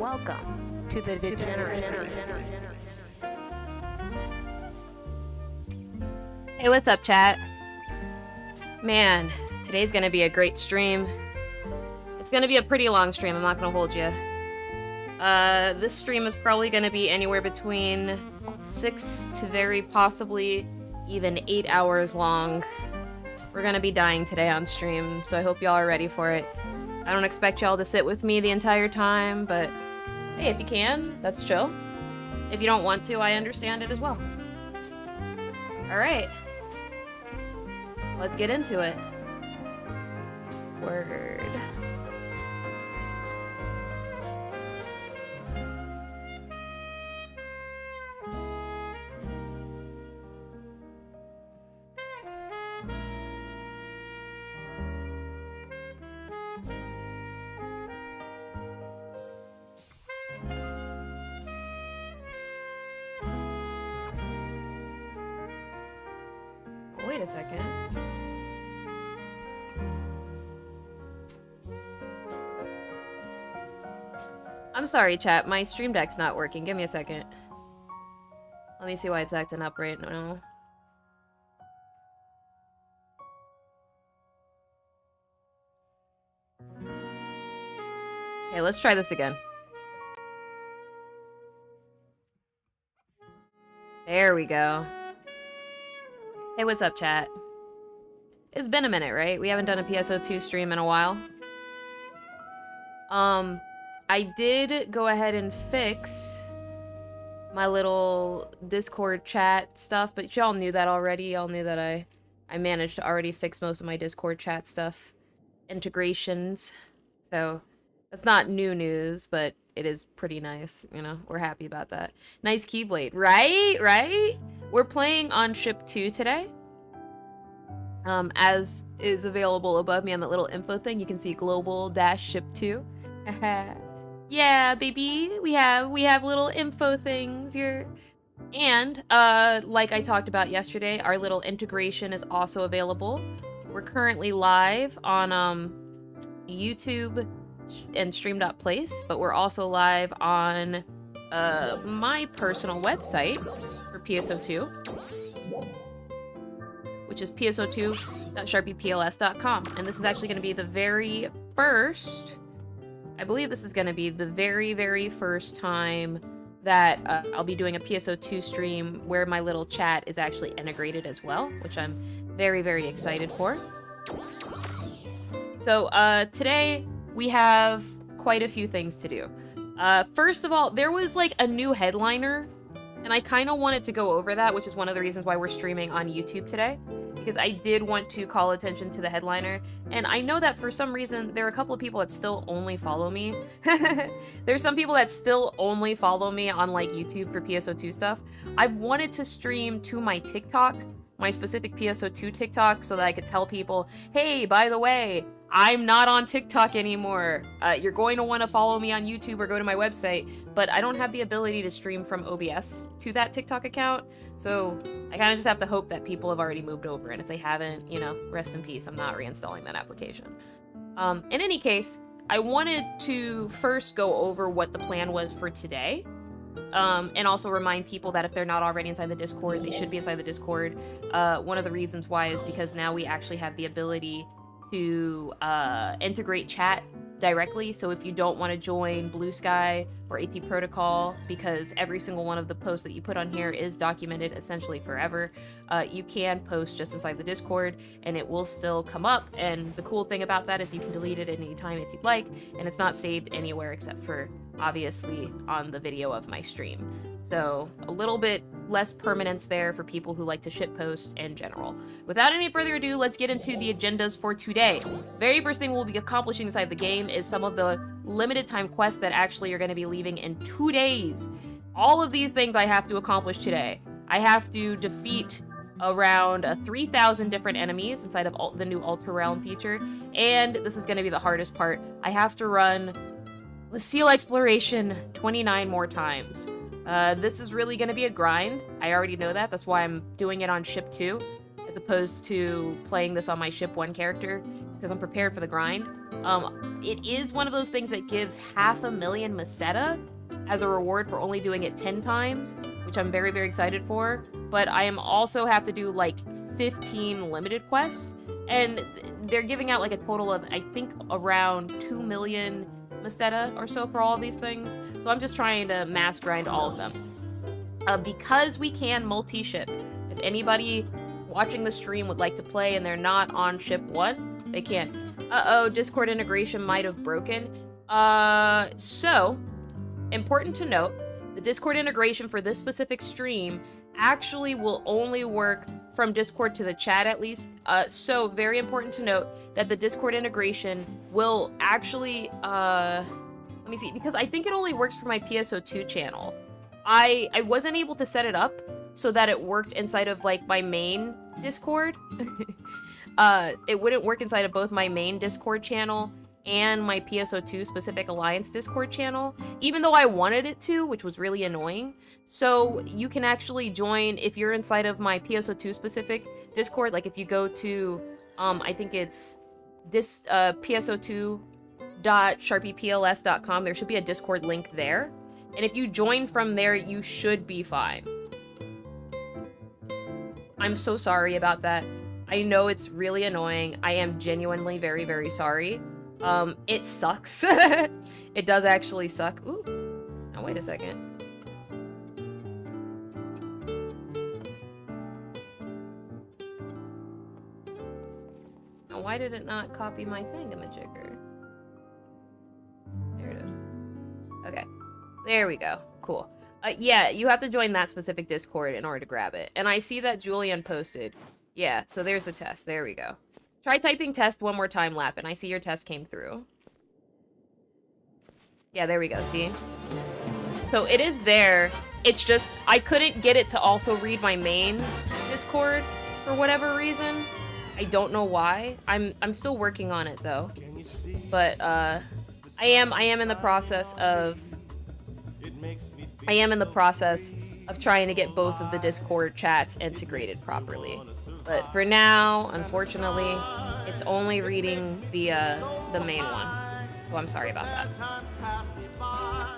Welcome to the Degeneracy. Hey, what's up, chat? Man, today's gonna be a great stream. It's gonna be a pretty long stream, I'm not gonna hold you. This stream is probably gonna be anywhere between 6 to very possibly even 8 hours long. We're gonna be dying today on stream, so I hope y'all are ready for it. I don't expect y'all to sit with me the entire time, but hey, if you can, that's chill. If you don't want to, I understand it as well. Alright. Let's get into it. Word. Wait a second. I'm sorry, chat. My stream deck's not working. Give me a second. Let me see why it's acting up right now. Okay, let's try this again. There we go. Hey, what's up, chat? It's been a minute, right? We haven't done a PSO2 stream in a while. I did go ahead and fix my little Discord chat stuff, but y'all knew that already. Y'all knew that I managed to already fix most of my Discord chat stuff. Integrations. So, that's not new news, but it is pretty nice, you know? We're happy about that. Nice Keyblade, right? Right? We're playing on Ship 2 today. As is available above me on that little info thing, you can see global-ship 2. Yeah, baby, we have little info things here. And like I talked about yesterday, our little integration is also available. We're currently live on YouTube and stream.place, but we're also live on my personal website for PSO2, which is pso2.sharpiepls.com. And this is actually going to be the very first, I believe this is going to be the very first time that I'll be doing a PSO2 stream where my little chat is actually integrated as well, which I'm very excited for. So today we have quite a few things to do. First of all, there was like a new headliner, and I kind of wanted to go over that, which is one of the reasons why we're streaming on YouTube today, because I did want to call attention to the headliner. And I know that for some reason, there are a couple of people that still only follow me. There's some people that still only follow me on like YouTube for PSO2 stuff. I've wanted to stream to my TikTok, my specific PSO2 TikTok, so that I could tell people, hey, by the way, I'm not on TikTok anymore. You're going to want to follow me on YouTube or go to my website, but I don't have the ability to stream from OBS to that TikTok account, so I kind of just have to hope that people have already moved over, and if they haven't, you know, rest in peace, I'm not reinstalling that application. In any case, I wanted to first go over what the plan was for today, and also remind people that if they're not already inside the Discord, they should be inside the Discord. One of the reasons why is because now we actually have the ability to integrate chat directly, so if you don't want to join Bluesky or AT Protocol, because every single one of the posts that you put on here is documented essentially forever, you can post just inside the Discord and it will still come up, and the cool thing about that is you can delete it at any time if you'd like, and it's not saved anywhere except for obviously on the video of my stream. So a little bit less permanence there for people who like to shitpost in general. Without any further ado, let's get into the agendas for today. Very first thing we'll be accomplishing inside the game is some of the limited time quests that actually are going to be leaving in 2 days. All of these things I have to accomplish today. I have to defeat around 3,000 different enemies inside of the new Ultra Realm feature, and this is going to be the hardest part. I have to run the Seal Exploration 29 more times. This is really going to be a grind. I already know that. That's why I'm doing it on Ship 2, as opposed to playing this on my Ship 1 character, because I'm prepared for the grind. It is one of those things that gives 500,000 Meseta as a reward for only doing it 10 times, which I'm very, very excited for. But I am also have to do like 15 limited quests, and they're giving out like a total of, I think, around 2 million Meseta or so for all of these things. So I'm just trying to mass grind all of them. Because we can multi-ship. If anybody watching the stream would like to play and they're not on ship 1, they can. Uh-oh, Discord integration might have broken. So, important to note, the Discord integration for this specific stream actually will only work from Discord to the chat at least. So very important to note that the Discord integration will actually, let me see, because I think it only works for my PSO2 channel. I wasn't able to set it up so that it worked inside of like my main Discord. It wouldn't work inside of both my main Discord channel and my PSO2 specific alliance Discord channel, even though I wanted it to, which was really annoying. So you can actually join if you're inside of my PSO2 specific Discord. Like if you go to, I think it's this PSO2.sharpiepls.com, there should be a Discord link there. And if you join from there, you should be fine. I'm so sorry about that. I know it's really annoying. I am genuinely very, very sorry. It sucks. It does actually suck. Ooh. Now wait a second. Now why did it not copy my thingamajigger? There it is. Okay. There we go. Cool. Yeah, you have to join that specific Discord in order to grab it. And I see that Julian posted. Yeah, so there's the test. There we go. Try typing test one more time, Lap, and I see your test came through. Yeah, there we go, see? So it is there. It's just, I couldn't get it to also read my main Discord for whatever reason. I don't know why. I'm still working on it, though. But, I am in the process of... trying to get both of the Discord chats integrated properly. But for now, unfortunately, it's only reading the main one. So I'm sorry about that.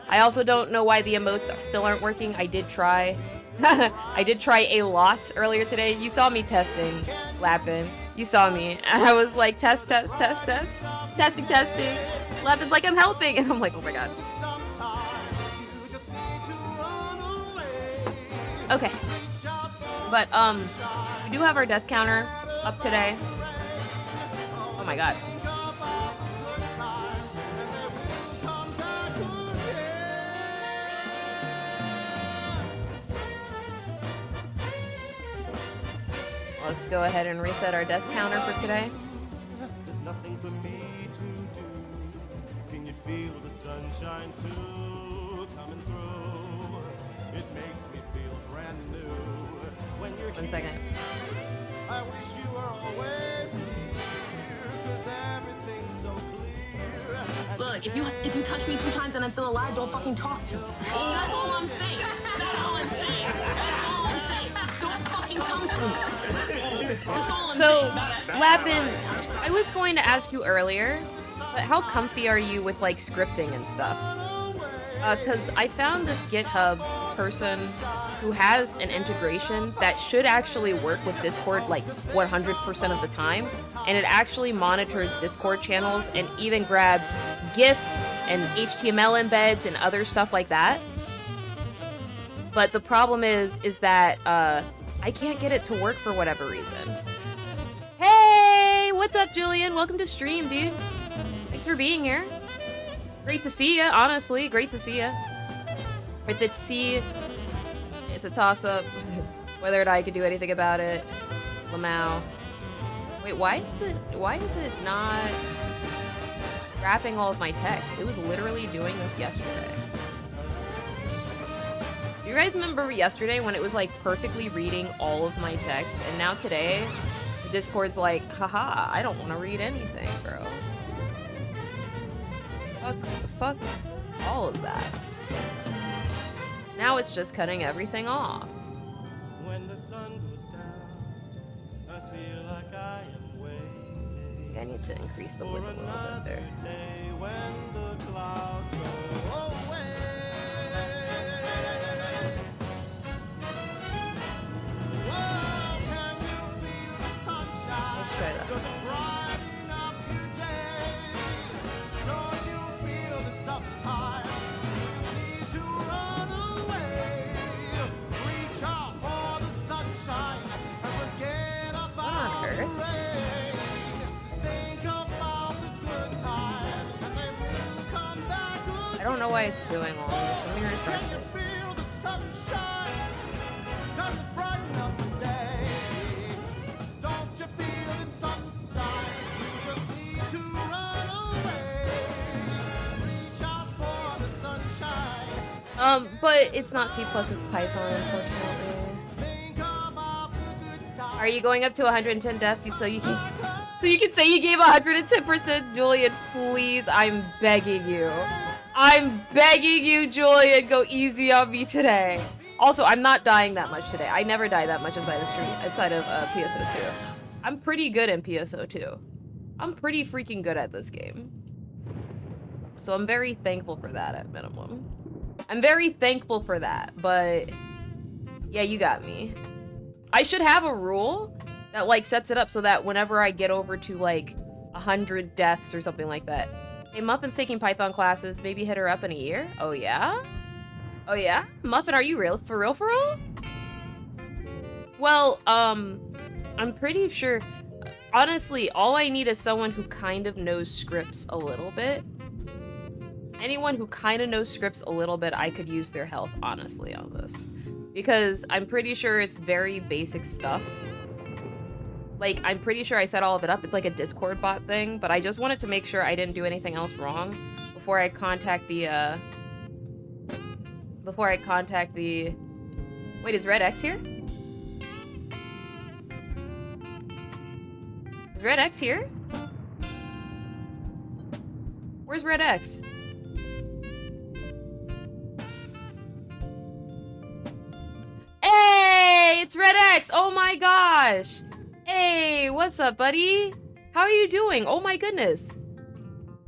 I also don't know why the emotes still aren't working. I did try. I did try a lot earlier today. You saw me testing, Lappin. You saw me. And I was like, test, test, test, test. Testing, testing. Lappin's like, I'm helping. And I'm like, oh my god. Okay. But, we do have our death counter up today. Oh my god. Let's go ahead and reset our death counter for today. There's nothing for me to do. Can you feel the sunshine too coming through? It makes me feel brand new when you're here. 1 second. I wish you were always here, 'cause everything's so clear. Look, if you touch me 2 times and I'm still alive, don't fucking talk to me. That's all I'm saying. That's all I'm saying. That's all I'm saying. Don't fucking come for me. That's all I'm So, saying. Lappin, I was going to ask you earlier, but how comfy are you with, like, scripting and stuff? Because I found this GitHub person who has an integration that should actually work with Discord, like, 100% of the time, and it actually monitors Discord channels and even grabs GIFs and HTML embeds and other stuff like that. But the problem is that, I can't get it to work for whatever reason. Hey! What's up, Julian? Welcome to stream, dude. Thanks for being here. Great to see ya, honestly. Great to see ya. If it's C, it's a toss-up. Whether or not I can do anything about it. Lamau. Wait, why is it not wrapping all of my text? It was literally doing this yesterday. You guys remember yesterday when it was like perfectly reading all of my text, and now today, the Discord's like, haha, I don't want to read anything, bro. Fuck all of that. Now it's just cutting everything off. When the sun goes down, I feel like I am waiting. I need to increase the width a little bit there. Day when the clouds go away. Whoa, can you feel the sunshine? Let's try that. Does it brighten up your day? Don't you feel that sometimes you just need to run away? Reach out for the sunshine and forget about the Earth. rain. Think about the good times and they will come back again. I don't know why it's doing all this. Let me refresh Can you it. feel the sunshine? Does it brighten up the day? Don't you feel that sometimes you just need to run away? Reach out for the sunshine. But it's not C++, it's Python, unfortunately. Think about the good times. Are you going up to 110 deaths so you can say you gave 110%? Julian, please, I'm begging you. I'm begging you, Julian, go easy on me today. Also, I'm not dying that much today. I never die that much outside of PSO2. I'm pretty good in PSO2. I'm pretty freaking good at this game. So I'm very thankful for that at minimum. I'm very thankful for that, but yeah, you got me. I should have a rule that like sets it up so that whenever I get over to like 100 deaths or something like that, hey, Muffin's taking Python classes, maybe hit her up in a year? Oh yeah? Oh yeah? Muffin, are you real? For real, for real? Well, I'm pretty sure, honestly, all I need is someone who kind of knows scripts a little bit. Anyone who kind of knows scripts a little bit, I could use their help, honestly, on this. Because I'm pretty sure it's very basic stuff. Like, I'm pretty sure I set all of it up. It's like a Discord bot thing, but I just wanted to make sure I didn't do anything else wrong before I contact the, Wait, is Red X here? Is Red X here? Where's Red X? Hey, it's Red X! Oh my gosh! Hey, what's up, buddy? How are you doing? Oh my goodness.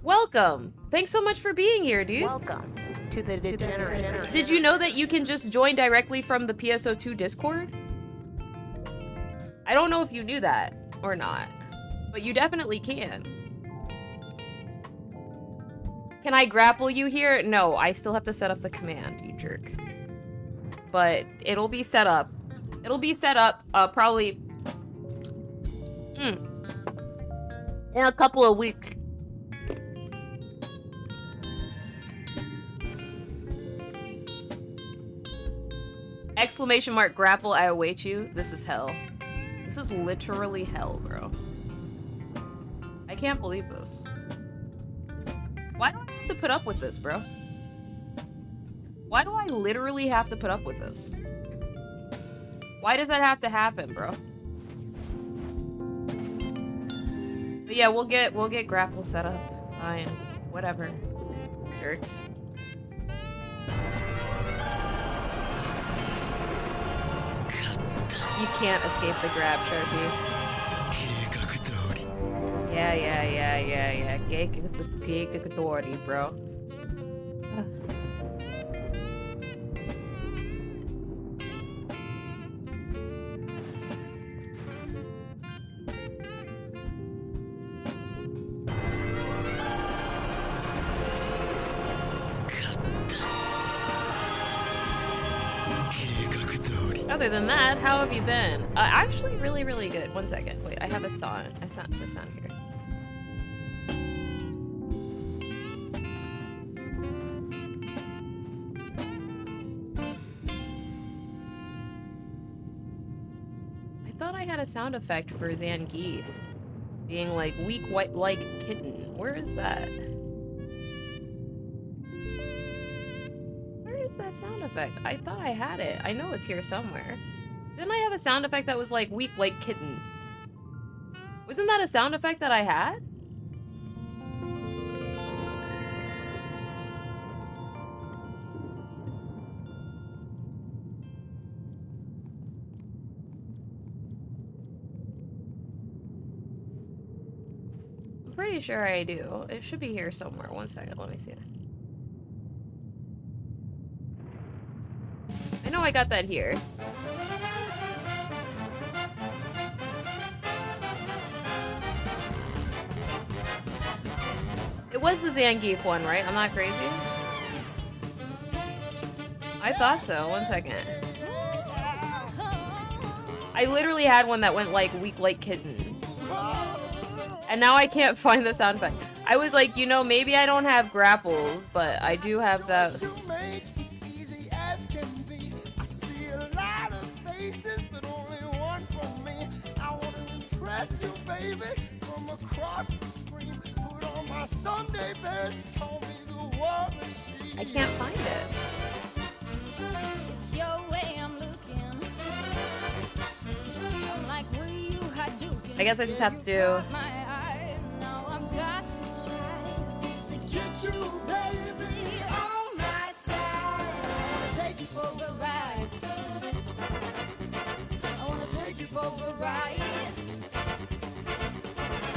Welcome. Thanks so much for being here, dude. Welcome to the degeneracy. Did you know that you can just join directly from the PSO2 Discord? I don't know if you knew that or not, but you definitely can. Can I grapple you here? No, I still have to set up the command, you jerk. But it'll be set up. It'll be set up probably in a couple of weeks. Exclamation mark grapple, I await you. This is hell. This is literally hell, bro. I can't believe this. Why do I have to put up with this, bro? Why do I literally have to put up with this? Why does that have to happen, bro? But yeah, we'll get grapple set up. Fine. Whatever. Jerks. You can't escape the grab, Sharpie. Yeah. Gay bro. Other than that, how have you been? Actually, really, really good. One second. Wait, I have a sound. The sound here. I thought I had a sound effect for Zangief being like weak white like kitten. Where is that? Where's that sound effect? I thought I had it. I know it's here somewhere. Didn't I have a sound effect that was like weak like kitten? Wasn't that a sound effect that I had? pretty sure I do. It should be here somewhere. One second, let me see. I know I got that here. It was the Zangief one, right? I'm not crazy. I thought so. One second. I literally had one that went like weak like kitten. And now I can't find the sound effect. I was like, you know, maybe I don't have grapples, but I do have that. It's easy as can be. I see a lot of faces, but only one from me. I want to impress you, baby, from across the screen. Put on my Sunday best, call me the war machine. I can't find it. It's your way I'm looking. I'm like, where you Hadouken? I guess I just have to do. My eye, now I've got to try to get you, baby, on my side. I wanna take you for a ride. I wanna take you for a ride.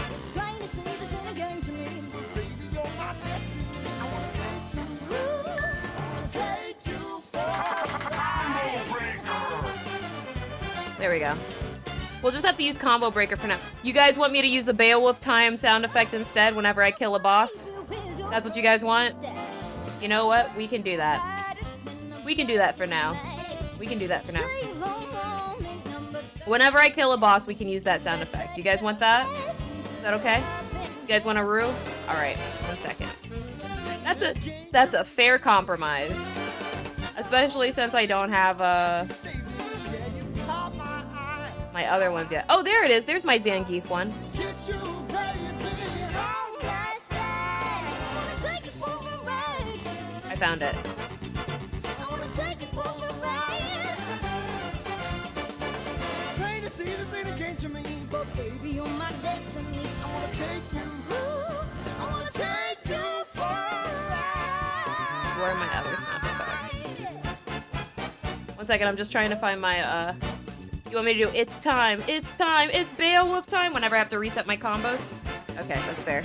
It's plain to see this ain't a game to me. Baby, you're my destiny. I want to take you. I want to take you for a ride. There we go. We'll just have to use combo breaker for now. You guys want me to use the Beowulf time sound effect instead whenever I kill a boss? That's what you guys want? You know what? We can do that. We can do that for now. We can do that for now. Whenever I kill a boss, we can use that sound effect. You guys want that? Is that okay? You guys want a rule? All right, 1 second. That's a fair compromise, especially since I don't have my other ones yet. Oh, there it is. There's my Zangief one. Get you, baby, on my side. I wanna take you for a ride. I found it. I wanna take you for a ride. Plain to see this ain't a game to me. But baby, you're my destiny. I want to take you. I want to take you for a ride. Where are my other sound effects? 1 second. I'm just trying to find my You want me to do it's time, it's Beowulf time whenever I have to reset my combos? Okay, that's fair.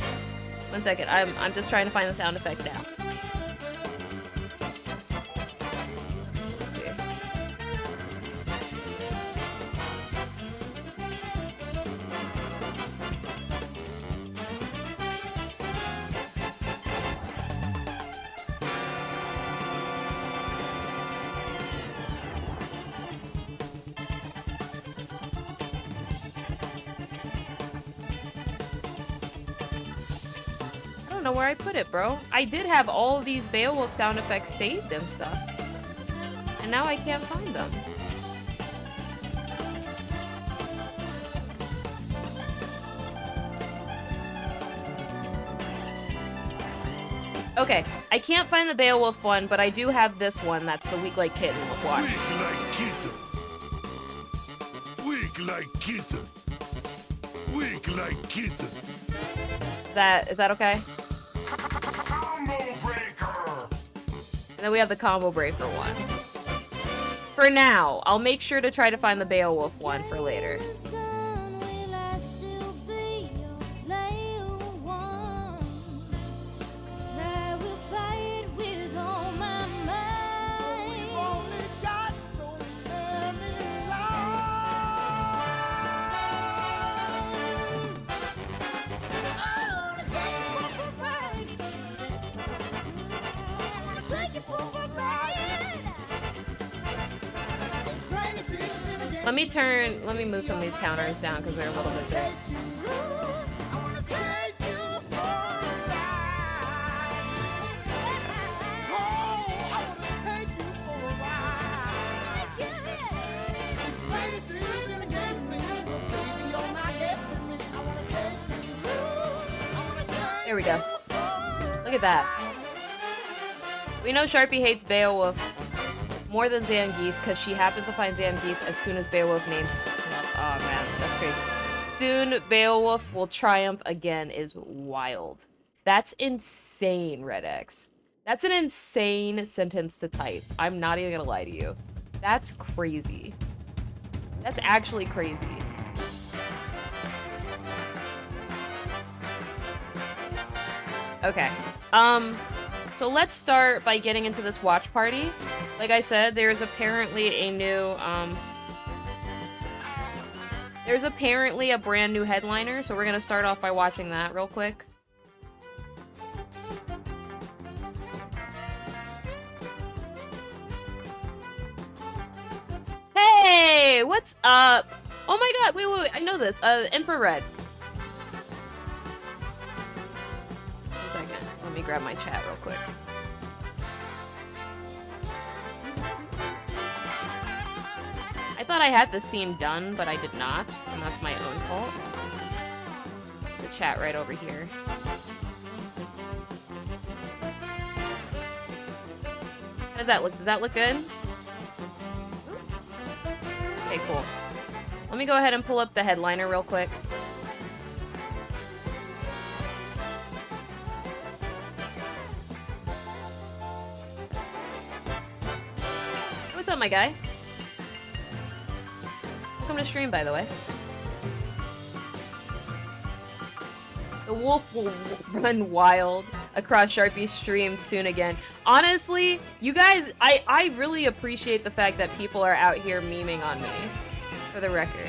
1 second, I'm just trying to find the sound effect now. Let's see. I don't know where I put it, bro. I did have all of these Beowulf sound effects saved and stuff. And now I can't find them. Okay, I can't find the Beowulf one, but I do have this one. That's the Weak Like Kitten. Watch. Weak like kitten. Weak like kitten. Weak like kitten. Is that okay? Combo breaker. And then we have the combo breaker one. For now, I'll make sure to try to find the Beowulf one for later. We've only got so many lives. Let me move some of these counters down because they're a little bit big. There we go. Look at that. We know Sharpie hates Beowulf more than Zangief because she happens to find Zangief as soon as Beowulf names him. Oh man, that's crazy. Soon Beowulf will triumph again is wild. That's insane, Red X. That's an insane sentence to type. I'm not even gonna lie to you. That's crazy. That's actually crazy. Okay. So let's start by getting into this watch party. Like I said, there's apparently a brand new headliner, so we're gonna start off by watching that real quick. Hey, what's up? Oh my god, wait, I know this. Infrared. One second, let me grab my chat real quick. I thought I had the seam done, but I did not, and that's my own fault. The chat right over here. How does that look? Does that look good? Okay, cool. Let me go ahead and pull up the headliner real quick. What's up, my guy? Welcome to stream, by the way. The wolf will run wild across Sharpie's stream soon again. Honestly, you guys, I really appreciate the fact that people are out here memeing on me, for the record.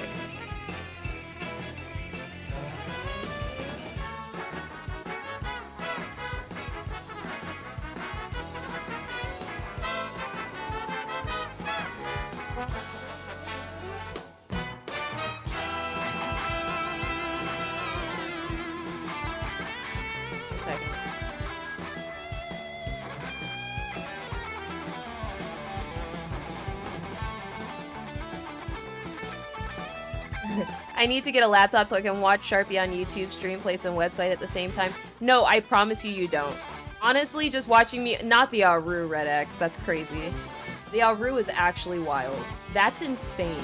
I need to get a laptop so I can watch Sharpie on YouTube, stream, play some website at the same time. No, I promise you, you don't. Honestly, just watching me, not the Aru Red X, that's crazy. The Aru is actually wild. That's insane.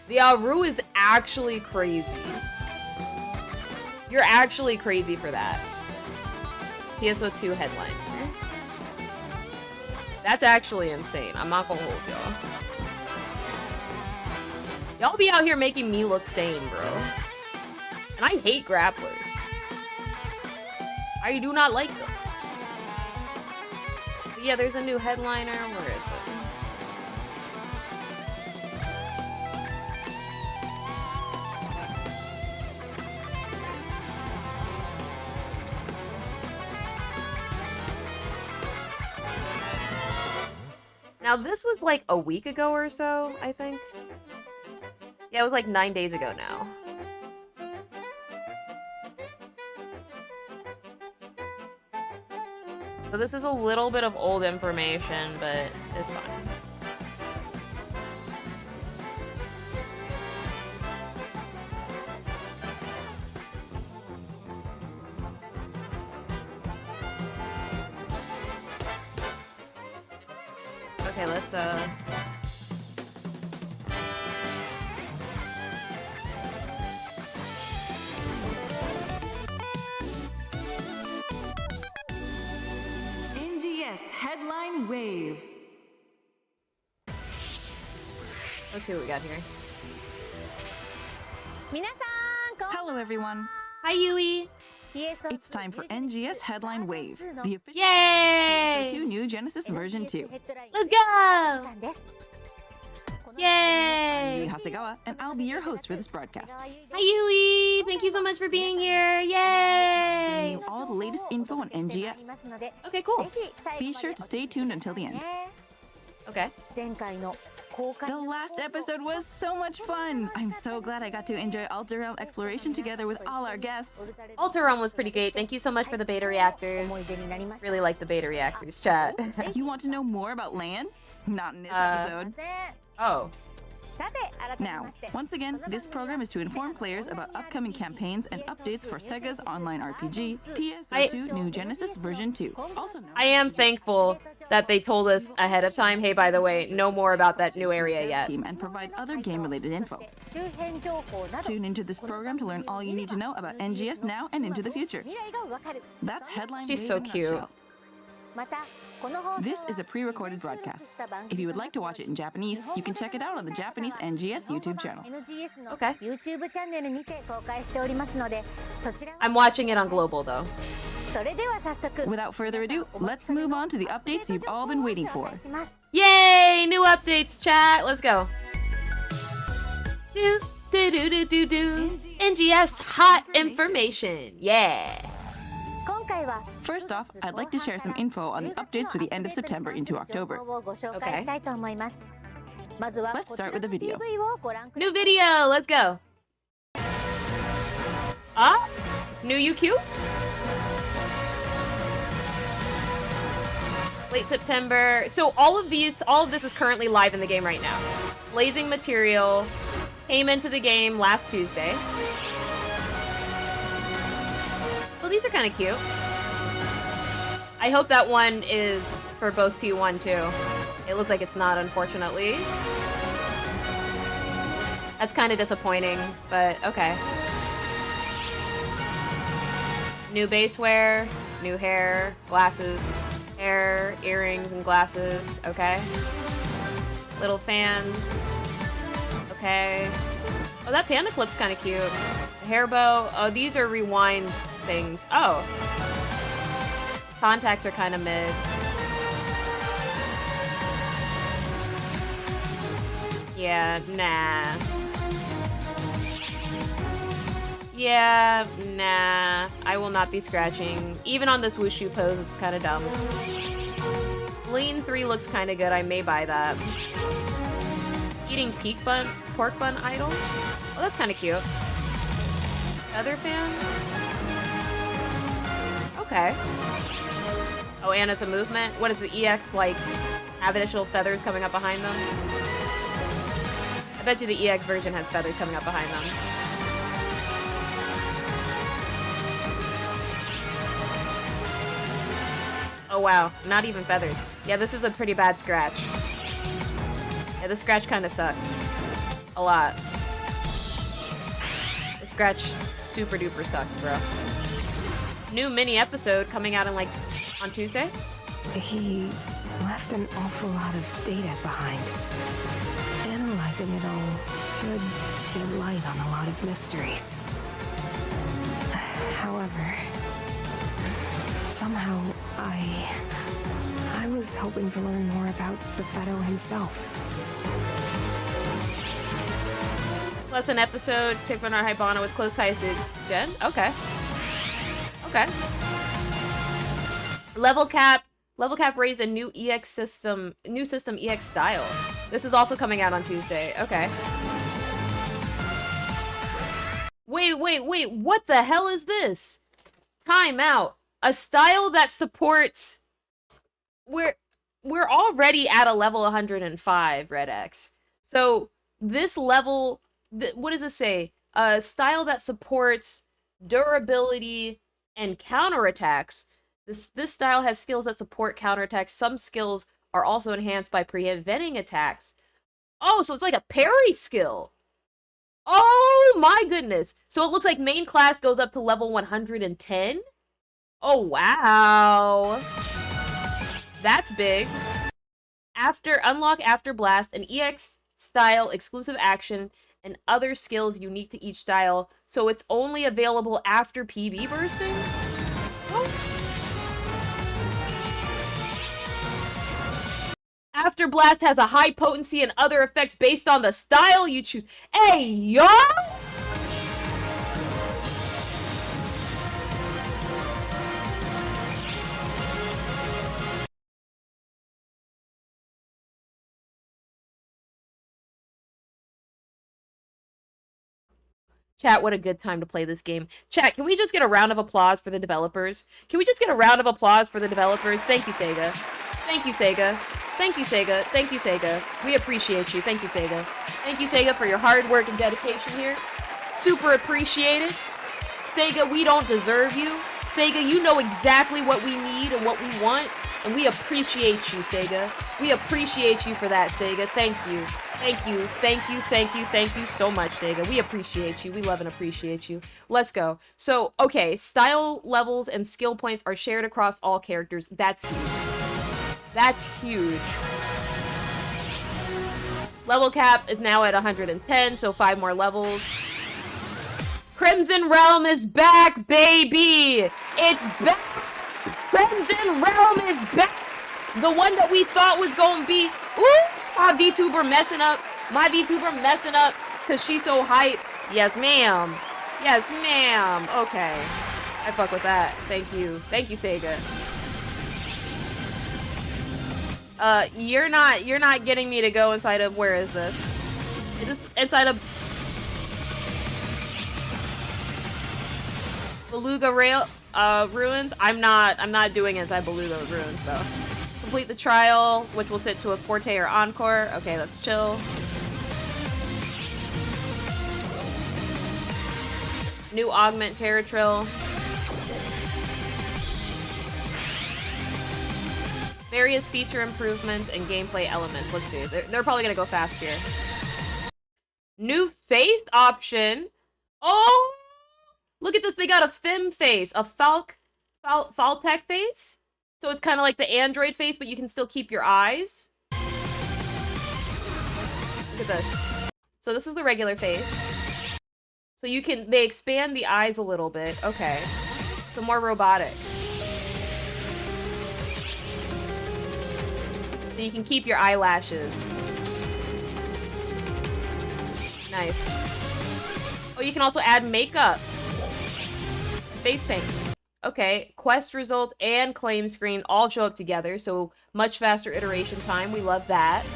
The Aru is actually crazy. You're actually crazy for that. PSO2 headline. That's actually insane. I'm not gonna hold y'all. Y'all be out here making me look sane, bro. And I hate grapplers. I do not like them. But yeah, there's a new headliner. Where is it? Now, this was like a week ago or so, I think. Yeah, it was like 9 days ago now. So this is a little bit of old information, but it's fine. Okay, let's NGS headline wave. let's see what we got here. Hello everyone. Hi, Yui. It's time for NGS headline wave, the official Yay! PSO2 New Genesis version 2. Let's go! I'm Yay! Yui Hasegawa, and I'll be your host for this broadcast. Hi, Yui. Thank you so much for being here. Yay! Bringing you all the latest info on NGS. Okay, cool. Be sure to stay tuned until the end. Okay. The last episode was so much fun. I'm so glad I got to enjoy Alter Realm exploration together with all our guests. Alter Realm was pretty great. Thank you so much for the beta reactors. Really like the beta reactors, chat. You want to know more about LAN? Not in this episode. Oh. Now, once again, this program is to inform players about upcoming campaigns and updates for Sega's online RPG, PSO2 New Genesis version 2. Also known I am thankful that they told us ahead of time, hey, by the way, no more about that new area yet. team and provide other game-related info. Tune into this program to learn all you need to know about NGS now and into the future. That's headline. She's Wave so in a cute. nutshell. This is a pre-recorded broadcast. If you would like to watch it in Japanese, you can check it out on the Japanese NGS YouTube channel. Okay. I'm watching it on global, though. Without further ado, let's move on to the updates you've all been waiting for. Yay! New updates, chat. Let's go. Do do do do do do. NGS hot information. Yeah. First off, I'd like to share some info on the updates for the end of September into October. Okay. Let's start with the video. New video. Let's go. Ah, new UQ. Late September. So all of this is currently live in the game right now. Blazing Material came into the game last Tuesday. Well, these are kind of cute. I hope that one is for both T1 too. It looks like it's not, unfortunately. That's kind of disappointing, but okay. New basewear, new hair, glasses, hair, earrings, and glasses, okay. Little fans, okay. Oh, that panda clip's kind of cute. Hair bow, oh, these are rewind things. Oh. Contacts are kind of mid. Yeah, nah. Yeah, nah. I will not be scratching. Even on this wushu pose, it's kind of dumb. Lean 3 looks kind of good. I may buy that. Eating pork bun idol? Oh, that's kind of cute. Feather fan? Okay. Oh, and as a movement? What is the EX, like, have additional feathers coming up behind them? I bet you the EX version has feathers coming up behind them. Oh wow, not even feathers. Yeah, this is a pretty bad scratch. Yeah, this scratch kind of sucks. A lot. This scratch super duper sucks, bro. New mini episode coming out on Tuesday? He left an awful lot of data behind. Analyzing it all should shed light on a lot of mysteries. However, somehow I was hoping to learn more about Safeto himself. Plus an episode, Tikvanar Hibana with close ties to Jen? Okay. Okay. Level cap raised a new system EX style. This is also coming out on Tuesday. Okay. Wait, what the hell is this? Time out. A style that supports... We're already at a level 105, Red X. So this level... what does it say? A style that supports durability and counterattacks. This style has skills that support counterattacks. Some skills are also enhanced by preventing attacks. Oh, so it's like a parry skill. Oh my goodness. So it looks like main class goes up to level 110? Oh, wow. That's big. Unlock after blast, an EX style exclusive action and other skills unique to each style. So it's only available after PB bursting? Oh. After blast has a high potency and other effects based on the style you choose. Hey, yo! Chat, what a good time to play this game. Chat, can we just get a round of applause for the developers? Can we just get a round of applause for the developers? Thank you, Sega. Thank you, Sega. Thank you, Sega. Thank you, Sega. We appreciate you. Thank you, Sega. Thank you, Sega, for your hard work and dedication here. Super appreciated. Sega, we don't deserve you. Sega, you know exactly what we need and what we want, and we appreciate you, Sega. We appreciate you for that, Sega. Thank you. Thank you, thank you, thank you, thank you so much, Sega. We appreciate you. We love and appreciate you. Let's go. So, okay, style levels and skill points are shared across all characters. That's huge. That's huge. Level cap is now at 110, so 5 more levels. Crimson Realm is back, baby! It's back! Crimson Realm is back! The one that we thought was gonna be, ooh, my VTuber messing up. My VTuber messing up because she's so hype. Yes, ma'am. Yes, ma'am. Okay. I fuck with that. Thank you. Thank you, Sega. You're not getting me to go inside of, where is this? Is this inside of Beluga Ruins? I'm not doing inside Beluga Ruins though. Complete the trial, which will sit to a Forte or Encore. Okay, let's chill. New Augment Terror Trill. Various feature improvements and gameplay elements. Let's see. They're probably gonna go fast here. New Faith option. Oh! Look at this. They got a Fim face. A Faltech face. So it's kind of like the Android face, but you can still keep your eyes. Look at this. So this is the regular face. So they expand the eyes a little bit. Okay. So more robotic. So you can keep your eyelashes. Nice. Oh, you can also add makeup. Face paint. Okay, quest result and claim screen all show up together, so much faster iteration time. We love that.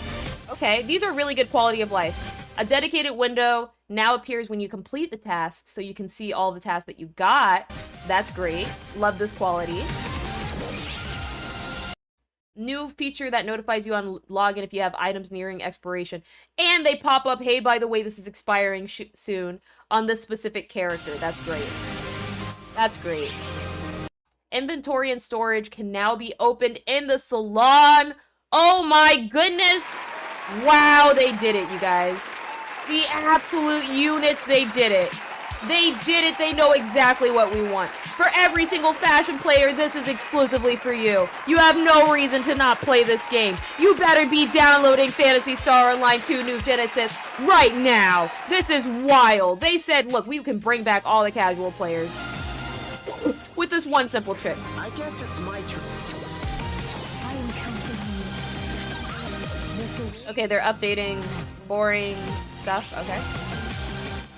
Okay, these are really good quality of life. A dedicated window now appears when you complete the tasks, so you can see all the tasks that you got. That's great. Love this quality. New feature that notifies you on login if you have items nearing expiration. And they pop up, hey, by the way, this is expiring soon on this specific character. That's great. That's great. Inventory and storage can now be opened in the salon. Oh my goodness. Wow, they did it, you guys. The absolute units, they did it. They did it. They know exactly what we want. For every single fashion player, this is exclusively for you. You have no reason to not play this game. You better be downloading Phantasy Star Online 2 New Genesis right now. This is wild. They said, look, we can bring back all the casual players with this one simple trick. I guess it's my turn. I am counting on you. This will Okay, they're updating boring stuff. Okay.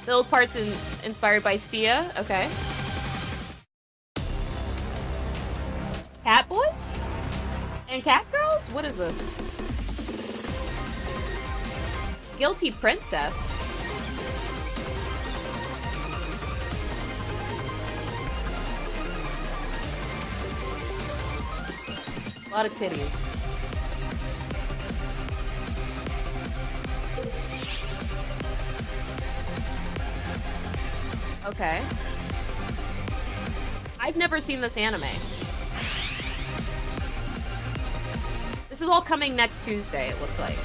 Build parts inspired by Sia. Okay. Cat boys? And cat girls? What is this? Guilty princess? A lot of titties. Okay. I've never seen this anime. This is all coming next Tuesday, it looks like.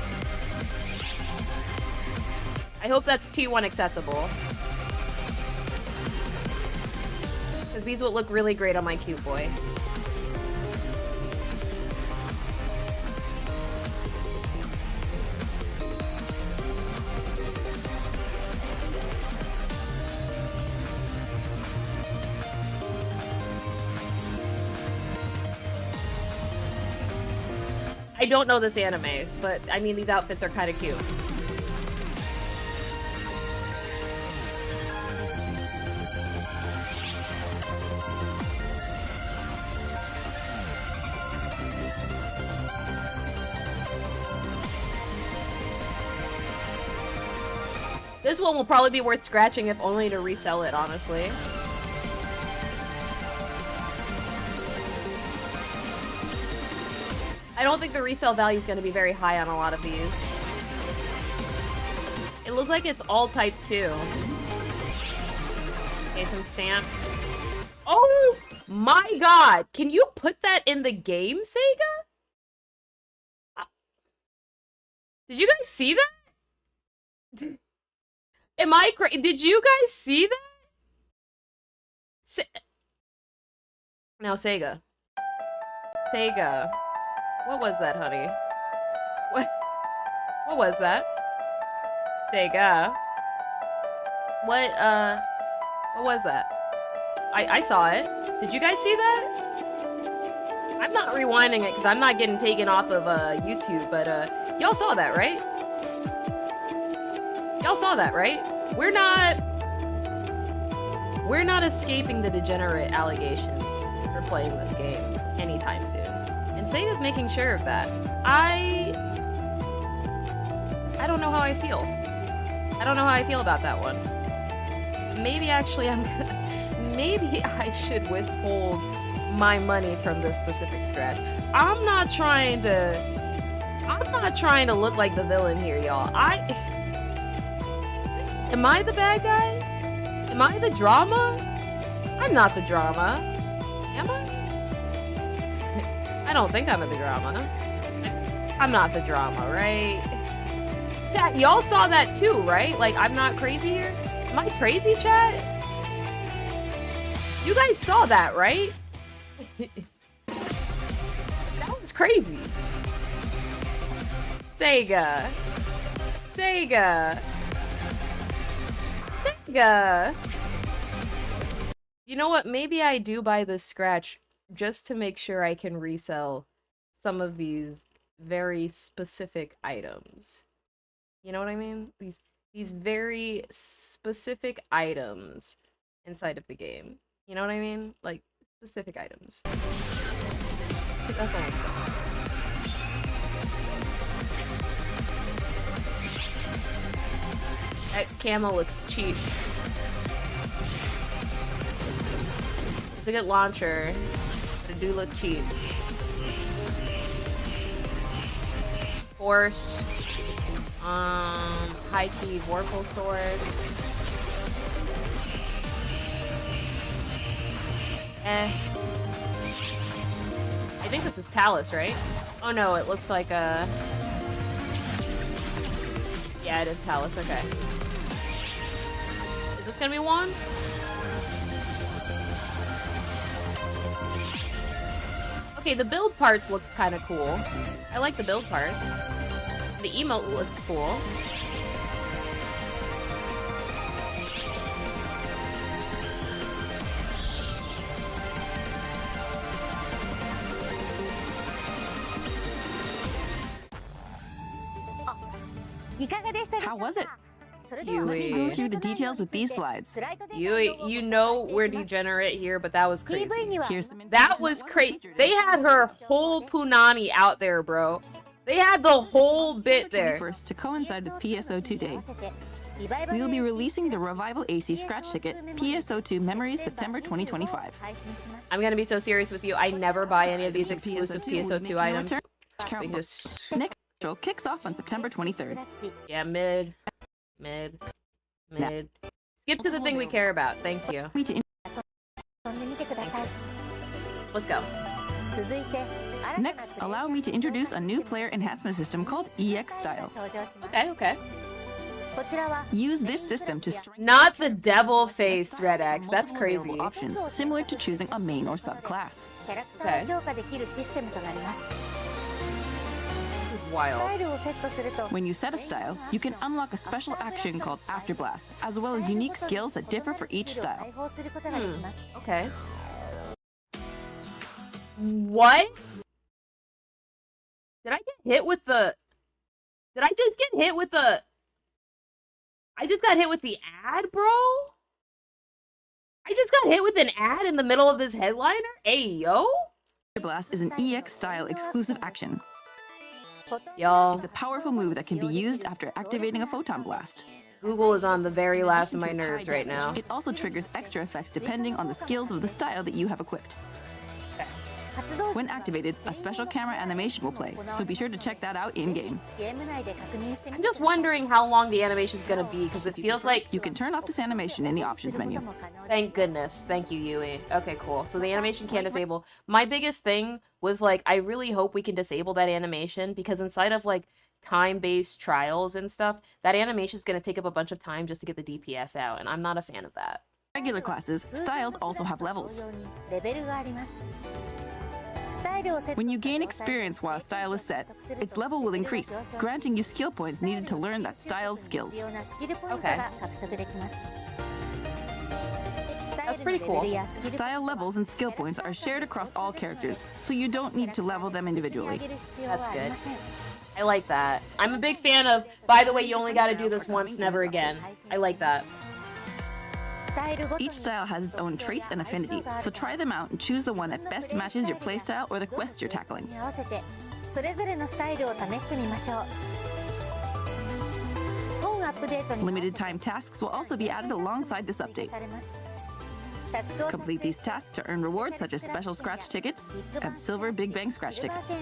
I hope that's T1 accessible. Because these would look really great on my cute boy. I don't know this anime, but I mean, these outfits are kind of cute. This one will probably be worth scratching if only to resell it, honestly. I don't think the resale value is going to be very high on a lot of these. It looks like it's all type 2. Okay, some stamps. Oh my god! Can you put that in the game, Sega? Did you guys see that? Am I crazy? Did you guys see that? Now, Sega. Sega. What was that, honey? What was that? Sega. What was that? I saw it. Did you guys see that? I'm not rewinding it because I'm not getting taken off of YouTube, but y'all saw that, right? Y'all saw that, right? We're not escaping the degenerate allegations for playing this game anytime soon. And Sega's making sure of that. I don't know how I feel. I don't know how I feel about that one. Maybe actually maybe I should withhold my money from this specific scratch. I'm not trying to look like the villain here, y'all. Am I the bad guy? Am I the drama? I'm not the drama. Am I? I don't think I'm the drama. I'm not the drama, right? Chat, y'all saw that too, right? Like, I'm not crazy here? Am I crazy, chat? You guys saw that, right? That was crazy. Sega. You know what? Maybe I do buy this scratch just to make sure I can resell some of these very specific items. You know what I mean? These very specific items inside of the game. You know what I mean? Like, specific items. That's all I'm saying. That camo looks cheap. It's a good launcher, but it do look cheap. Force. High key Vorpal sword. I think this is Talus, right? Oh no, it looks like a... Yeah, it is Talus, okay. Is this gonna be one? Okay, the build parts look kind of cool. I like the build parts. The emote looks cool. How was it? Yui. Let me go through the details with these slides. Yui, you know we're degenerate here, but that was crazy. Here's some That was crazy. They had her whole punani out there, bro. They had the whole bit there. First, to coincide with PSO2 Day, we will be releasing the Revival AC scratch ticket, PSO2 Memories, September 2025. I'm gonna be so serious with you. I never buy any of these exclusive PSO2 items. Because... Next show kicks off on September 23rd. Yeah, mid. Skip to the thing we care about. Thank you. Let's go. Next, allow me to introduce a new player enhancement system called EX Style. Okay. Use this system to strengthen Not the devil face, Red X. That's crazy. options, similar to choosing a main or subclass. Okay. This is wild. When you set a style, you can unlock a special action called After Blast, as well as unique skills that differ for each style. Okay. What? Did I get hit with the... Did I just get hit with the... I just got hit with the ad, bro? I just got hit with an ad in the middle of this headliner? Hey, yo? After Blast is an EX style exclusive action. Y'all, It's a powerful move that can be used after activating a photon blast. Google is on the very last of my nerves right now. It also triggers extra effects depending on the skills of the style that you have equipped. When activated, a special camera animation will play, so be sure to check that out in-game. I'm just wondering how long the animation's gonna be, because it feels like... You can turn off this animation in the options menu. Thank goodness. Thank you, Yui. Okay, cool. So the animation can disable. My biggest thing was, like, I really hope we can disable that animation, because inside of, like, time-based trials and stuff, that animation's gonna take up a bunch of time just to get the DPS out, and I'm not a fan of that. Regular classes, styles also have levels. When you gain experience while a style is set, its level will increase, granting you skill points needed to learn that style's skills. Okay. That's pretty cool. Style levels and skill points are shared across all characters, so you don't need to level them individually. That's good. I like that. I'm a big fan of, by the way, you only gotta do this once, never again. I like that. Each style has its own traits and affinity, so try them out and choose the one that best matches your playstyle or the quest you're tackling. Limited time tasks will also be added alongside this update. Complete these tasks to earn rewards such as special scratch tickets and silver Big Bang scratch tickets.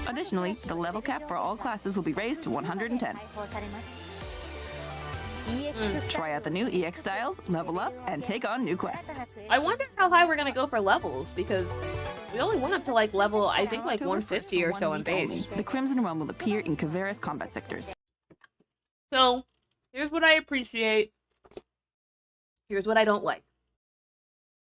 Additionally, the level cap for all classes will be raised to 110. Try out the new EX styles, level up, and take on new quests. I wonder how high we're gonna go for levels, because we only went up to like level, I think like 150 or so on base. The Crimson Realm will appear in Kavera's combat sectors. So, here's what I appreciate. Here's what I don't like.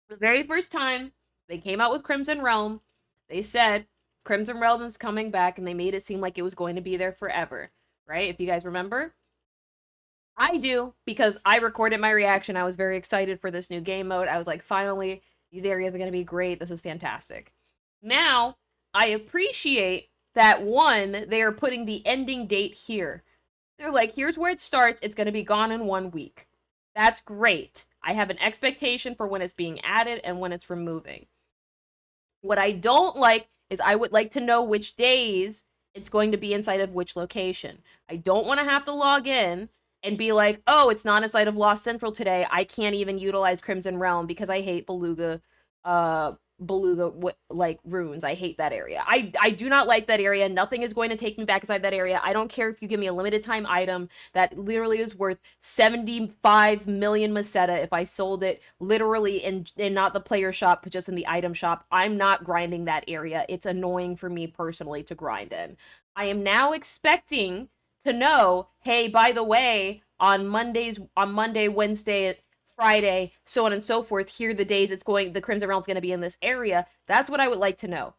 The very first time they came out with Crimson Realm, they said Crimson Realm is coming back, and they made it seem like it was going to be there forever, right? If you guys remember. I do, because I recorded my reaction. I was very excited for this new game mode. I was like, finally, these areas are going to be great. This is fantastic. Now, I appreciate that, one, they are putting the ending date here. They're like, here's where it starts. It's going to be gone in 1 week. That's great. I have an expectation for when it's being added and when it's removing. What I don't like is I would like to know which days it's going to be inside of which location. I don't want to have to log in and be like, oh, it's not inside of Lost Central today. I can't even utilize Crimson Realm because I hate Beluga like runes. I hate that area. I do not like that area. Nothing is going to take me back inside that area. I don't care if you give me a limited time item that literally is worth 75 million Meseta if I sold it literally in not the player shop, but just in the item shop. I'm not grinding that area. It's annoying for me personally to grind in. I am now expecting to know, hey, by the way, on Monday, Wednesday, Friday, so on and so forth, here are the days the Crimson Realm's going to be in this area. That's what I would like to know.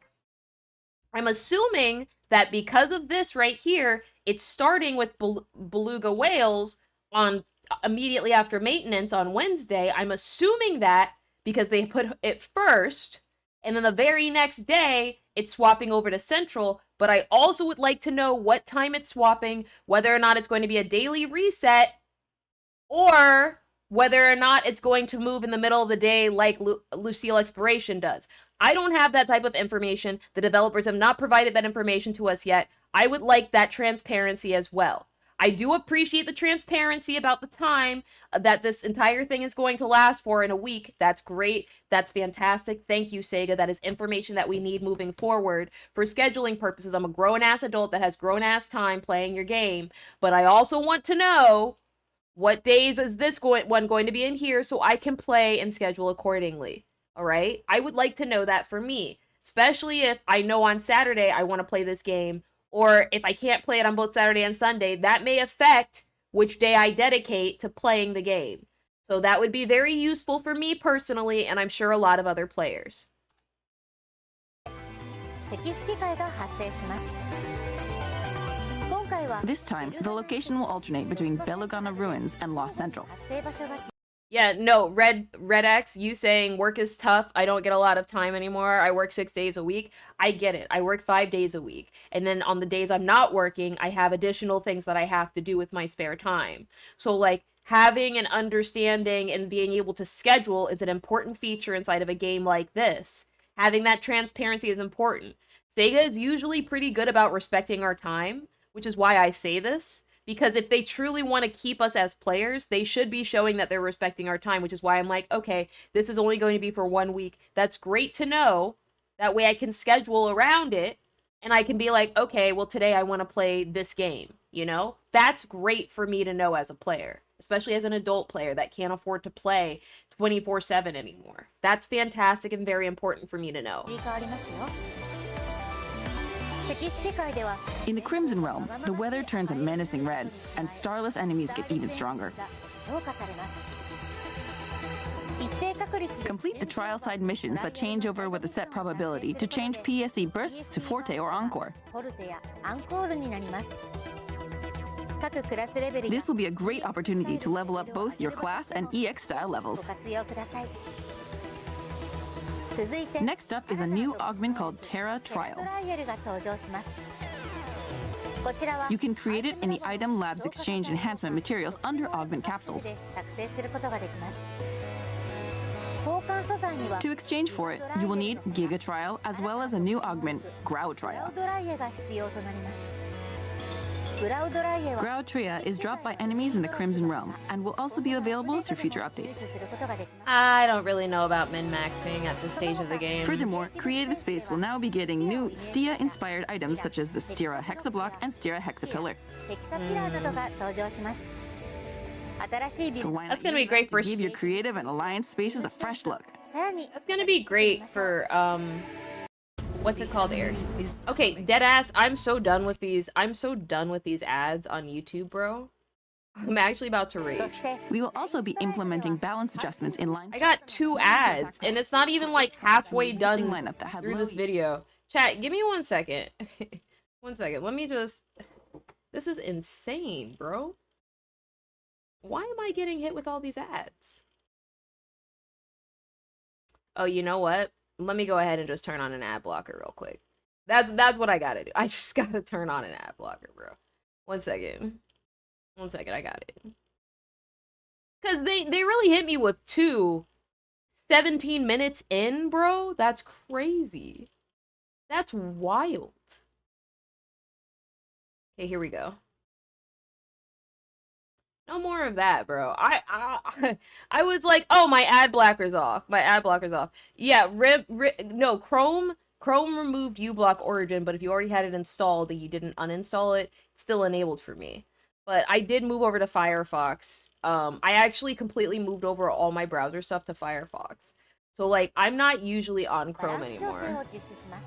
I'm assuming that because of this right here, it's starting with Beluga Whales on immediately after maintenance on Wednesday. I'm assuming that because they put it first, and then the very next day, it's swapping over to Central, but I also would like to know what time it's swapping, whether or not it's going to be a daily reset, or whether or not it's going to move in the middle of the day like Lucille Exploration does. I don't have that type of information. The developers have not provided that information to us yet. I would like that transparency as well. I do appreciate the transparency about the time that this entire thing is going to last for in a week. That's great. That's fantastic. Thank you, Sega. That is information that we need moving forward for scheduling purposes. I'm a grown-ass adult that has grown-ass time playing your game, but I also want to know what days is this one going to be in here so I can play and schedule accordingly. All right? I would like to know that for me, especially if I know on Saturday I want to play this game, or if I can't play it on both Saturday and Sunday, that may affect which day I dedicate to playing the game. So that would be very useful for me personally, and I'm sure a lot of other players. This time, the location will alternate between Belugana Ruins and Lost Central. Yeah, no, Red X, you saying work is tough, I don't get a lot of time anymore, I work 6 days a week. I get it. I work 5 days a week. And then on the days I'm not working, I have additional things that I have to do with my spare time. So like having an understanding and being able to schedule is an important feature inside of a game like this. Having that transparency is important. Sega is usually pretty good about respecting our time, which is why I say this. Because if they truly want to keep us as players, they should be showing that they're respecting our time, which is why I'm like, okay, this is only going to be for 1 week. That's great to know. That way I can schedule around it, and I can be like, okay, well, today I want to play this game, you know? That's great for me to know as a player, especially as an adult player that can't afford to play 24/7 anymore. That's fantastic and very important for me to know. In the Crimson Realm, the weather turns a menacing red, and starless enemies get even stronger. Complete the trial side missions that change over with a set probability to change PSE bursts to Forte or Encore. 各クラスレベルや This will be a great opportunity to level up both your class and EX style ご levels. 活用ください。続いて Next up is a new augment called Terra テラ Trial. トライアルが登場します。こちらは You can create it in the Item Labs Exchange Enhancement materials under Augment Capsules. で作成することができます。交換素材には To exchange for it, you will need Giga Trial as well as a new augment, Grau グラ Trial. ウドライエが必要となります。グラウドライエは Grau Tria is dropped by enemies in the Crimson Realm and will also be available through future 入 updates. 手することができます。 I don't really know about min-maxing at this stage of the game. Furthermore, Creative Space will now be getting new Stia-inspired items such as the Stira Hexablock and Stira Hexapillar. ヘキサピラーなどが登場します。新しいビ So ル why That's not gonna be use great that for to give your creative and alliance spaces a fresh look? さらに That's gonna be great for what's it called, Air? Okay, deadass, I'm so done with these. I'm so done with these ads on YouTube, bro. I'm actually about to そ rage. して We will also be implementing balance adjustments in line. I got 2 ads, and it's not even like halfway Existing done lineup that had through low this video. Chat, give me 1 second. 1 second. Let me just. This is insane, bro. Why am I getting hit with all these ads? Oh, you know what? Let me go ahead and just turn on an ad blocker real quick. That's what I gotta do. I just gotta turn on an ad blocker, bro. 1 second. 1 second, I got it. Cause they really hit me with 2 17 minutes in, bro. That's crazy. That's wild. Okay, here we go. No more of that, bro. I was like, oh, my ad blocker's off. My ad blocker's off. Yeah, no, Chrome removed uBlock Origin, but if you already had it installed and you didn't uninstall it, it's still enabled for me. But I did move over to Firefox. I actually completely moved over all my browser stuff to Firefox. So, like, I'm not usually on バラ Chrome ンス調整 anymore. を実施します。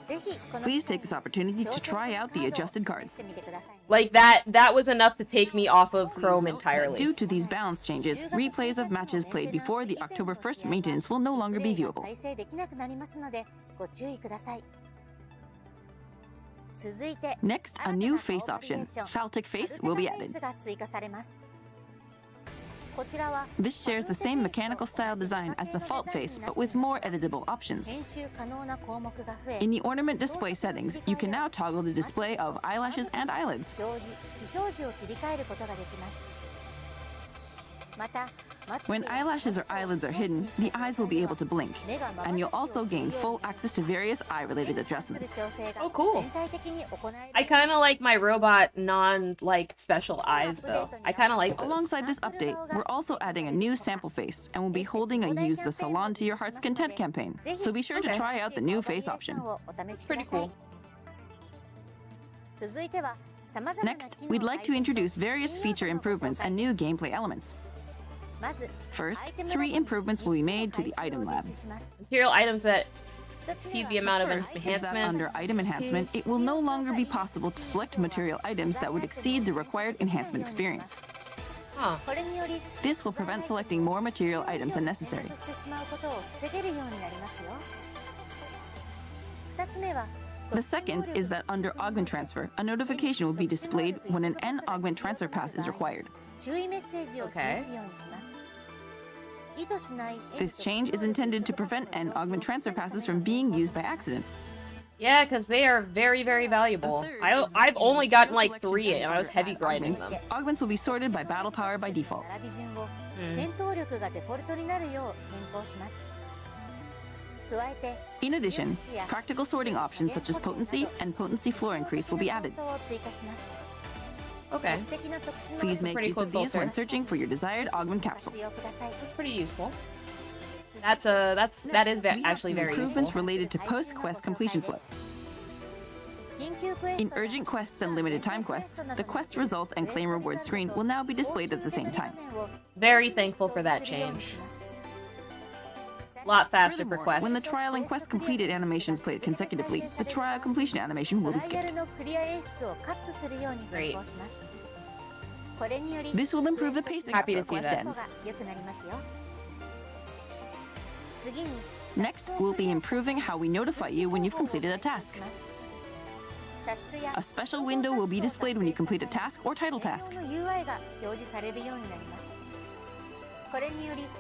ぜひこの Please take this opportunity to 調整 try out the カードを adjusted 試 cards. してみてくださいね。 Like, that was enough to take me off of Please Chrome note that entirely. due to these balance changes, replays of matches played before the October 1st maintenance will no longer be プレイが viewable. 再生できなくなりますのでご注意ください。続いて Next, a 新た new な face 顔バリエ option, ーション Faltic アル Face, テ will タ be フェイ added. スが追加されます。こちらは This shares the same mechanical style design as the Fault Face, but with more editable options. 編集可能な項目が増え In the ornament display settings, you can now toggle the display of eyelashes and eyelids. 表示非表示を切り替えることができます。また When eyelashes or eyelids are hidden, the eyes will be able to blink, and you'll also gain full access to various eye-related adjustments. Oh, cool. I kind of like my robot special eyes, though. I kind of like those. Alongside this update, we're also adding a new sample face, and we'll be holding a Use the Salon to Your Heart's Content campaign. So be sure to Okay. try out the new face option. It's pretty cool. Next, we'd like to introduce various feature improvements and new gameplay elements. First, 3 improvements will be made to the item lab. Material items that exceed the amount of First is that enhancement. under item enhancement, it will no longer be possible to select material items that would exceed the required enhancement experience. Huh. This will prevent selecting more material items than necessary. The second is that under augment transfer, a notification will be displayed when an N augment transfer pass is required. Okay. This change is intended to prevent N augment transfer passes from being used by accident. Yeah, because they are very, very valuable. I've only gotten like 3 and I was heavy grinding them. Augments will be sorted by battle power by default. 戦闘力がデフォルトになるよう変更します。加えて In addition, practical sorting options such as potency and potency floor increase will be added. を追加します。 Okay. 目的な特殊能 Please 力 make pretty use cool of these when filter. searching for your desired augment を capsule. 活用ください。 That's pretty useful. That is We have actually some very improvements useful. related to post-quest completion flow. 緊急クエスト In urgent quests and limited time quests, the quest results and claim reward screen will now be displayed at the same time. Very thankful for that change. A lot faster for Furthermore, quests. when the trial and quest completed animations played consecutively, the trial completion animation will ト be ライアル skipped. のクリア演出をカットするように変更します。これにより This will improve the pacing Happy to after see quest that. ends. が良くなりますよ。次に Next, we'll be improving how we notify you when you've completed a task. A special window will be displayed when you complete a task or title task.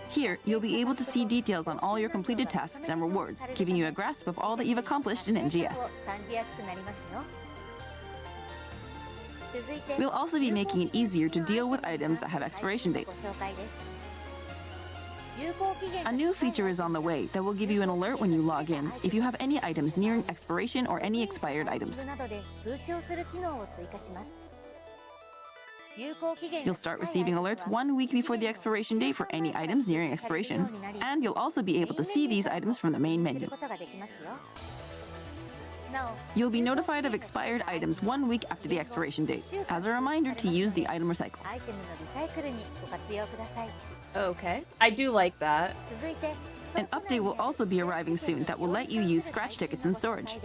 Here, you'll be able to see details on all your completed tasks and rewards, giving you a grasp of all that you've accomplished in NGS. We'll also be making it easier to deal with items that have expiration dates. A new feature is on the way that will give you an alert when you log in if you have any items nearing expiration or any expired items. You'll start receiving alerts 1 week before the expiration date for any items nearing expiration, and you'll also be able to see these items from the main menu. You'll be notified of expired items 1 week after the expiration date, as a reminder to use the item recycle. Okay, I do like that. An update will also be arriving soon that will let you use scratch tickets in storage.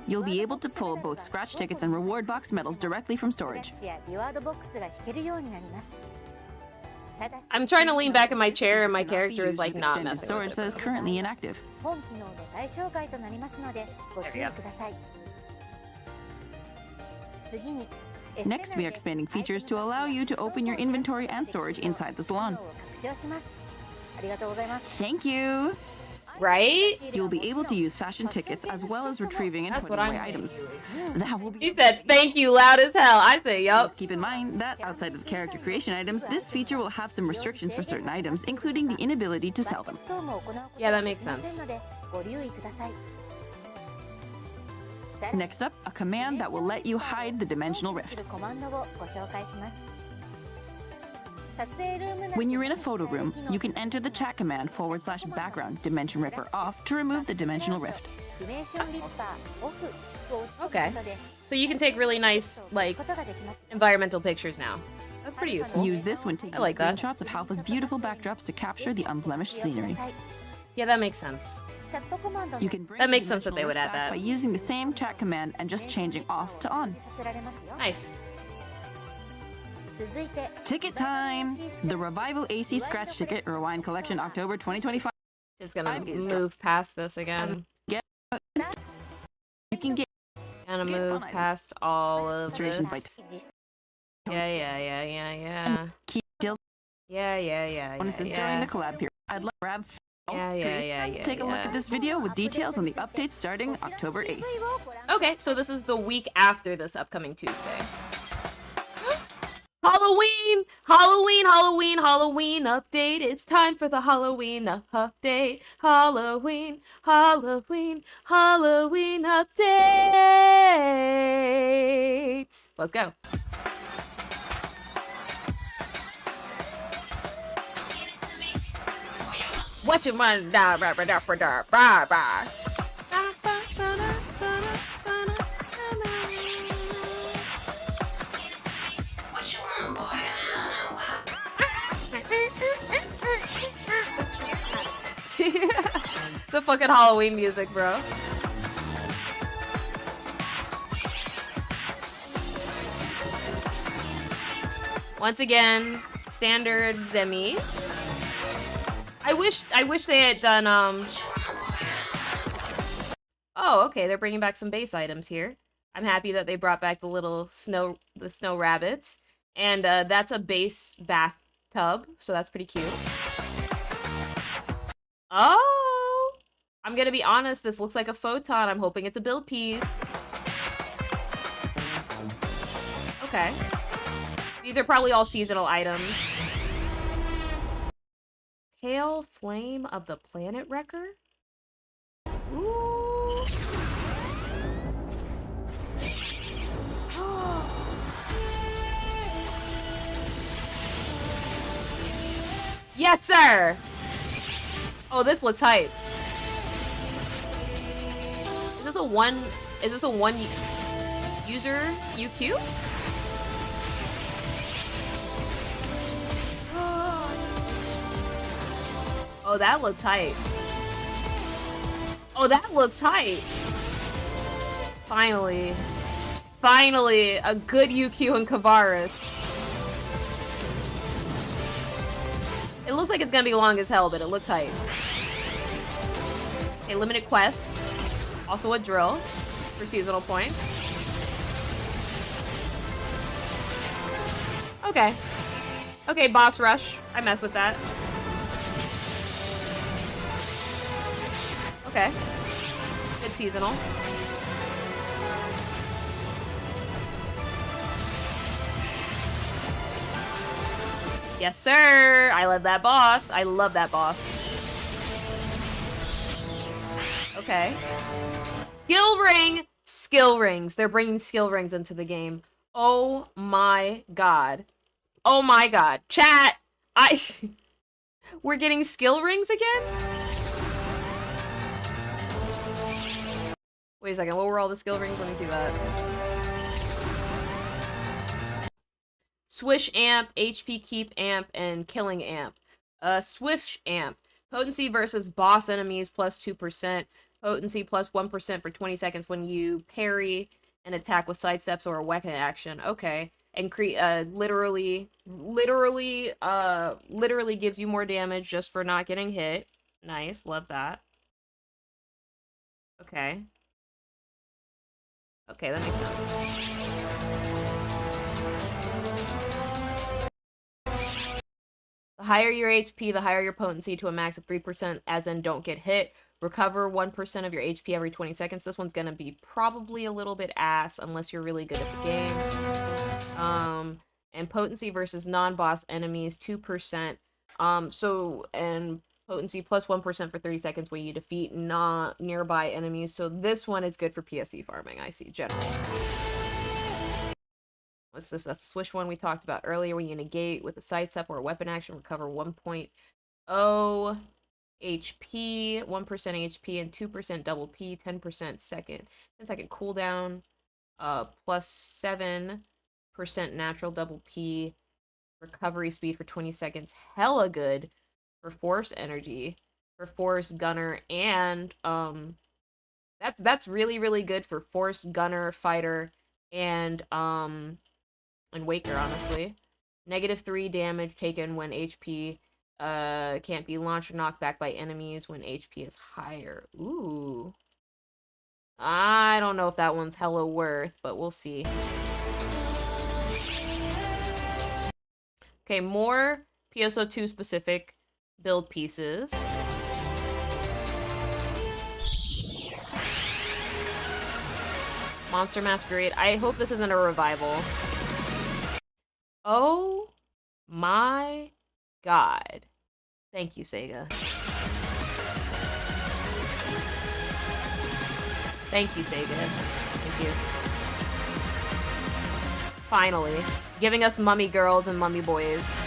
You'll be able to pull both scratch tickets and reward box medals directly from storage. I'm trying to lean back in my chair and my character is like not messing with storage it. that is currently inactive. Next, we are expanding features to allow you to open your inventory and storage inside the salon. Thank you! Right? You'll be able to use fashion tickets as well as retrieving and putting away items. That will be. He said, "Thank you," loud as hell. I say, yup. Just keep in mind that outside of the character creation items, this feature will have some restrictions for certain items, including the inability to sell them. Yeah, that makes sense. Next up, a command that will let you hide the dimensional rift. When you're in a photo room, you can enter the chat command /background dimension ripper off to remove the dimensional rift. Okay. So you can take really nice, like, environmental pictures now. That's pretty useful. Use this when taking screenshots of Halfa's beautiful backdrops to capture the unblemished scenery. Yeah, that makes sense. You can That makes sense that they would add that. by using the same chat command and just changing off to on. Nice. Ticket time! The Revival AC Scratch Ticket Rewind Collection October 2025. Just gonna move past this again. You can get Gonna move past all of illustrations by this. Yeah. key details Yeah. bonuses during the collab period. I'd like to grab. Yeah. Take a look at this video with details on the updates starting October 8th. Okay, so this is the week after this upcoming Tuesday. Halloween update. It's time for the Halloween update. Halloween update. Let's go. What you want? The fucking Halloween music, bro. Once again, standard Zemi. I wish they had done Oh, okay, they're bringing back some base items here. I'm happy that they brought back the little snow rabbits. And that's a base bathtub, so that's pretty cute. Oh! I'm gonna be honest, this looks like a photon. I'm hoping it's a build piece. Okay. These are probably all seasonal items. Pale Flame of the Planet Wrecker? Ooh. Yes, sir! Oh, this looks hype. Is this a one user UQ? Oh, that looks hype. Oh, that looks hype. Finally. Finally, a good UQ in Kavaris. It looks like it's gonna be long as hell, but it looks hype. Okay, limited quest. Also a drill for seasonal points. Okay. Okay, boss rush. I mess with that. Okay. Good seasonal. Yes, sir! I love that boss. I love that boss. Okay. Skill ring! Skill rings. They're bringing skill rings into the game. Oh my god. Oh my god. Chat! We're getting skill rings again? Wait a second, what were all the skill rings? Let me see that. Swish amp, HP keep amp, and killing amp. Swish amp. Potency versus boss enemies plus 2%. Potency plus 1% for 20 seconds when you parry an attack with sidesteps or a weapon action. Okay. And literally gives you more damage just for not getting hit. Nice, love that. Okay. Okay, that makes sense. The higher your HP, the higher your potency to a max of 3%, as in don't get hit. Recover 1% of your HP every 20 seconds. This one's gonna be probably a little bit ass unless you're really good at the game. And potency versus non-boss enemies, 2%. And potency plus 1% for 30 seconds when you defeat not nearby enemies. So this one is good for PSE farming, I see, general. What's this? That's the swish one we talked about earlier. When you negate with a sidestep or a weapon action, recover 1.0 HP, 1% HP, and 2% double P, 10% second. 10-second cooldown, plus 7% natural double P, recovery speed for 20 seconds. Hella good for force energy, for force gunner, and that's really, really good for force gunner, fighter, and Waker, honestly. -3 damage taken when HP can't be launched or knocked back by enemies when HP is higher. Ooh. I don't know if that one's hella worth, but we'll see. Okay, more PSO2 specific build pieces. Monster Masquerade. I hope this isn't a revival. Oh my god. Thank you, Sega. Thank you, Sega. Thank you. Finally. Giving us mummy girls and mummy boys.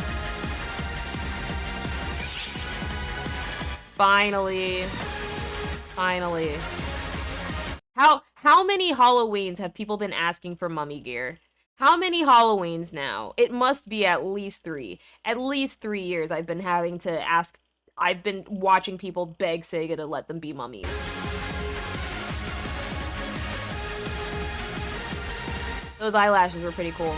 Finally. Finally. How many Halloweens have people been asking for mummy gear? How many Halloweens now? It must be at least 3. At least 3 years I've been having to ask. I've been watching people beg Sega to let them be mummies. Those eyelashes were pretty cool.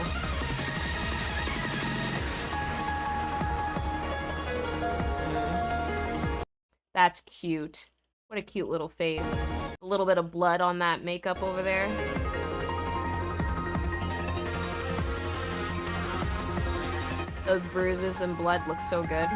That's cute. What a cute little face. A little bit of blood on that makeup over there. Those bruises and blood look so good.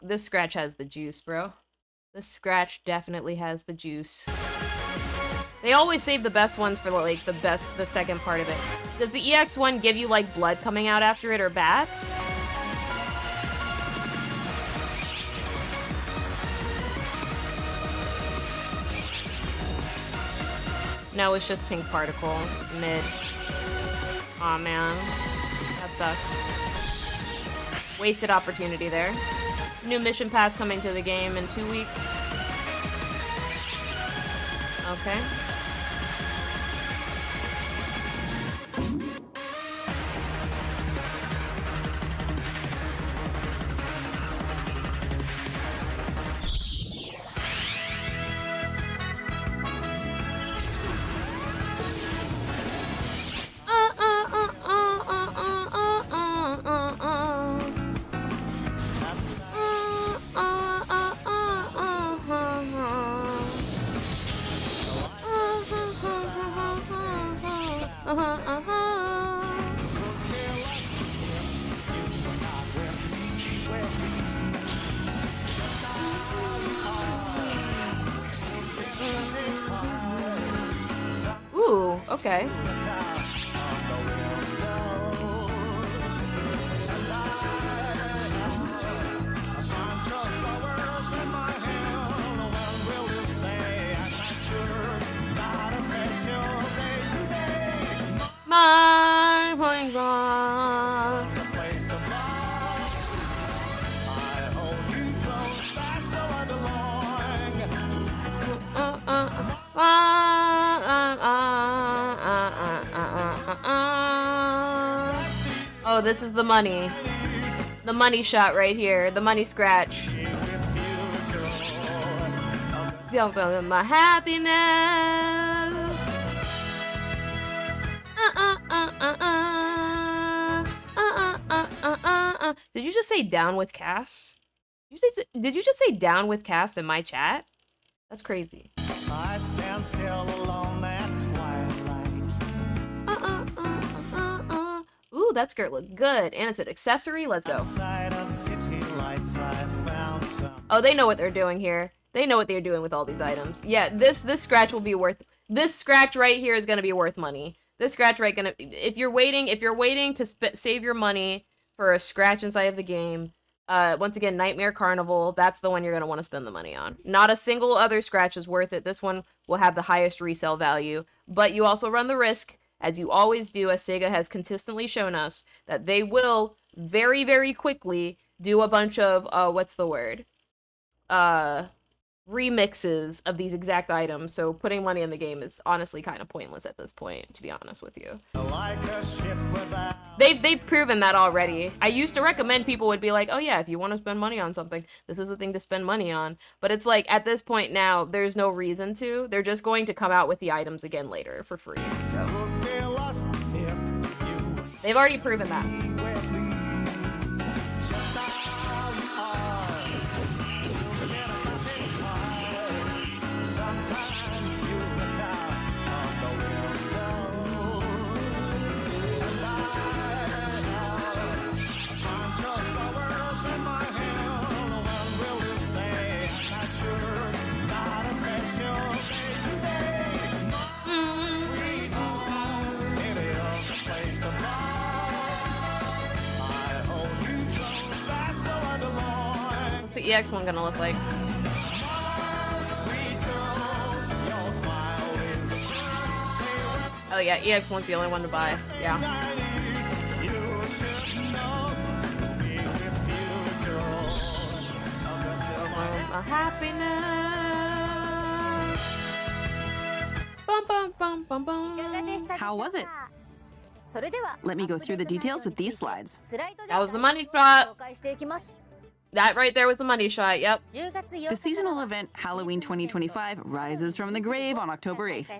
This scratch has the juice, bro. This scratch definitely has the juice. They always save the best ones for like the second part of it. Does the EX one give you like blood coming out after it or bats? No, it's just pink particle. Mid. Aw, man. That sucks. Wasted opportunity there. New mission pass coming to the game in 2 weeks. Okay. Ooh, okay. My point gone. Oh, this is the money. The money shot right here. The money scratch. Don't feel my happiness. Did you just say down with Cass? Did you just say down with Cass in my chat? That's crazy. I stand still alone that twilight. Ooh, that skirt looked good. And it's an accessory. Let's go. Outside of city lights, I found some. Oh, they know what they're doing here. They know what they're doing with all these items. Yeah, this scratch will be worth. This scratch right here is gonna be worth money. This scratch right gonna. If you're waiting to save your money for a scratch inside of the game, once again, Nightmare Carnival. That's the one you're gonna want to spend the money on. Not a single other scratch is worth it. This one will have the highest resale value, but you also run the risk, as you always do, as Sega has consistently shown us, that they will very, very quickly do a bunch of what's the word? Remixes of these exact items, so putting money in the game is honestly kind of pointless at this point, to be honest with you. Like a ship without. They've proven that already. I used to recommend people would be like, oh yeah, if you want to spend money on something, this is the thing to spend money on. But it's like, at this point now, there's no reason to. They're just going to come out with the items again later for free, so. Would be lost if you They've already proven that. were with me. Just how you are. You'll get a cottage pie. Sometimes you look out on the window. And I find your flowers in my hand. When will you say, I'm not sure, not a special day today. Sweet home, it is a place of love. I hold you close, that's where I belong. What's the EX one gonna look like? Sweet girl, your smile is a Oh yeah, EX one's the only one to buy. Yeah. you should know to be with you, girl. Of the silver My happiness. Bum bum bum bum bum. How was it? Let me go through the details with these slides. That was the money shot. That right there was the money shot. Yep. The seasonal event Halloween 2025 rises from the grave on October 8th.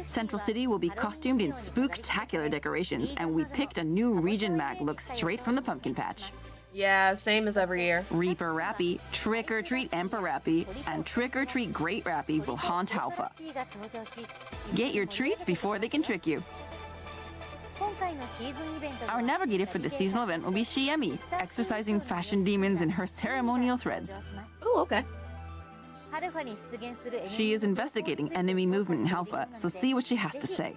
Central City will be costumed in spooktacular decorations, and we picked a new region mag look straight from the pumpkin patch. Yeah, same as every year. Reaper Rappy, Trick or Treat Emperor Rappy, and Trick or Treat Great Rappy will haunt Halpha. Get your treats before they can trick you. Our navigator for the seasonal event will be Shiemi, exercising fashion demons in her ceremonial threads. Oh, okay. She is investigating enemy movement in Halpha, so see what she has to say.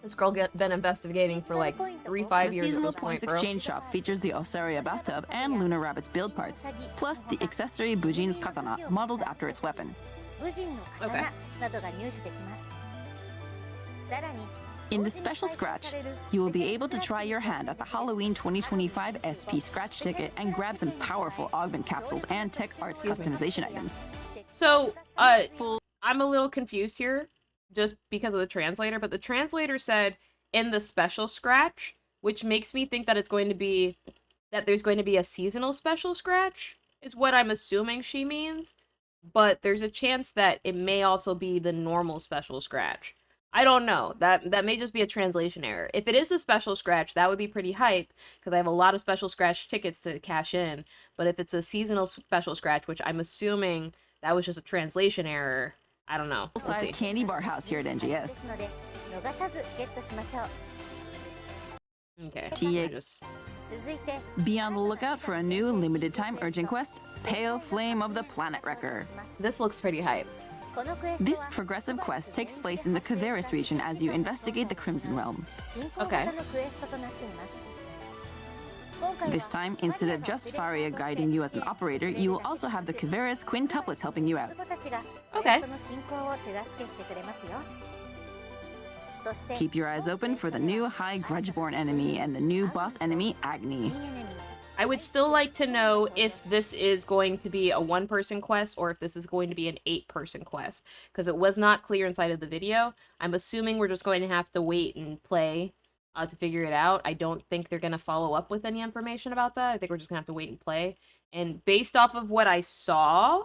This girl been investigating for like 3-5 The years at seasonal this point, points bro. exchange shop features the Osaria bathtub and Luna Rabbit's build parts, plus the accessory Bujin's katana, modeled after its weapon. Okay. In the special scratch, you will be able to try your hand at the Halloween 2025 SP scratch ticket and grab some powerful augment capsules and tech arts customization items. So, I'm a little confused here, just because of the translator, but the translator said in the special scratch, which makes me think that it's going to be, that there's going to be a seasonal special scratch, is what I'm assuming she means, but there's a chance that it may also be the normal special scratch. I don't know. That may just be a translation error. If it is the special scratch, that would be pretty hype, because I have a lot of special scratch tickets to cash in, but if it's a seasonal special scratch, which I'm assuming that was just a translation error, I don't know. We'll Full-size see. candy bar house here at NGS. Okay. TA. I just... Be on the lookout for a new limited time urgent quest, Pale Flame of the Planet Wrecker. This looks pretty hype. This progressive quest takes place in the Caveris region as you investigate the Crimson Realm. Okay. This time, instead of just Faria guiding you as an operator, you will also have the Caveris quintuplets helping you out. Okay. Keep your eyes open for the new High Grudgeborn enemy and the new boss enemy, Agni. I would still like to know if this is going to be a 1-person quest or if this is going to be an 8-person quest, because it was not clear inside of the video. I'm assuming we're just going to have to wait and play to figure it out. I don't think they're going to follow up with any information about that. I think we're just going to have to wait and play. And based off of what I saw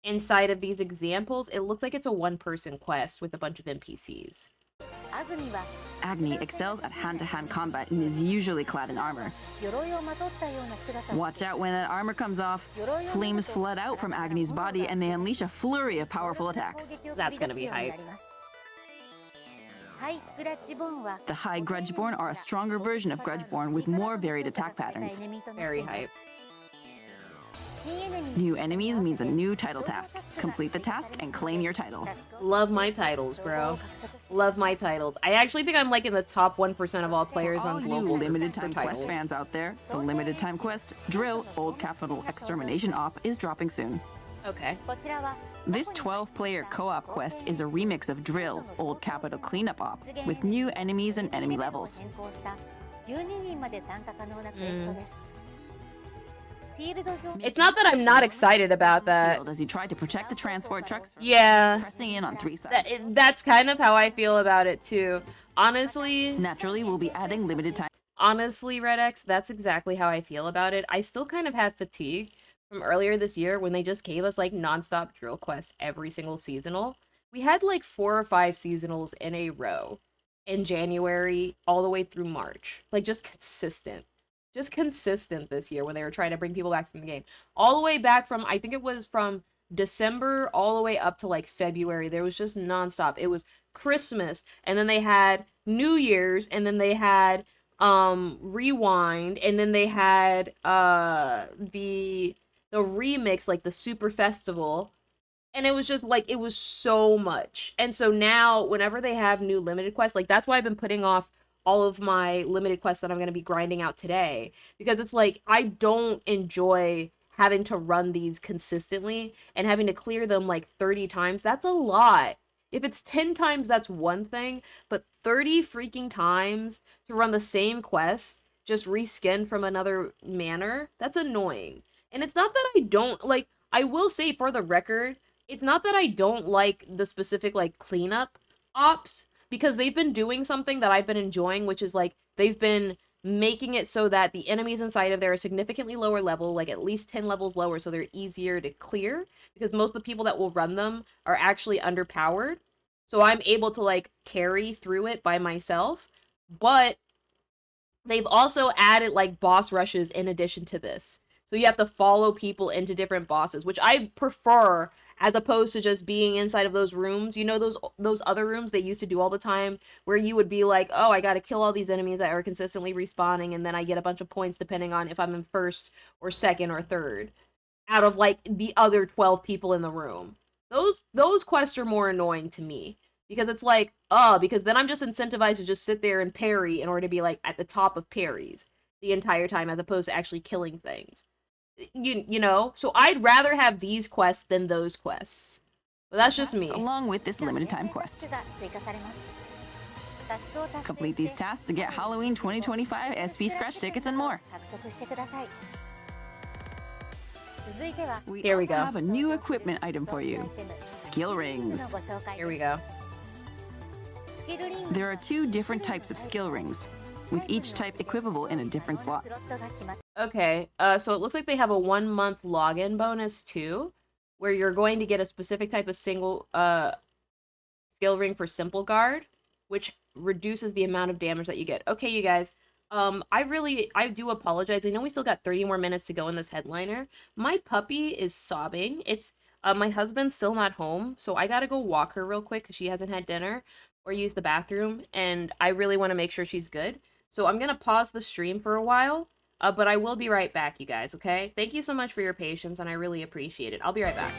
inside of these examples, it looks like it's a 1-person quest with a bunch of NPCs. Agni excels at hand-to-hand combat and is usually clad in armor. Watch out when that armor comes off. Flames flood out from Agni's body and they unleash a flurry of powerful attacks. That's gonna be hype. The High Grudgeborn are a stronger version of Grudgeborn with more varied attack patterns. Very hype. New enemies means a new title task. Complete the task and claim your title. Love my titles, bro. Love my titles. I actually think I'm like in the top 1% of all players on global you limited time for quest titles. fans out there. The limited time quest, Drill, Old Capital Extermination Op, is dropping soon. Okay. This 12-player co-op quest is a remix of Drill, Old Capital Cleanup Op, with new enemies and enemy levels. It's not that I'm not excited about that. As you try to protect the transport trucks, Yeah. pressing in on 3 sides. That's kind of how I feel about it too. Honestly, Naturally, we'll be adding limited time. honestly, Red X, that's exactly how I feel about it. I still kind of have fatigue from earlier this year when they just gave us like nonstop drill quests every single seasonal. We had like 4 or 5 seasonals in a row in January all the way through March. Like just consistent. Just consistent this year when they were trying to bring people back from the game. All the way back from, I think it was from December all the way up to like February. There was just nonstop. It was Christmas, and then they had New Year's, and then they had Rewind, and then they had the remix, like the Super Festival. And it was just like, it was so much. And so now whenever they have new limited quests, like that's why I've been putting off all of my limited quests that I'm going to be grinding out today, because it's like I don't enjoy having to run these consistently and having to clear them like 30 times. That's a lot. If it's 10 times, that's one thing, but 30 freaking times to run the same quest, just reskinned from another manner, that's annoying. And it's not that I don't, like, I will say for the record, it's not that I don't like the specific, like, cleanup ops, because they've been doing something that I've been enjoying, which is, like, they've been making it so that the enemies inside of there are significantly lower level, like at least 10 levels lower, so they're easier to clear, because most of the people that will run them are actually underpowered. So I'm able to, like, carry through it by myself. But they've also added, like, boss rushes in addition to this. So you have to follow people into different bosses, which I prefer as opposed to just being inside of those rooms. You know, those other rooms they used to do all the time where you would be like, oh, I got to kill all these enemies that are consistently respawning, and then I get a bunch of points depending on if I'm in first or second or third out of, like, the other 12 people in the room. Those quests are more annoying to me, because it's like, because then I'm just incentivized to just sit there and parry in order to be, like, at the top of parries the entire time, as opposed to actually killing things. You know? So I'd rather have these quests than those quests. But that's just me. Along with this limited time quest. Complete these tasks to get Halloween 2025 SP scratch tickets and more. Here we also go. have a new equipment item for you. Skill rings. Here we go. There are 2 different types of skill rings, with each type equipable in a different slot. Okay, so it looks like they have a 1-month login bonus too, where you're going to get a specific type of single skill ring for Simple Guard, which reduces the amount of damage that you get. Okay, you guys, I do apologize. I know we still got 30 more minutes to go in this headliner. My puppy is sobbing. It's my husband's still not home, so I gotta go walk her real quick because she hasn't had dinner or use the bathroom, and I really want to make sure she's good. So I'm gonna pause the stream for a while. But I will be right back, you guys, okay? Thank you so much for your patience, and I really appreciate it. I'll be right back.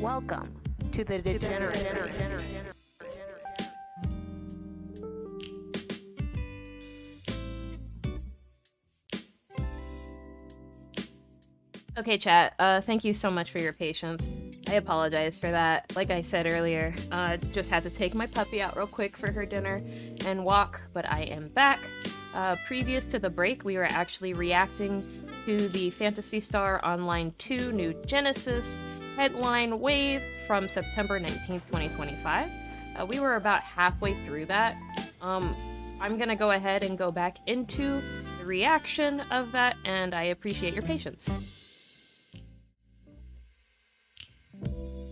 Welcome to the degeneracy. Okay, chat, thank you so much for your patience. I apologize for that. Like I said earlier, just had to take my puppy out real quick for her dinner and walk, but I am back. Previous to the break, we were actually reacting to the Phantasy Star Online 2 New Genesis headline wave from September 19th, 2025. We were about halfway through that. I'm gonna go ahead and go back into the reaction of that, and I appreciate your patience.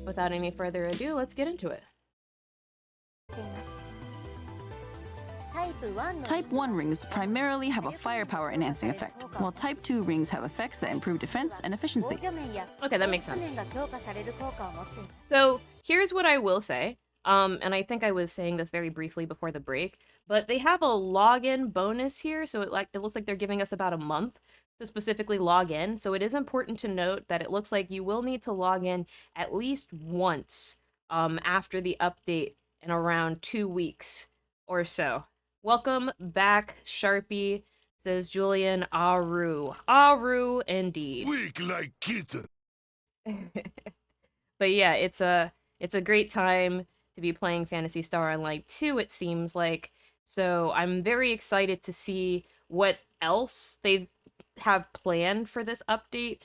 Without any further ado, let's get into it. Type 1 rings primarily have a firepower enhancing effect, while Type 2 rings have effects that improve defense and efficiency. Okay, that makes sense. So here's what I will say, and I think I was saying this very briefly before the break, but they have a login bonus here, so it looks like they're giving us about a month to specifically log in. So it is important to note that it looks like you will need to log in at least once after the update in around 2 weeks or so. Welcome back, Sharpie, says Julian. Aru. Aru indeed. Weak like kitten. But yeah, it's a great time to be playing Phantasy Star Online 2, it seems like. So I'm very excited to see what else they have planned for this update.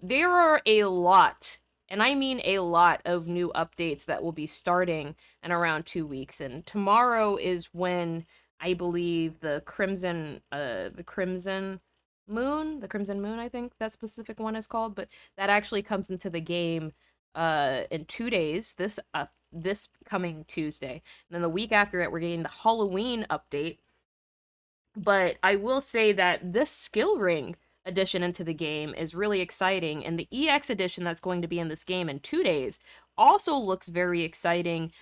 There are a lot, and I mean a lot, of new updates that will be starting in around 2 weeks. And tomorrow is when I believe the Crimson Moon, I think that specific one is called, but that actually comes into the game in 2 days, this coming Tuesday. And then the week after it, we're getting the Halloween update. But I will say that this skill ring addition into the game is really exciting, and the EX edition that's going to be in this game in 2 days also looks very exciting.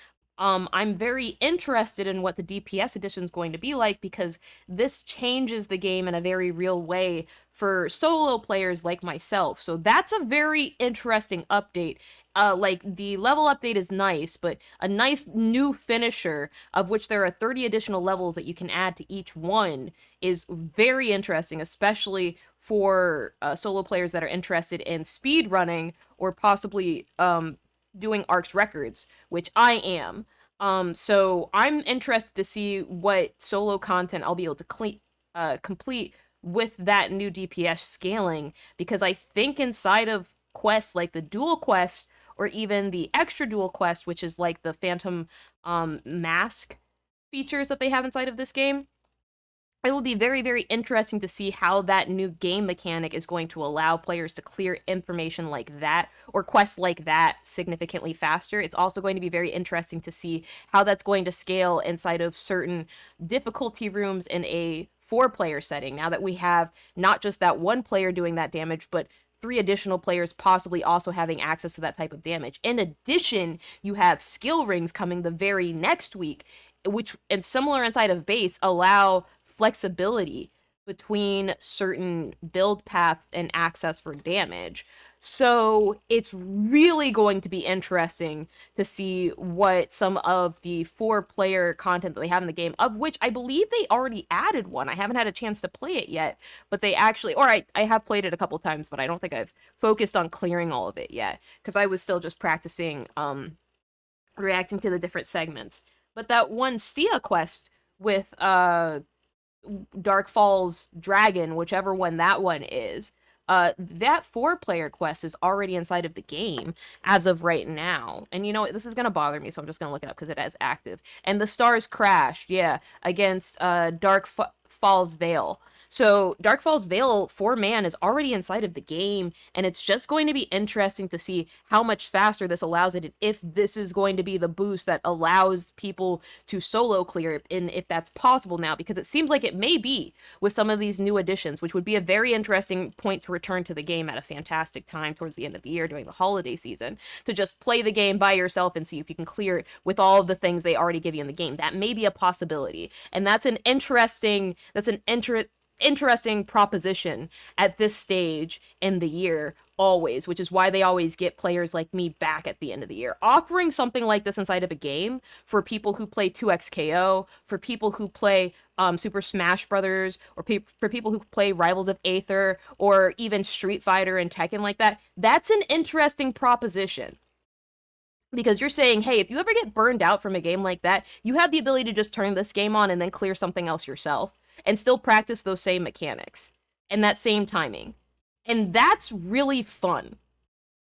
I'm very interested in what the DPS edition is going to be like, because this changes the game in a very real way for solo players like myself. So that's a very interesting update. Like, the level update is nice, but a nice new finisher, of which there are 30 additional levels that you can add to each one, is very interesting, especially for solo players that are interested in speed running or possibly doing ARC's records, which I am. So I'm interested to see what solo content I'll be able to complete with that new DPS scaling, because I think inside of quests like the dual quest, or even the extra dual quest, which is like the Phantom mask features that they have inside of this game, it will be very, very interesting to see how that new game mechanic is going to allow players to clear information like that, or quests like that, significantly faster. It's also going to be very interesting to see how that's going to scale inside of certain difficulty rooms in a 4-player setting, now that we have not just that one player doing that damage, but 3 additional players possibly also having access to that type of damage. In addition, you have skill rings coming the very next week, which, and similar inside of base, allow flexibility between certain build paths and access for damage. So it's really going to be interesting to see what some of the 4-player content that they have in the game, of which I believe they already added one. I haven't had a chance to play it yet, but they actually, or I have played it a couple times, but I don't think I've focused on clearing all of it yet, because I was still just practicing reacting to the different segments. But that one Stia quest with Dark Falls Dragon, whichever one that one is, that 4-player quest is already inside of the game as of right now. And you know, this is going to bother me, so I'm just going to look it up because it is active. And the stars crashed, yeah, against Dark Falls Vale. So Dark Falls Vale 4-man is already inside of the game, and it's just going to be interesting to see how much faster this allows it, and if this is going to be the boost that allows people to solo clear, and if that's possible now, because it seems like it may be with some of these new additions, which would be a very interesting point to return to the game at a fantastic time towards the end of the year during the holiday season, to just play the game by yourself and see if you can clear it with all of the things they already give you in the game. That may be a possibility, and that's an interesting proposition at this stage in the year, always, which is why they always get players like me back at the end of the year. Offering something like this inside of a game for people who play 2XKO, for people who play Super Smash Brothers, or for people who play Rivals of Aether, or even Street Fighter and Tekken like that, that's an interesting proposition. Because you're saying, hey, if you ever get burned out from a game like that, you have the ability to just turn this game on and then clear something else yourself and still practice those same mechanics and that same timing. And that's really fun.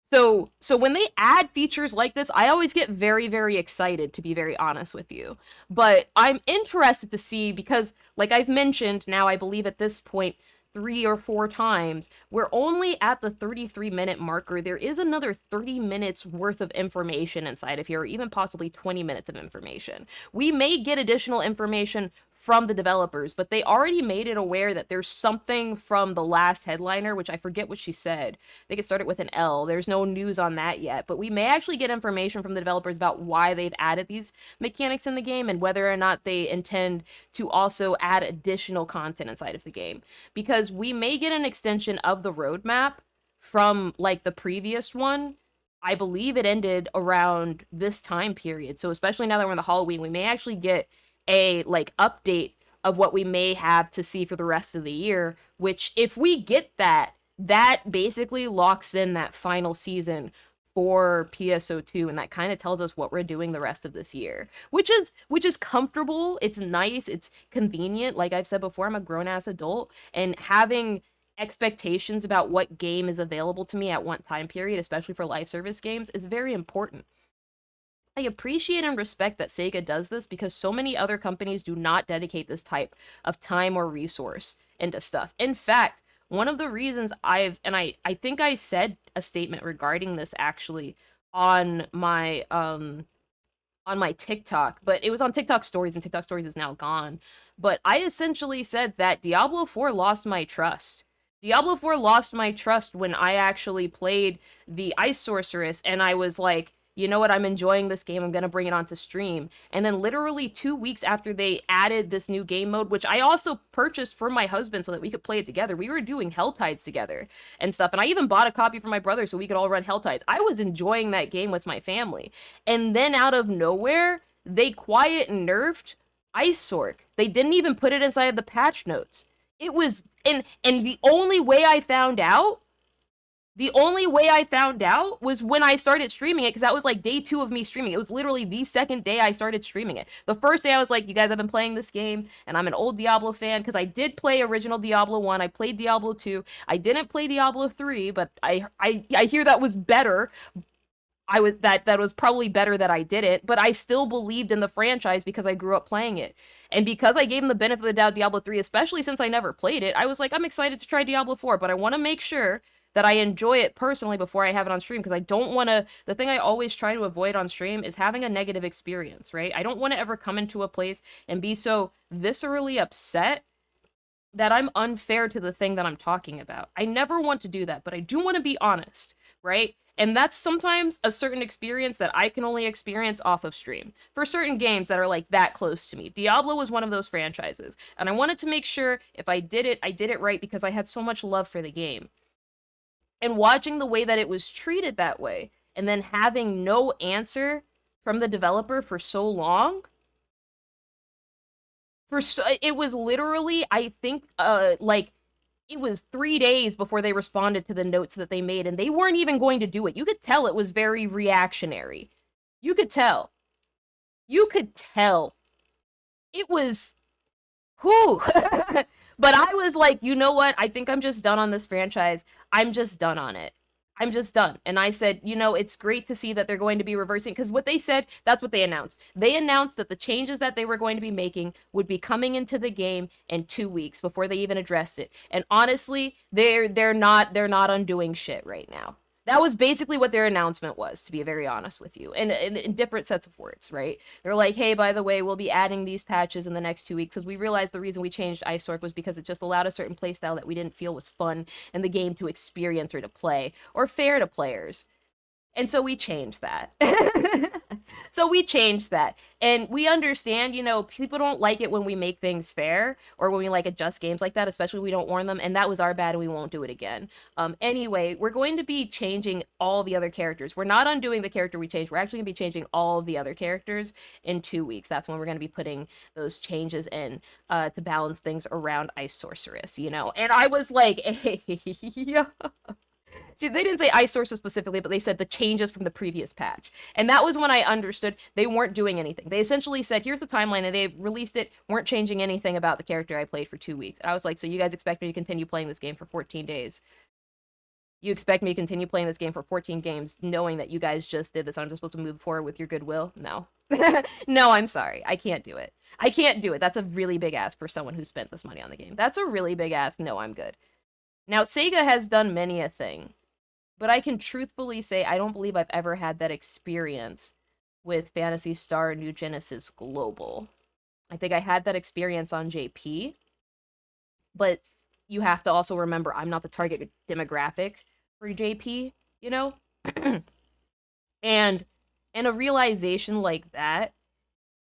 So when they add features like this, I always get very, very excited, to be very honest with you. But I'm interested to see, because like I've mentioned now, I believe at this point, 3 or 4 times, we're only at the 33-minute marker. There is another 30 minutes worth of information inside of here, or even possibly 20 minutes of information. We may get additional information from the developers, but they already made it aware that there's something from the last headliner, which I forget what she said. I think it started with an L. There's no news on that yet, but we may actually get information from the developers about why they've added these mechanics in the game and whether or not they intend to also add additional content inside of the game. Because we may get an extension of the roadmap from like the previous one. I believe it ended around this time period. So especially now that we're in the Halloween, we may actually get a like update of what we may have to see for the rest of the year, which if we get that, that basically locks in that final season for PSO2, and that kind of tells us what we're doing the rest of this year, which is comfortable. It's nice, it's convenient. Like I've said before, I'm a grown-ass adult, and having expectations about what game is available to me at one time period, especially for live service games, is very important. I appreciate and respect that Sega does this, because so many other companies do not dedicate this type of time or resource into stuff. In fact, one of the reasons I think I said a statement regarding this actually on my TikTok, but it was on TikTok stories, and TikTok stories is now gone. But I essentially said that Diablo 4 lost my trust. Diablo 4 lost my trust when I actually played the Ice Sorceress, and I was like, you know what, I'm enjoying this game, I'm gonna bring it onto stream. And then literally 2 weeks after they added this new game mode, which I also purchased for my husband so that we could play it together, we were doing Helltides together and stuff, and I even bought a copy for my brother so we could all run Helltides. I was enjoying that game with my family. And then out of nowhere, they quiet and nerfed Ice Sorc. They didn't even put it inside of the patch notes. It was, and the only way I found out was when I started streaming it, because that was like day 2 of me streaming. It was literally the second day I started streaming it. The first day I was like, you guys have been playing this game, and I'm an old Diablo fan, because I did play original Diablo 1, I played Diablo 2, I didn't play Diablo 3, but I hear that was better. That was probably better that I did it, but I still believed in the franchise because I grew up playing it. And because I gave him the benefit of the doubt Diablo 3, especially since I never played it, I was like, I'm excited to try Diablo 4, but I want to make sure that I enjoy it personally before I have it on stream, because I don't want to, the thing I always try to avoid on stream is having a negative experience, right? I don't want to ever come into a place and be so viscerally upset that I'm unfair to the thing that I'm talking about. I never want to do that, but I do want to be honest, right? And that's sometimes a certain experience that I can only experience off of stream for certain games that are like that close to me. Diablo was one of those franchises, and I wanted to make sure if I did it right, because I had so much love for the game. And watching the way that it was treated that way, and then having no answer from the developer for so long, it was literally, I think, like, it was 3 days before they responded to the notes that they made, and they weren't even going to do it. You could tell it was very reactionary. You could tell. It was, whew. But I was like, you know what? I think I'm just done on this franchise. I'm just done on it. I'm just done. And I said, you know, it's great to see that they're going to be reversing, because what they said, that's what they announced. They announced that the changes that they were going to be making would be coming into the game in 2 weeks before they even addressed it. And honestly, they're not undoing shit right now. That was basically what their announcement was, to be very honest with you. And in different sets of words, right? They're like, hey, by the way, we'll be adding these patches in the next 2 weeks, because we realized the reason we changed Ice Sorc was because it just allowed a certain playstyle that we didn't feel was fun in the game to experience or to play, or fair to players. And so we changed that. So we changed that. And we understand, you know, people don't like it when we make things fair or when we like adjust games like that, especially we don't warn them. And that was our bad and we won't do it again. Anyway, we're going to be changing all the other characters. We're not undoing the character we changed. We're actually going to be changing all the other characters in 2 weeks. That's when we're going to be putting those changes in to balance things around Ice Sorceress, you know? And I was like, yeah. They didn't say Ice Sorceress specifically, but they said the changes from the previous patch. And that was when I understood they weren't doing anything. They essentially said, here's the timeline, and they released it, weren't changing anything about the character I played for 2 weeks. And I was like, so you guys expect me to continue playing this game for 14 days? You expect me to continue playing this game for 14 games knowing that you guys just did this? I'm just supposed to move forward with your goodwill? No. No, I'm sorry. I can't do it. I can't do it. That's a really big ask for someone who spent this money on the game. That's a really big ask. No, I'm good. Now, Sega has done many a thing. But I can truthfully say I don't believe I've ever had that experience with Phantasy Star New Genesis Global. I think I had that experience on JP, but you have to also remember I'm not the target demographic for JP, you know? And a realization like that,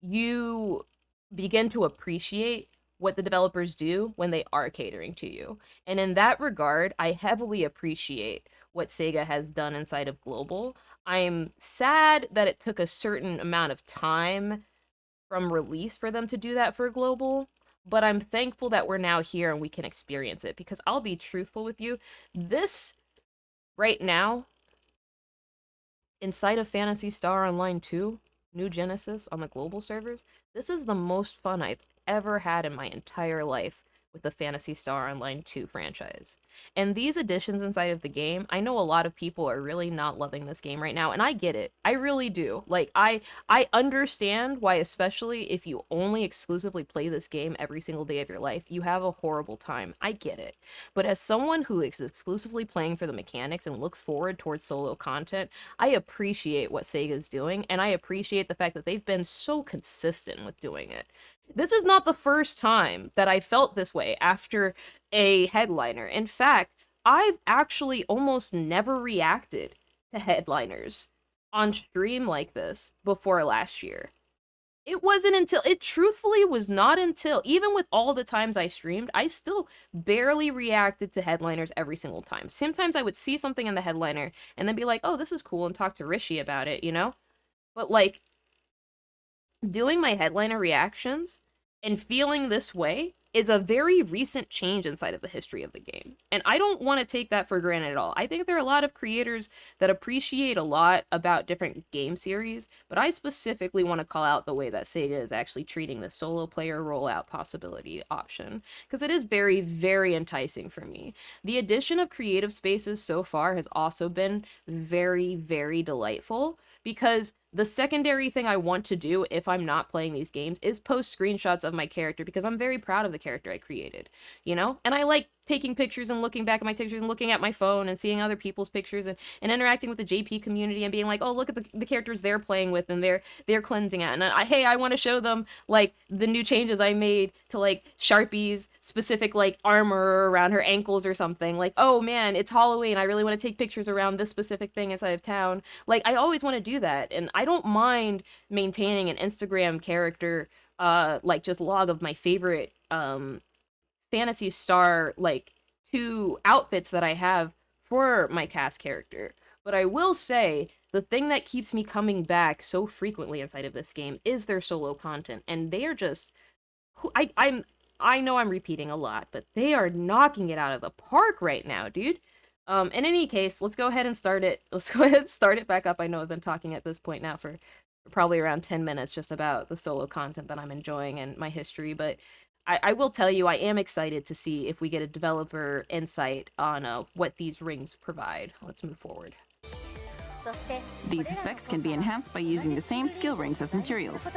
you begin to appreciate what the developers do when they are catering to you. And in that regard, I heavily appreciate what Sega has done inside of Global. I'm sad that it took a certain amount of time from release for them to do that for Global, but I'm thankful that we're now here and we can experience it, because I'll be truthful with you, this right now, inside of Phantasy Star Online 2, New Genesis on the Global servers, this is the most fun I've ever had in my entire life with the Phantasy Star Online 2 franchise. And these additions inside of the game, I know a lot of people are really not loving this game right now, and I get it. I really do. Like, I understand why, especially if you only exclusively play this game every single day of your life, you have a horrible time. I get it. But as someone who is exclusively playing for the mechanics and looks forward towards solo content, I appreciate what Sega's doing, and I appreciate the fact that they've been so consistent with doing it. This is not the first time that I felt this way after a headliner. In fact, I've actually almost never reacted to headliners on stream like this before last year. It wasn't until, it truthfully was not until, even with all the times I streamed, I still barely reacted to headliners every single time. Sometimes I would see something in the headliner and then be like, oh, this is cool, and talk to Rishi about it, you know? But like, doing my headliner reactions and feeling this way is a very recent change inside of the history of the game. And I don't want to take that for granted at all. I think there are a lot of creators that appreciate a lot about different game series, but I specifically want to call out the way that Sega is actually treating the solo player rollout possibility option, because it is very, very enticing for me. The addition of creative spaces so far has also been very, very delightful, because the secondary thing I want to do if I'm not playing these games is post screenshots of my character, because I'm very proud of the character I created, you know? And I like taking pictures and looking back at my pictures and looking at my phone and seeing other people's pictures and interacting with the JP community and being like, oh, look at the characters they're playing with and they're cleansing at. And hey, I want to show them like the new changes I made to like Sharpie's specific like armor around her ankles or something. Like, oh man, it's Halloween. I really want to take pictures around this specific thing inside of town. Like, I always want to do that. And I don't mind maintaining an Instagram character, like just log of my favorite, Phantasy Star, like, 2 outfits that I have for my cast character. But I will say, the thing that keeps me coming back so frequently inside of this game is their solo content. And they are just, I know I'm repeating a lot, but they are knocking it out of the park right now, dude. In any case, let's go ahead and start it. Let's go ahead and start it back up. I know I've been talking at this point now for probably around 10 minutes just about the solo content that I'm enjoying and my history, but I will tell you, I am excited to see if we get a developer insight on what these rings provide. Let's move forward. These effects can be enhanced by using the same skill rings as materials.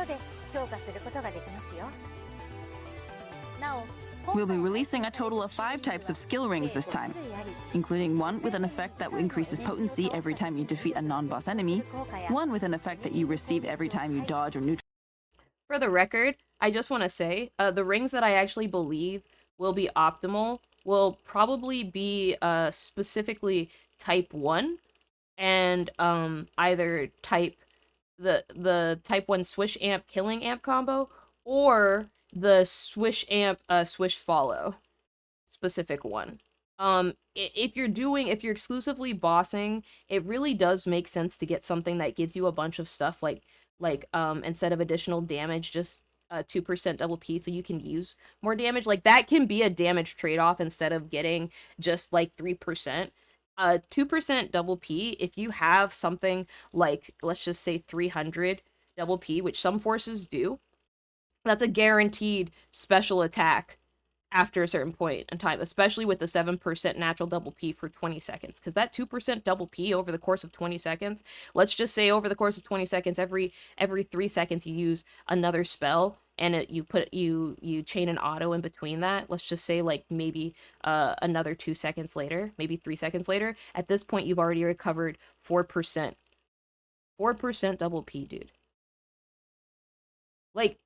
We'll be releasing a total of 5 types of skill rings this time, including one with an effect that increases potency every time you defeat a non-boss enemy, one with an effect that you receive every time you dodge or neutralize. For the record, I just want to say, the rings that I actually believe will be optimal will probably be specifically type 1 and either type the type 1 swish amp killing amp combo, or the swish amp swish follow specific one. If you're exclusively bossing, it really does make sense to get something that gives you a bunch of stuff like instead of additional damage, just 2% double P, so you can use more damage. Like, that can be a damage trade-off instead of getting just like 3%. 2% double P, if you have something like, let's just say 300 double P, which some forces do, that's a guaranteed special attack after a certain point in time, especially with the 7% natural double P for 20 seconds. Because that 2% double P over the course of 20 seconds, let's just say over the course of 20 seconds, every 3 seconds you use another spell, and you chain an auto in between that. Let's just say like maybe another 2 seconds later, maybe 3 seconds later. At this point, you've already recovered 4%. 4% double P, dude. Like,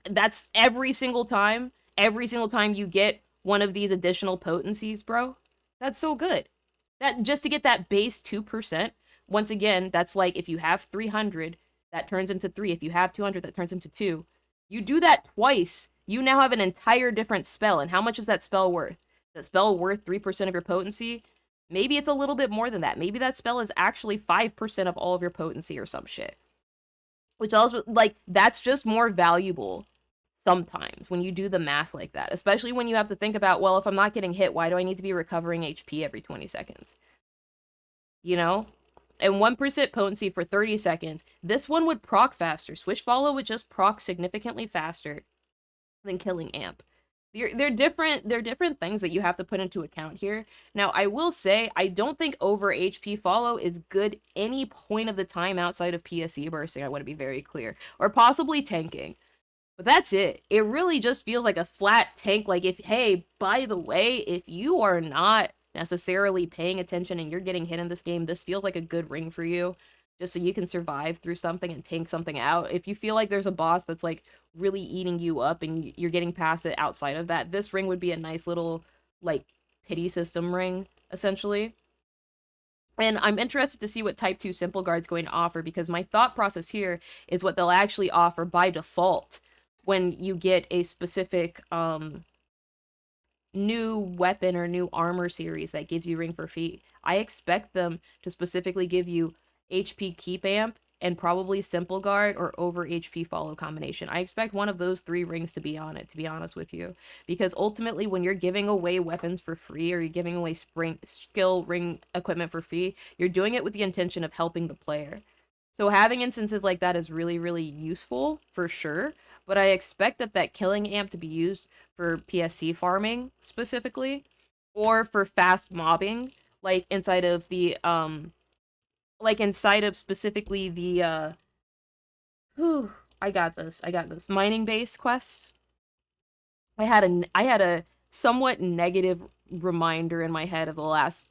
that's every single time you get one of these additional potencies, bro. That's so good. That just to get that base 2%, once again, that's like if you have 300, that turns into 3. If you have 200, that turns into 2. You do that twice, you now have an entire different spell. And how much is that spell worth? That spell worth 3% of your potency? Maybe it's a little bit more than that. Maybe that spell is actually 5% of all of your potency or some shit. Which also, like, that's just more valuable sometimes when you do the math like that. Especially when you have to think about, well, if I'm not getting hit, why do I need to be recovering HP every 20 seconds? You know? And 1% potency for 30 seconds. This one would proc faster. Swish follow would just proc significantly faster than killing amp. They're different things that you have to put into account here. Now, I will say, I don't think over HP follow is good any point of the time outside of PSE bursting. I want to be very clear. Or possibly tanking. But that's it. It really just feels like a flat tank. Like, if, hey, by the way, if you are not necessarily paying attention and you're getting hit in this game, this feels like a good ring for you. Just so you can survive through something and tank something out. If you feel like there's a boss that's like really eating you up and you're getting past it outside of that, this ring would be a nice little like pity system ring, essentially. And I'm interested to see what Type 2 Simple Guard's going to offer, because my thought process here is what they'll actually offer by default when you get a specific new weapon or new armor series that gives you ring for feet. I expect them to specifically give you HP keep amp and probably simple guard or over HP follow combination. I expect one of those 3 rings to be on it, to be honest with you, because ultimately when you're giving away weapons for free or you're giving away skill ring equipment for free, you're doing it with the intention of helping the player. So having instances like that is really, really useful for sure, but I expect that killing amp to be used for PSC farming specifically, or for fast mobbing, like inside of the specifically the I got this mining base quests. I had a somewhat negative reminder in my head of the last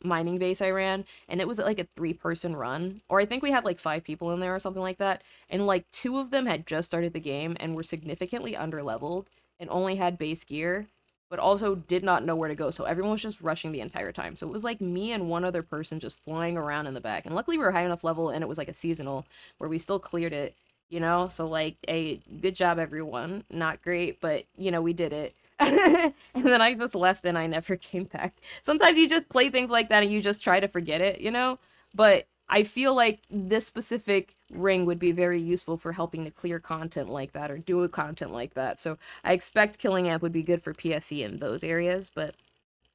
mining base I ran, and it was like a 3-person run, or I think we had like 5 people in there or something like that, and like 2 of them had just started the game and were significantly underleveled and only had base gear, but also did not know where to go, so everyone was just rushing the entire time. So it was like me and one other person just flying around in the back, and luckily we were high enough level and it was like a seasonal where we still cleared it, you know? So like, hey, good job everyone. Not great, but you know, we did it. And then I just left and I never came back. Sometimes you just play things like that and you just try to forget it, you know? But I feel like this specific ring would be very useful for helping to clear content like that or do content like that. So I expect killing amp would be good for PSE in those areas, but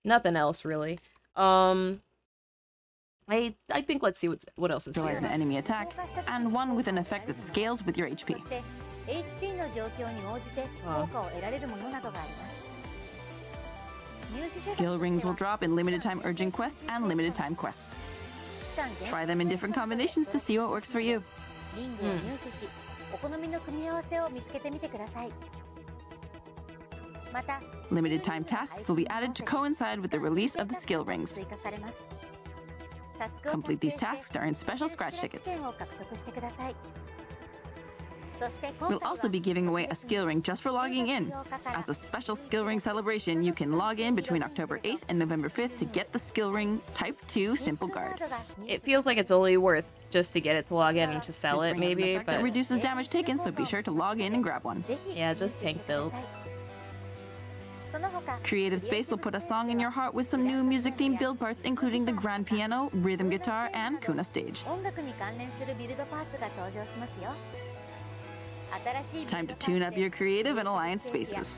nothing else really. I think let's see what else is Neutralize here. an enemy attack, and one with an effect that scales with your HP. そして HP の状況に応じて効果を得られるものなどがあります。入手者 Skill rings will drop in limited time urgent quests and limited time quests. 期間限定 Try them in different combinations to see what works for you. リングを入手し、お好みの組み合わせを見つけてみてください。また Limited time tasks will be added to coincide with the release of the skill rings. 追加されます。タスクを Complete these 達成して tasks to earn special scratch スクラッチ tickets. 券を獲得してください。そして今 We'll 回は also be giving away a skill ring just for logging in. As a special skill ring celebration, you can log in between October 8th and November 5th to get the skill ring Type 2 Simple Guard. It feels like it's only worth just to get it to log in and to sell This it, ring has an maybe, effect that but reduces damage taken, so be sure to log in and grab one. yeah, just tank build. Creative Space will put a song in your heart with some new music-themed build parts, including the grand piano, rhythm guitar, and Kuna stage. Time to tune up your creative and alliance spaces.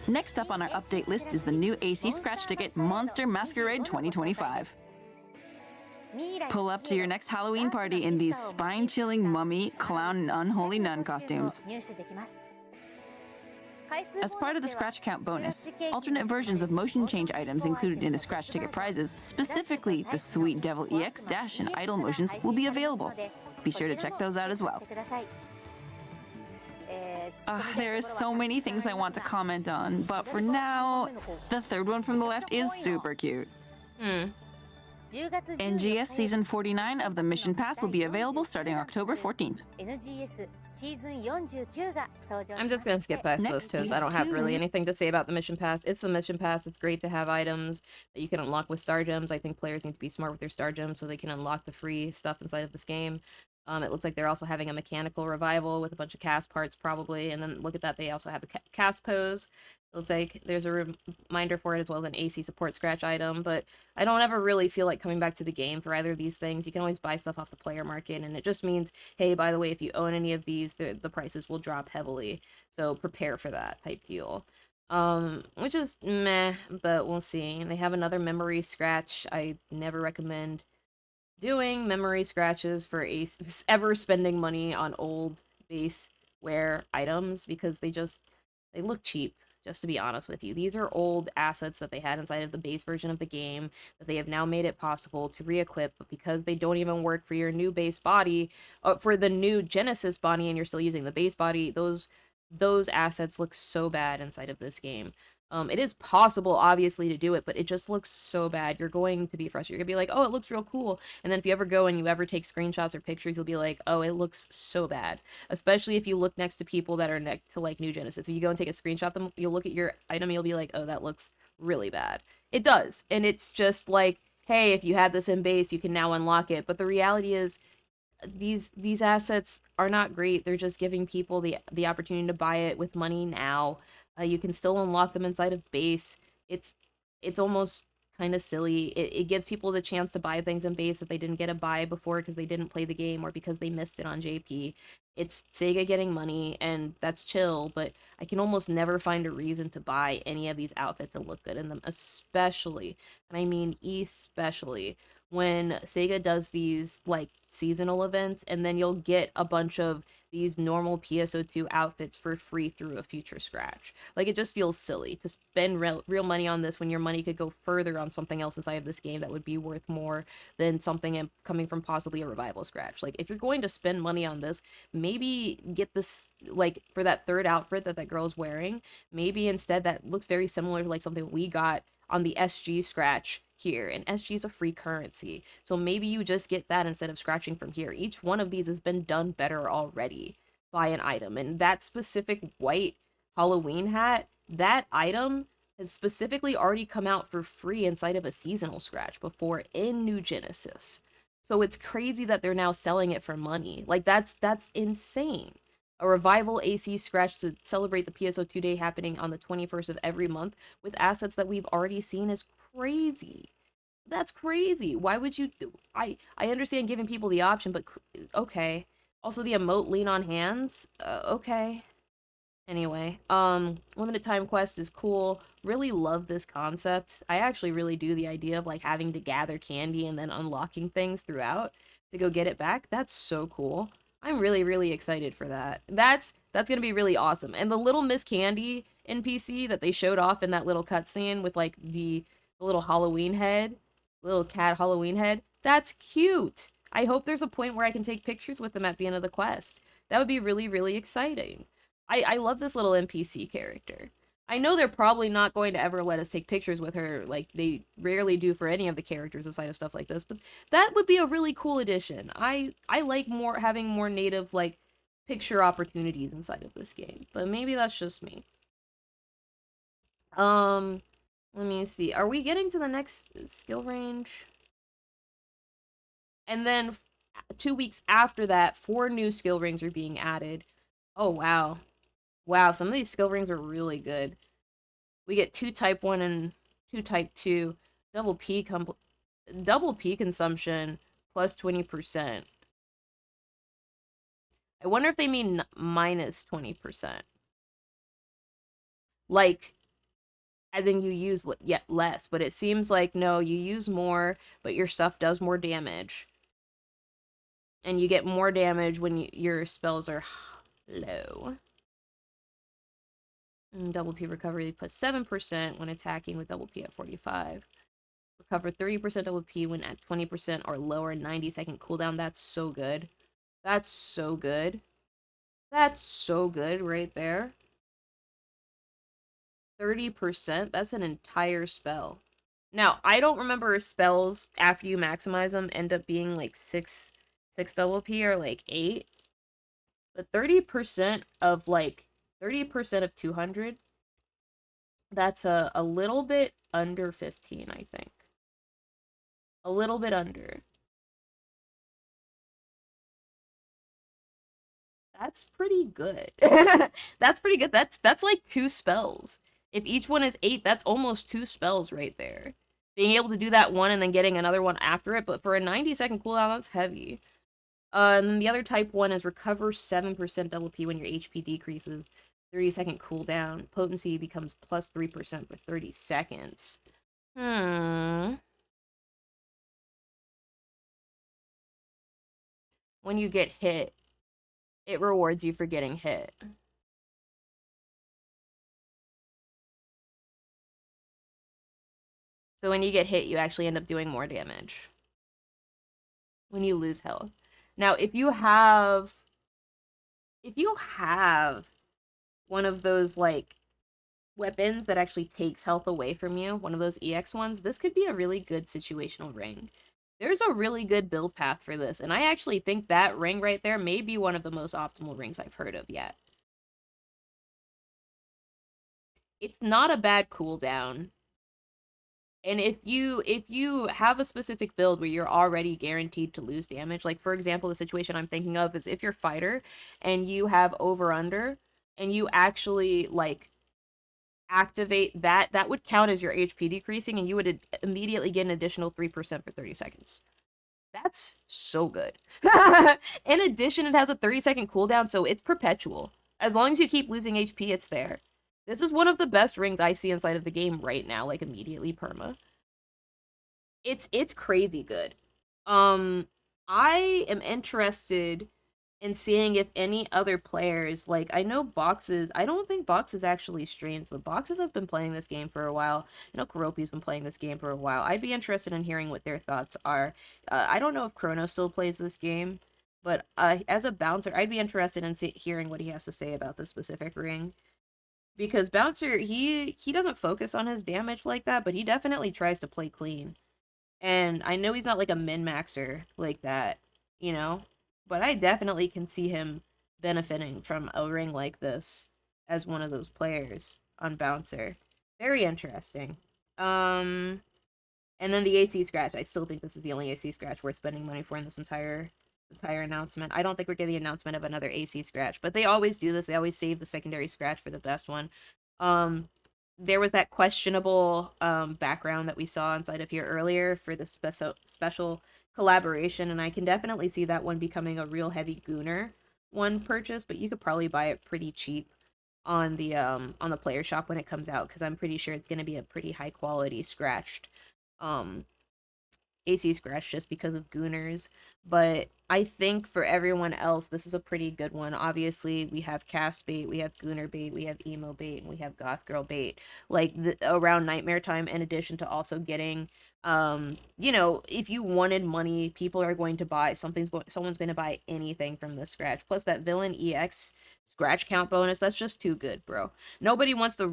Next up on our update list is the new AC scratch ticket, Monster Masquerade 2025. Pull up to your next Halloween party in these spine-chilling mummy, clown, and unholy nun costumes. As part of the scratch count bonus, alternate versions of motion change items included in the scratch ticket prizes, specifically the Sweet Devil EX dash and idle motions, will be available. Be sure to check those out as well. There are so many things I want to comment on, but for now, the third one from the left is super cute. NGS Season 49 of the Mission Pass will be available starting October 14th. I'm just gonna skip past those because I don't have really anything to say about the Mission Pass. It's the Mission Pass. It's great to have items that you can unlock with Star Gems. I think players need to be smart with their Star Gems so they can unlock the free stuff inside of this game. It looks like they're also having a mechanical revival with a bunch of cast parts probably, and then look at that, they also have a cast pose. It looks like there's a reminder for it as well as an AC support scratch item, but I don't ever really feel like coming back to the game for either of these things. You can always buy stuff off the player market, and it just means, hey, by the way, if you own any of these, the prices will drop heavily, so prepare for that type deal. Which is meh, but we'll see. And they have another memory scratch. I never recommend doing memory scratches for ever spending money on old baseware items because they look cheap, just to be honest with you. These are old assets that they had inside of the base version of the game that they have now made it possible to re-equip, but because they don't even work for your new base body, for the new Genesis body, and you're still using the base body, those assets look so bad inside of this game. It is possible, obviously, to do it, but it just looks so bad. You're going to be frustrated. You're going to be like, oh, it looks real cool. And then if you ever go and you ever take screenshots or pictures, you'll be like, oh, it looks so bad. Especially if you look next to people that are next to, like, New Genesis. If you go and take a screenshot, them, you'll look at your item, you'll be like, oh, that looks really bad. It does. And it's just like, hey, if you had this in base, you can now unlock it. But the reality is, these assets are not great. They're just giving people the opportunity to buy it with money now. You can still unlock them inside of base. It's almost kind of silly. It gives people the chance to buy things in base that they didn't get to buy before because they didn't play the game or because they missed it on JP. It's Sega getting money, and that's chill, but I can almost never find a reason to buy any of these outfits and look good in them, especially, and I mean especially, when Sega does these, like, seasonal events, and then you'll get a bunch of these normal PSO2 outfits for free through a future scratch. Like, it just feels silly to spend real money on this when your money could go further on something else inside of this game that would be worth more than something coming from possibly a revival scratch. Like, if you're going to spend money on this, maybe get this, like, for that third outfit that girl's wearing, maybe instead that looks very similar to, like, something we got on the SG scratch here, and SG is a free currency, so maybe you just get that instead of scratching from here. Each one of these has been done better already by an item, and that specific white Halloween hat, that item has specifically already come out for free inside of a seasonal scratch before in New Genesis. So it's crazy that they're now selling it for money. Like, that's insane. A revival AC scratch to celebrate the PSO2 day happening on the 21st of every month with assets that we've already seen is crazy. That's crazy. Why would you do? I understand giving people the option, but okay. Also, the emote lean on hands. Okay. Anyway, limited time quest is cool. Really love this concept. I actually really do the idea of, like, having to gather candy and then unlocking things throughout to go get it back. That's so cool. I'm really, really excited for that. That's gonna be really awesome. And the little Miss Candy NPC that they showed off in that little cutscene with, like, the little Halloween head, little cat Halloween head, that's cute. I hope there's a point where I can take pictures with them at the end of the quest. That would be really, really exciting. I love this little NPC character. I know they're probably not going to ever let us take pictures with her like they rarely do for any of the characters aside of stuff like this, but that would be a really cool addition. I like having more native, like, picture opportunities inside of this game, but maybe that's just me. Let me see. Are we getting to the next skill range? And then 2 weeks after that, 4 new skill rings are being added. Oh, wow. Wow, some of these skill rings are really good. We get 2 type 1 and 2 type 2. Double P consumption plus 20%. I wonder if they mean minus 20%. Like, as in you use yet less, but it seems like, no, you use more, but your stuff does more damage. And you get more damage when your spells are low. And double P recovery plus 7% when attacking with double P at 45. Recover 30% double P when at 20% or lower 90-second cooldown. That's so good. That's so good. That's so good right there. 30%? That's an entire spell. Now, I don't remember spells after you maximize them end up being like 6 double P or like 8. But 30% of like 30% of 200, that's a little bit under 15, I think. A little bit under. That's pretty good. That's pretty good. That's like 2 spells. If each one is 8, that's almost 2 spells right there. Being able to do that one and then getting another one after it, but for a 90-second cooldown, that's heavy. And then the other type 1 is recover 7% double P when your HP decreases. 30-second cooldown. Potency becomes plus 3% for 30 seconds. When you get hit, it rewards you for getting hit. So when you get hit, you actually end up doing more damage. When you lose health. Now, if you have one of those, like, weapons that actually takes health away from you, one of those EX ones, this could be a really good situational ring. There's a really good build path for this, and I actually think that ring right there may be one of the most optimal rings I've heard of yet. It's not a bad cooldown. And if you have a specific build where you're already guaranteed to lose damage, like for example, the situation I'm thinking of is if you're fighter and you have over under and you actually like activate that, that would count as your HP decreasing and you would immediately get an additional 3% for 30 seconds. That's so good. In addition, it has a 30-second cooldown, so it's perpetual. As long as you keep losing HP, it's there. This is one of the best rings I see inside of the game right now, like immediately perma. It's crazy good. I am interested in seeing if any other players, like, I know Boxes, I don't think Boxes actually streams, but Boxes has been playing this game for a while. I know Karopi's been playing this game for a while. I'd be interested in hearing what their thoughts are. I don't know if Chrono still plays this game, but as a bouncer, I'd be interested in hearing what he has to say about this specific ring. Because Bouncer, he doesn't focus on his damage like that, but he definitely tries to play clean. And I know he's not like a min-maxer like that, you know? But I definitely can see him benefiting from a ring like this as one of those players on Bouncer. Very interesting. And then the AC scratch. I still think this is the only AC scratch worth spending money for in this entire announcement. I don't think we're getting the announcement of another AC scratch, but they always do this. They always save the secondary scratch for the best one. There was that questionable background that we saw inside of here earlier for the special collaboration, and I can definitely see that one becoming a real heavy gooner one purchase, but you could probably buy it pretty cheap on the player shop when it comes out, because I'm pretty sure it's going to be a pretty high quality scratched AC scratch just because of gooners. But I think for everyone else, this is a pretty good one. Obviously, we have cast bait, we have gooner bait, we have emo bait, and we have goth girl bait. Like around nightmare time, in addition to also getting, you know, if you wanted money, people are going to buy someone's going to buy anything from this scratch. Plus that villain EX scratch count bonus, that's just too good, bro. Nobody wants the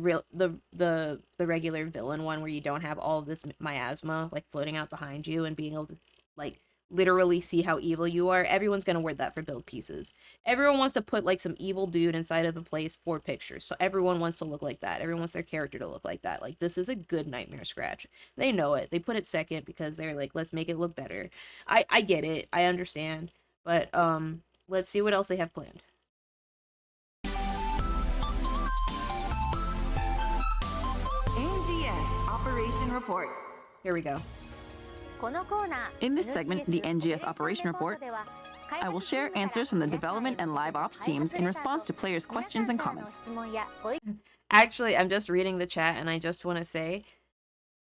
regular villain one where you don't have all of this miasma like floating out behind you and being able to like literally see how evil you are, everyone's gonna word that for build pieces. Everyone wants to put like some evil dude inside of a place for pictures. So everyone wants to look like that. Everyone wants their character to look like that. Like, this is a good Nightmare Scratch. They know it. They put it second because they're like, let's make it look better. I get it. I understand. But let's see what else they have planned. NGS Operation Report. Here we go. In this segment, the NGS Operation Report, I will share answers from the development and live ops teams in response to players' questions and comments. Actually, I'm just reading the chat and I just want to say,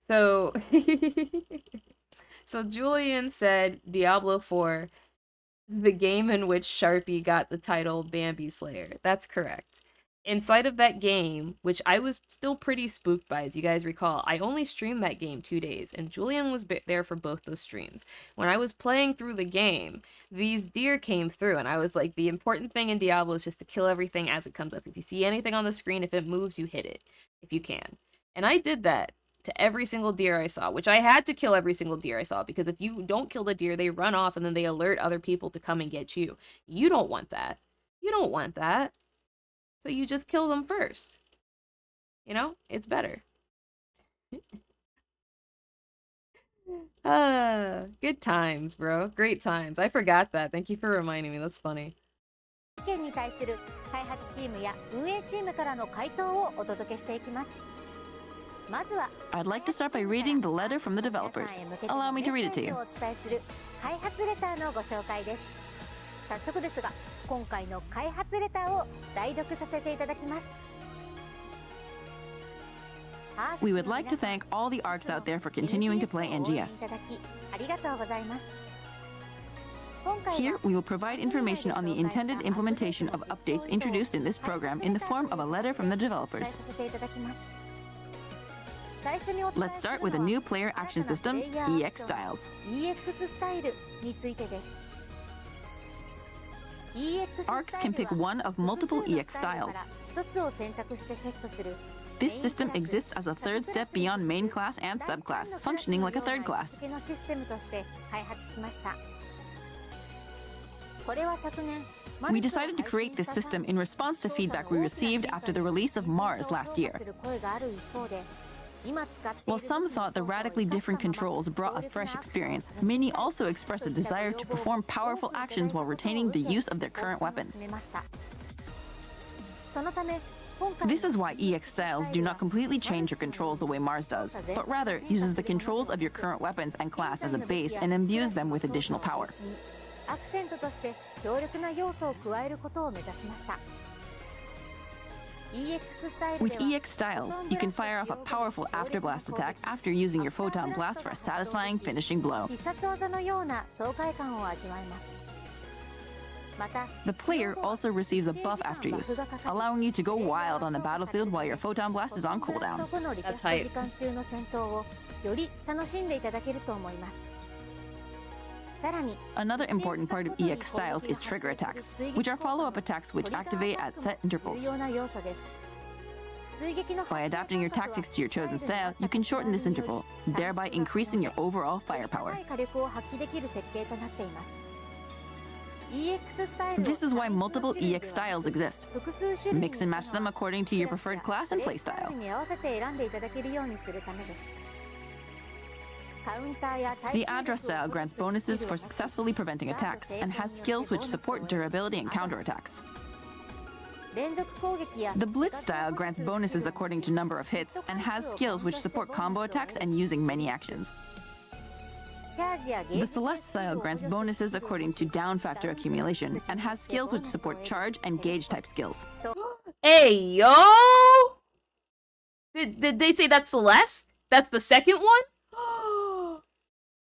so so Julian said Diablo 4, the game in which Sharpie got the title Bambi Slayer. That's correct. Inside of that game, which I was still pretty spooked by, as you guys recall, I only streamed that game 2 days, and Julian was there for both those streams. When I was playing through the game, these deer came through, and I was like, the important thing in Diablo is just to kill everything as it comes up. If you see anything on the screen, if it moves, you hit it, if you can. And I did that to every single deer I saw, which I had to kill every single deer I saw, because if you don't kill the deer, they run off, and then they alert other people to come and get you. You don't want that. You don't want that. So you just kill them first. You know? It's better. Good times, bro. Great times. I forgot that. Thank you for reminding me. That's funny. I'd like to start by reading the letter from the developers. Allow me to read it to you. We would like to thank all the ARCs out there for continuing to play NGS. Here, we will provide information on the intended implementation of updates introduced in this program in the form of a letter from the developers. Let's start with a new player action system, EX Styles. ARCs can pick one of multiple EX styles. This system exists as a third step beyond main class and subclass, functioning like a third class. We decided to create this system in response to feedback we received after the release of Mars last year. While some thought the radically different controls brought a fresh experience, many also expressed a desire to perform powerful actions while retaining the use of their current weapons. This is why EX styles do not completely change your controls the way Mars does, but rather uses the controls of your current weapons and class as a base and imbues them with additional power. With EX styles, you can fire off a powerful afterblast attack after using your photon blast for a satisfying finishing blow. The player also receives a buff after use, allowing you to go wild on the battlefield while your photon blast is on cooldown. That's hype. Another important part of EX styles is trigger attacks, which are follow-up attacks which activate at set intervals. By adapting your tactics to your chosen style, you can shorten this interval, thereby increasing your overall firepower. This is why multiple EX styles exist. Mix and match them according to your preferred class and playstyle. The Adra style grants bonuses for successfully preventing attacks and has skills which support durability and counterattacks. The Blitz style grants bonuses according to number of hits and has skills which support combo attacks and using many actions. The Celeste style grants bonuses according to down factor accumulation and has skills which support charge and gauge type skills. Hey, yo! Did they say that's Celeste? That's the second one?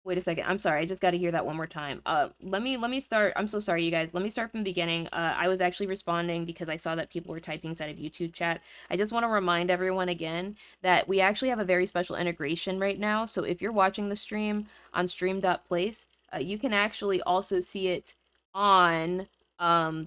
Wait a second. I'm sorry. I just got to hear that one more time. Let me start. I'm so sorry, you guys. Let me start from the beginning. I was actually responding because I saw that people were typing inside of YouTube chat. I just want to remind everyone again that we actually have a very special integration right now. So if you're watching the stream on stream.place, you can actually also see it on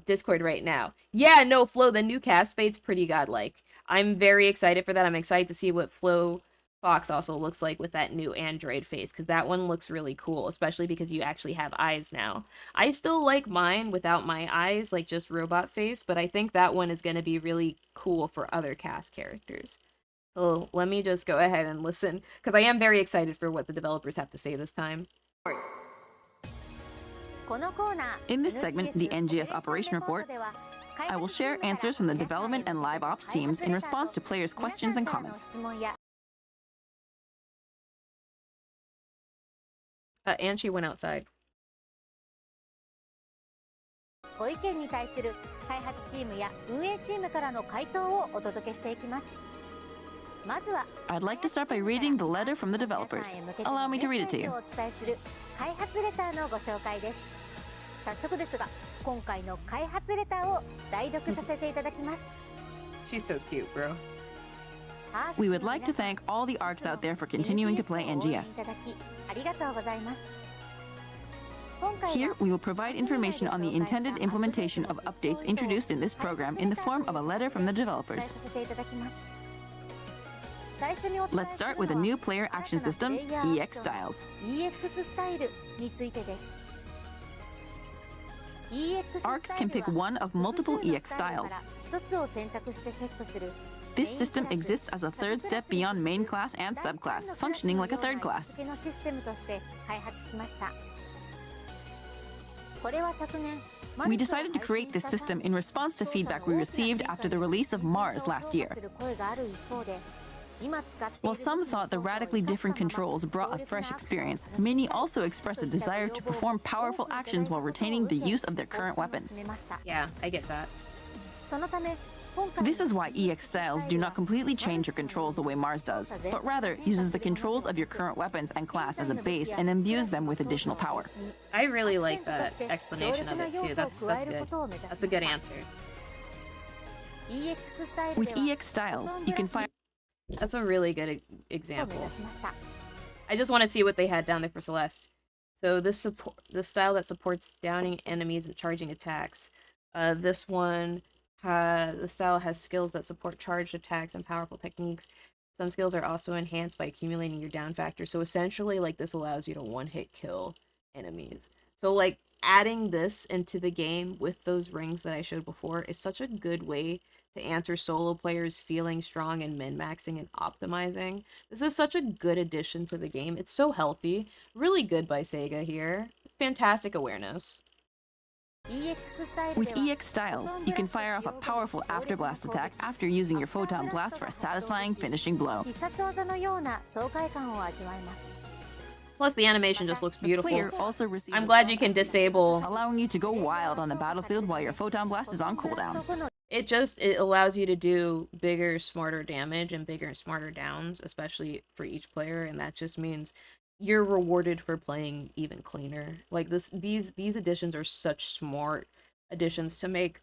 Discord right now. Yeah, no, Flo, the new cast fade's pretty godlike. I'm very excited for that. I'm excited to see what Flo Fox also looks like with that new android face, because that one looks really cool, especially because you actually have eyes now. I still like mine without my eyes, like just robot face, but I think that one is going to be really cool for other cast characters. So let me just go ahead and listen, because I am very excited for what the developers have to say this time. In this segment, the NGS Operation Report, I will share answers from the development and live ops teams in response to players' questions and comments. And she went outside. ご意見に対する開発チームや運営チームからの回答をお届けしていきます。まずは I'd like to start by reading the letter from the 皆 developers. さんへ向けて Allow の me メ to ッ read it セ to ージ you. をお伝えする開発レターのご紹介です。早速ですが、今回の開発レターを代読させていただきます。 She's so cute, bro. We would like to thank all the ARCs out there for continuing to play NGS. いただきありがとうございます。 Here, we will provide information on the intended implementation of updates introduced in this program in the form of a letter from the developers. Let's start with a new player action system, EX Styles. EX スタイルについてです。ARCs can pick one of multiple EX styles. 一つを選択してセットする。 This system exists as a third step beyond main class and subclass, functioning like a third class. のシステムとして開発しました。これは昨年 We decided to create this system in response to feedback we received after the release of Mars last year. While some thought the radically different controls brought a fresh experience, many also expressed a desire to perform powerful actions while retaining the use of their current weapons. Yeah, I get that. そのため This is why EX styles do not completely change your controls the way Mars does, but rather uses the controls of your current weapons and class as a base and imbues them with additional power. I really like that explanation of it too. That's good. That's a good answer. With EX styles, you can fire. That's a really good example. I just want to see what they had down there for Celeste. So this style that supports downing enemies and charging attacks. This one. The style has skills that support charged attacks and powerful techniques. Some skills are also enhanced by accumulating your down factor. So essentially, like, this allows you to one-hit kill enemies. So, like, adding this into the game with those rings that I showed before is such a good way to answer solo players feeling strong and min-maxing and optimizing. This is such a good addition to the game. It's so healthy. Really good by Sega here. Fantastic awareness. With EX styles, you can fire off a powerful afterblast attack after using your photon blast for a satisfying finishing blow. Plus, the animation just looks beautiful. Player also receives I'm glad you can disable, allowing you to go wild on the battlefield while your photon blast is on cooldown. It allows you to do bigger, smarter damage and bigger and smarter downs, especially for each player, and that just means you're rewarded for playing even cleaner. Like these additions are such smart additions to make,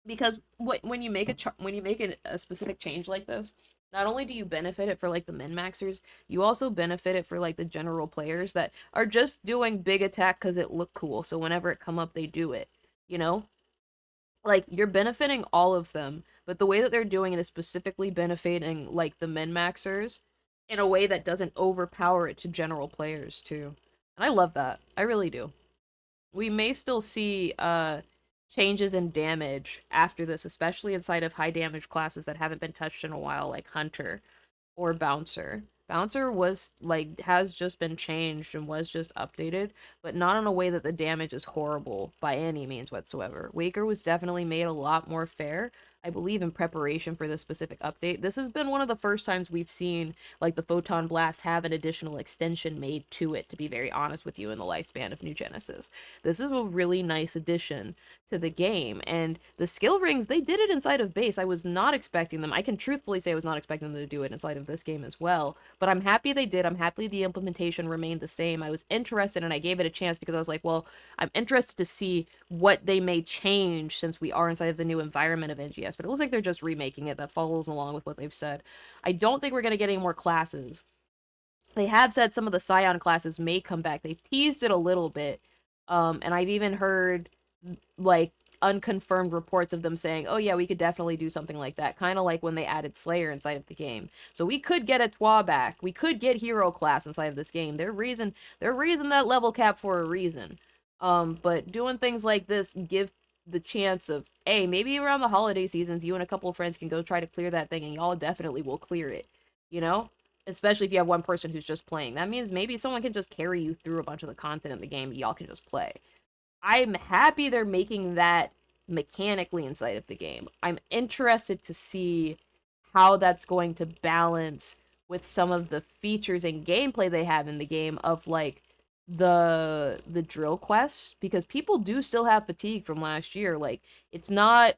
because when you make a specific change like this, not only do you benefit it for like the min-maxers, you also benefit it for like the general players that are just doing big attack because it looked cool. So whenever it come up, they do it. You know, like you're benefiting all of them, but the way that they're doing it is specifically benefiting like the min-maxers in a way that doesn't overpower it to general players too. And I love that. I really do. We may still see changes in damage after this, especially inside of high damage classes that haven't been touched in a while, like Hunter or Bouncer. Bouncer has just been changed and was just updated, but not in a way that the damage is horrible by any means whatsoever. Waker was definitely made a lot more fair, I believe, in preparation for this specific update. This has been one of the first times we've seen like the Photon Blast have an additional extension made to it, to be very honest with you, in the lifespan of New Genesis. This is a really nice addition to the game, and the skill rings, they did it inside of base. I was not expecting them. I can truthfully say I was not expecting them to do it inside of this game as well, but I'm happy they did. I'm happy the implementation remained the same. I was interested and I gave it a chance because I was like, well, I'm interested to see what they may change since we are inside of the new environment of NGS, but it looks like they're just remaking it. That follows along with what they've said. I don't think we're going to get any more classes. They have said some of the Scion classes may come back. They've teased it a little bit, and I've even heard like unconfirmed reports of them saying, oh yeah, we could definitely do something like that. Kind of like when they added Slayer inside of the game. So we could get a TWA back. We could get hero class inside of this game. They're raising that level cap for a reason. But doing things like this give the chance of, hey, maybe around the holiday seasons, you and a couple of friends can go try to clear that thing, and y'all definitely will clear it, you know? Especially if you have one person who's just playing. That means maybe someone can just carry you through a bunch of the content in the game, y'all can just play. I'm happy they're making that mechanically inside of the game. I'm interested to see how that's going to balance with some of the features and gameplay they have in the game of, like, the drill quests, because people do still have fatigue from last year. Like, it's not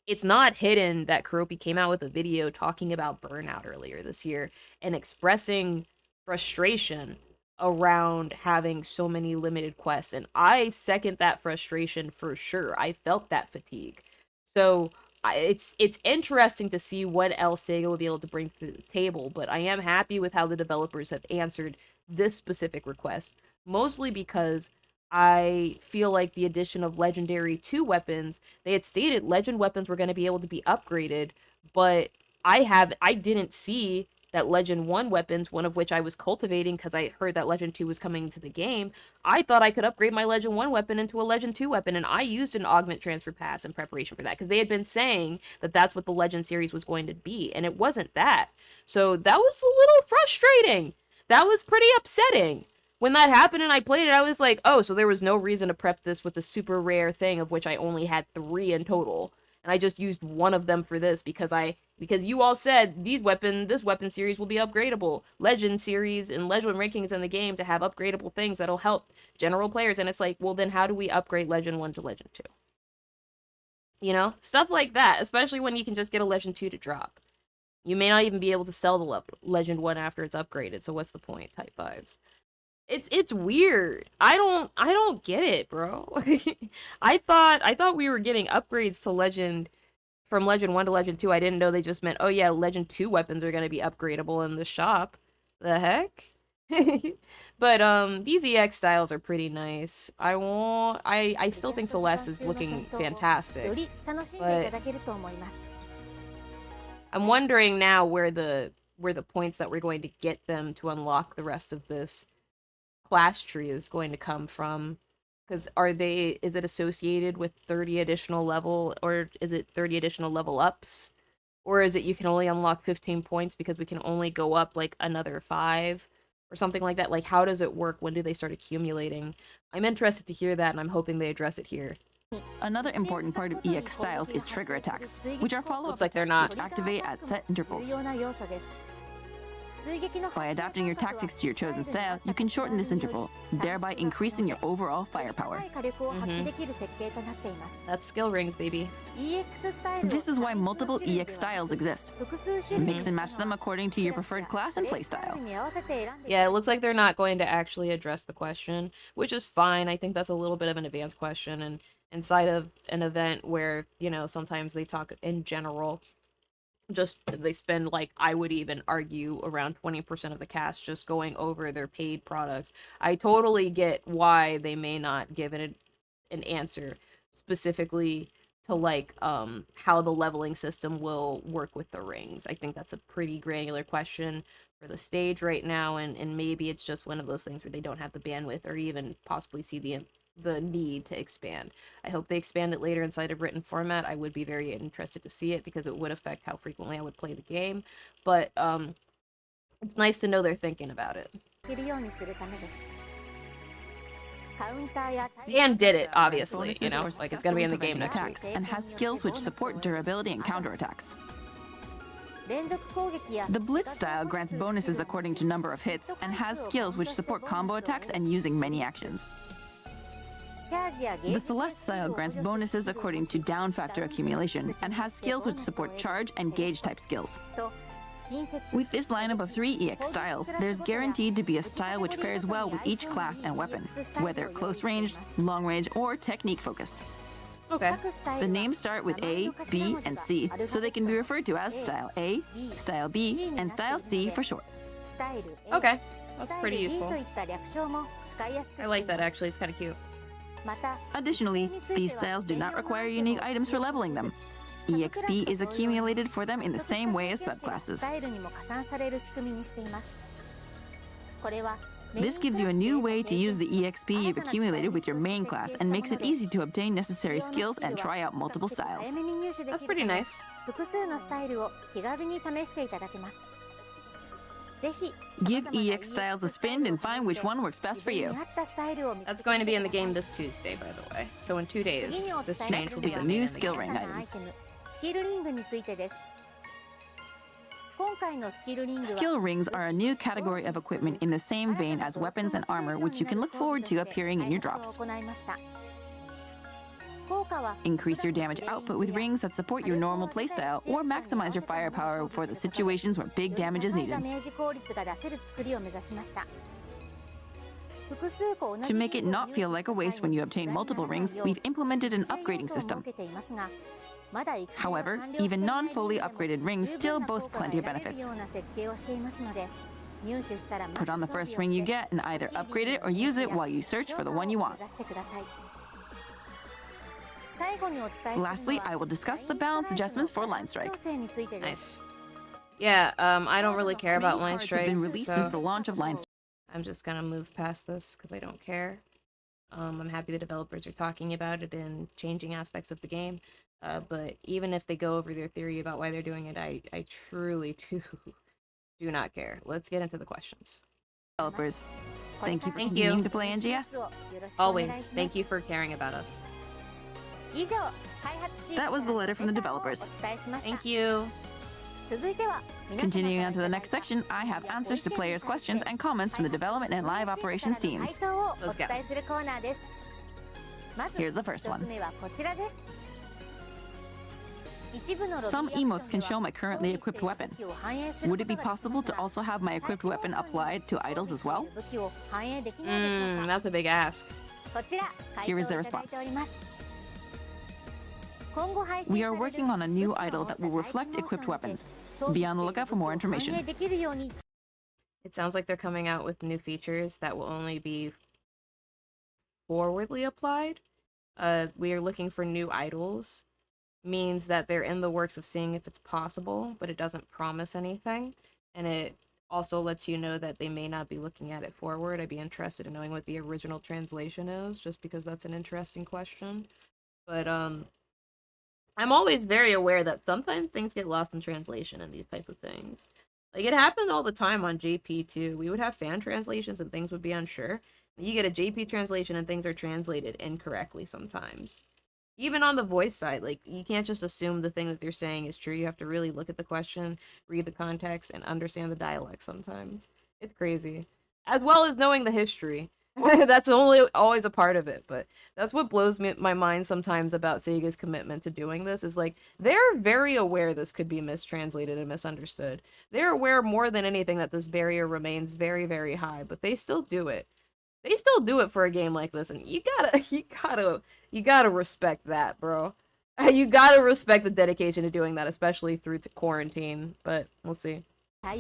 hidden that Kuropi came out with a video talking about burnout earlier this year and expressing frustration around having so many limited quests, and I second that frustration for sure. I felt that fatigue. So it's interesting to see what else Sega will be able to bring to the table, but I am happy with how the developers have answered this specific request, mostly because I feel like the addition of Legendary 2 weapons, they had stated Legend weapons were going to be able to be upgraded, but I didn't see that Legend 1 weapons, one of which I was cultivating because I heard that Legend 2 was coming to the game. I thought I could upgrade my Legend 1 weapon into a Legend 2 weapon, and I used an Augment Transfer Pass in preparation for that, because they had been saying that that's what the Legend series was going to be, and it wasn't that. So that was a little frustrating. That was pretty upsetting. When that happened and I played it, I was like, oh, so there was no reason to prep this with a super rare thing, of which I only had 3 in total. And I just used one of them for this because you all said this weapon series will be upgradable. Legend series and Legend rankings in the game to have upgradable things that'll help general players. And it's like, well, then how do we upgrade Legend 1 to Legend 2? You know, stuff like that, especially when you can just get a Legend 2 to drop. You may not even be able to sell the Legend 1 after it's upgraded, so what's the point type vibes. It's weird. I don't get it, bro. I thought we were getting upgrades to Legend from Legend 1 to Legend 2. I didn't know they just meant, oh yeah, Legend 2 weapons are going to be upgradable in the shop. The heck? But these EX styles are pretty nice. I still think Celeste is looking fantastic. But I'm wondering now where the points that we're going to get them to unlock the rest of this class tree is going to come from, because is it associated with 30 additional level, or is it 30 additional level ups, or is it you can only unlock 15 points because we can only go up like another 5 or something like that? Like, how does it work? When do they start accumulating? I'm interested to hear that, and I'm hoping they address it here. Another important part of EX styles is trigger attacks, which are follow-up Looks like they're not. that activate at set intervals. By adapting your tactics to your chosen style, you can shorten this interval, thereby increasing your overall firepower. That's skill rings, baby. This is why multiple EX styles exist. Mix and match them according to your preferred class and playstyle. Yeah, it looks like they're not going to actually address the question, which is fine. I think that's a little bit of an advanced question, and inside of an event where, you know, sometimes they talk in general, just they spend, like, I would even argue around 20% of the cast just going over their paid products. I totally get why they may not give an answer specifically to, like, how the leveling system will work with the rings. I think that's a pretty granular question for the stage right now, and maybe it's just one of those things where they don't have the bandwidth or even possibly see the need to expand. I hope they expand it later inside of written format. I would be very interested to see it because it would affect how frequently I would play the game. But it's nice to know they're thinking about it. Dan did it, obviously, you know, like it's gonna be in the game next week. And has skills which support durability and counterattacks. The Blitz style grants bonuses according to number of hits and has skills which support combo attacks and using many actions. The Celeste style grants bonuses according to down factor accumulation and has skills which support charge and gauge type skills. With this lineup of 3 EX styles, there's guaranteed to be a style which pairs well with each class and weapon, whether close range, long range, or technique focused. Okay. The names start with A, B, and C, so they can be referred to as Style A, Style B, and Style C for short. Okay, that's pretty useful. I like that, actually. It's kind of cute. Additionally, these styles do not require unique items for leveling them. EXP is accumulated for them in the same way as subclasses. This gives you a new way to use the EXP you've accumulated with your main class and makes it easy to obtain necessary skills and try out multiple styles. That's pretty nice. Give EX styles a spin and find which one works best for you. That's going to be in the game this Tuesday, by the way. So in 2 days, this change will be the new skill ring items. Skill rings are a new category of equipment in the same vein as weapons and armor, which you can look forward to appearing in your drops. Increase your damage output with rings that support your normal playstyle, or maximize your firepower for the situations where big damage is needed. To make it not feel like a waste when you obtain multiple rings, we've implemented an upgrading system. However, even non-fully upgraded rings still boast plenty of benefits. Put on the first ring you get and either upgrade it or use it while you search for the one you want. Lastly, I will discuss the balance adjustments for Line Strike. Nice. Yeah, I don't really care about Line Cards Strike. have been released since the launch of Line Strike. I'm just gonna move past this because I don't care. I'm happy the developers are talking about it and changing aspects of the game. But even if they go over their theory about why they're doing it, I truly do not care. Let's get into the questions. Developers, thank you for Thank continuing you. to play NGS. Always, thank you for caring about us. That was the letter from the developers. Thank you. Continuing on to the next section, I have answers to players' questions and comments from the development and live operations teams. Let's go. Here's the first one. Some emotes can show my currently equipped weapon. Would it be possible to also have my equipped weapon applied to idols as well? That's a big ask. Here is the response. We are working on a new idol that will reflect equipped weapons. Be on the lookout for more information. It sounds like they're coming out with new features that will only be forwardly applied. We are looking for new idols. Means that they're in the works of seeing if it's possible, but it doesn't promise anything. And it also lets you know that they may not be looking at it forward. I'd be interested in knowing what the original translation is, just because that's an interesting question. But I'm always very aware that sometimes things get lost in translation and these type of things. Like, it happened all the time on JP too. We would have fan translations and things would be unsure. You get a JP translation and things are translated incorrectly sometimes. Even on the voice side, like, you can't just assume the thing that they're saying is true. You have to really look at the question, read the context, and understand the dialect sometimes. It's crazy. As well as knowing the history. That's always a part of it, but that's what blows my mind sometimes about Sega's commitment to doing this, is like, they're very aware this could be mistranslated and misunderstood. They're aware more than anything that this barrier remains very, very high, but they still do it. They still do it for a game like this, and you gotta respect that, bro. You gotta respect the dedication to doing that, especially through to quarantine, but we'll see. That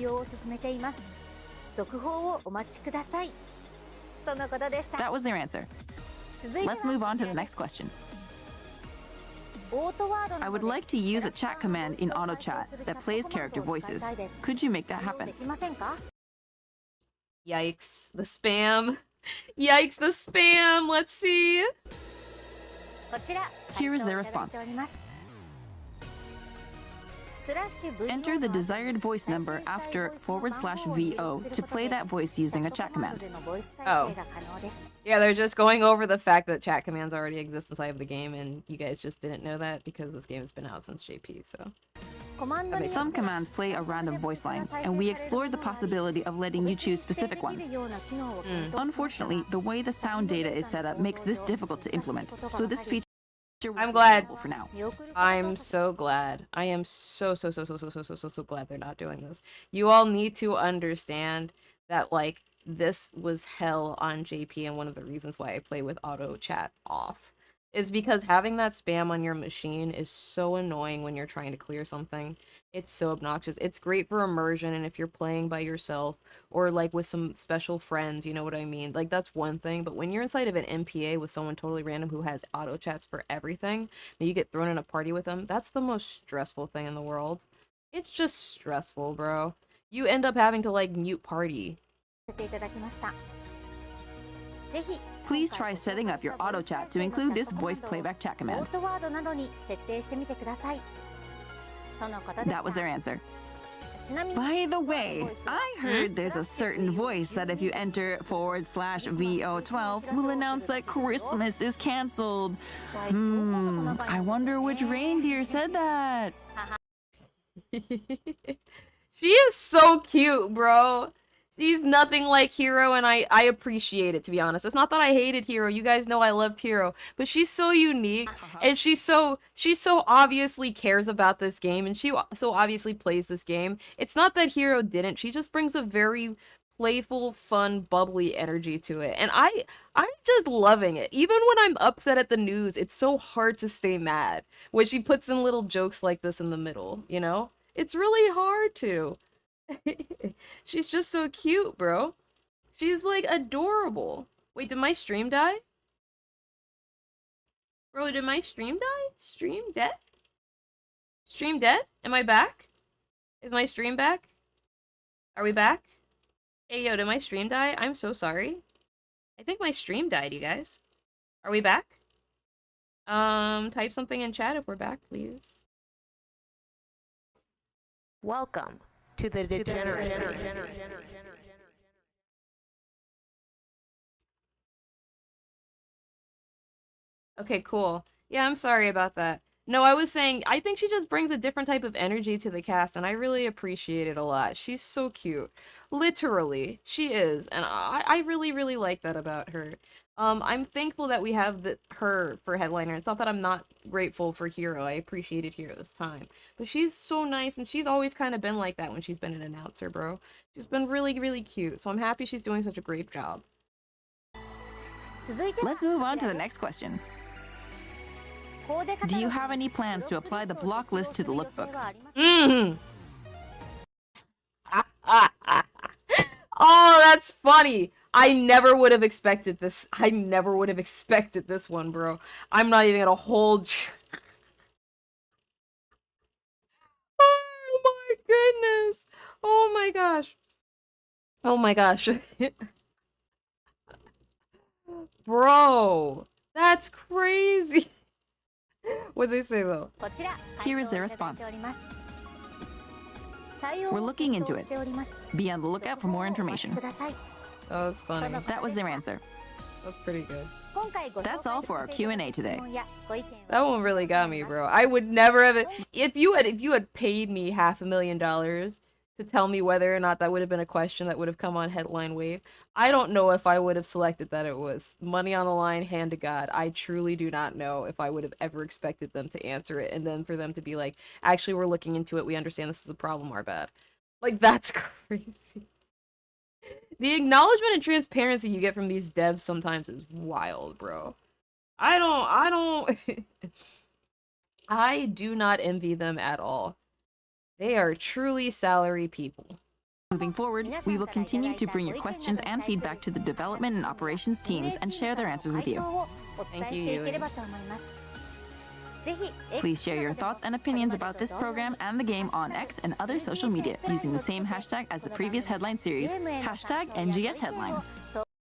was their answer. Let's move on to the next question. I would like to use a chat command in auto chat that plays character voices. Could you make that happen? Yikes, the spam. Yikes, the spam. Let's see. Here is their response. Enter the desired voice number after /VO to play that voice using a chat command. Oh. Yeah, they're just going over the fact that chat commands already exist inside of the game, and you guys just didn't know that because this game has been out since JP, so. Some commands play a random voice line, and we explored the possibility of letting you choose specific ones. Unfortunately, the way the sound data is set up makes this difficult to implement, so this feature I'm glad. For now. I'm so glad. I am so glad they're not doing this. You all need to understand that, like, this was hell on JP, and one of the reasons why I play with auto chat off is because having that spam on your machine is so annoying when you're trying to clear something. It's so obnoxious. It's great for immersion and if you're playing by yourself or like with some special friends, you know what I mean? Like that's one thing, but when you're inside of an MPA with someone totally random who has auto chats for everything, and you get thrown in a party with them, that's the most stressful thing in the world. It's just stressful, bro. You end up having to like mute party. Please try setting up your auto chat to include this voice playback chat command. That was their answer. By the way, I heard there's a certain voice that if you enter /VO12 will announce that Christmas is canceled. I wonder which reindeer said that. She is so cute, bro. She's nothing like Hero, and I appreciate it, to be honest. It's not that I hated Hero. You guys know I loved Hero. But she's so unique, and she so obviously cares about this game, and she so obviously plays this game. It's not that Hero didn't. She just brings a very playful, fun, bubbly energy to it. And I'm just loving it. Even when I'm upset at the news, it's so hard to stay mad. When she puts in little jokes like this in the middle, you know? It's really hard to. She's just so cute, bro. She's like adorable. Wait, did my stream die? Bro, did my stream die? Stream dead? Stream dead? Am I back? Is my stream back? Are we back? Hey, yo, did my stream die? I'm so sorry. I think my stream died, you guys. Are we back? Type something in chat if we're back, please. Welcome to the degeneracy. Okay, cool. Yeah, I'm sorry about that. No, I was saying, I think she just brings a different type of energy to the cast, and I really appreciate it a lot. She's so cute. Literally, she is, and I really, really like that about her. I'm thankful that we have her for headliner. It's not that I'm not grateful for Hero. I appreciated Hero's time. But she's so nice, and she's always kind of been like that when she's been an announcer, bro. She's been really, really cute, so I'm happy she's doing such a great job. Let's move on to the next question. Do you have any plans to apply the block list to the lookbook? Oh, that's funny. I never would have expected this. I never would have expected this one, bro. I'm not even gonna hold you. Oh my goodness. Oh my gosh. Oh my gosh. Bro, that's crazy. What'd they say though? Here is their response. We're looking into it. Be on the lookout for more information. Oh, that's funny. That was their answer. That's pretty good. That's all for our Q&A today. That one really got me, bro. I would never have if you had paid me $500,000 to tell me whether or not that would have been a question that would have come on Headline Wave. I don't know if I would have selected that it was. Money on the line, hand to God. I truly do not know if I would have ever expected them to answer it and then for them to be like, actually, we're looking into it. We understand this is a problem, our bad. Like, that's crazy. The acknowledgement and transparency you get from these devs sometimes is wild, bro. I do not envy them at all. They are truly salary people. Moving forward, we will continue to bring your questions and feedback to the development and operations teams and share their answers with you. Thank you, Yui. Please share your thoughts and opinions about this program and the game on X and other social media using the same hashtag as the previous headline series, hashtag NGS Headline.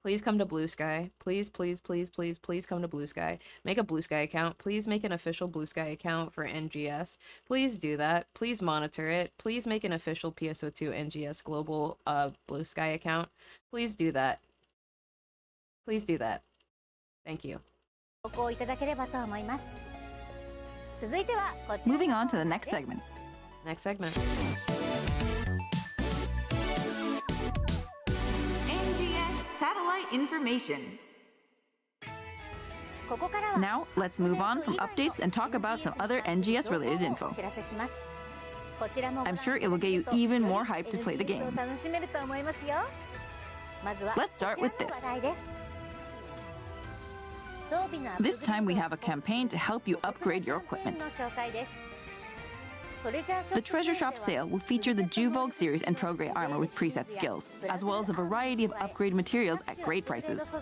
Please come to Bluesky. Please, please, please, please, please come to Bluesky. Make a Bluesky account. Please make an official Bluesky account for NGS. Please do that. Please monitor it. Please make an official PSO2 NGS global Bluesky account. Please do that. Please do that. Thank you. Moving on to the next segment. Next segment. NGS satellite information. Now, let's move on from updates and talk about some other NGS related info. I'm sure it will get you even more hyped to play the game. Let's start with this. This time we have a campaign to help you upgrade your equipment. The Treasure Shop sale will feature the Juvogue series and Prograde armor with preset skills, as well as a variety of upgrade materials at great prices.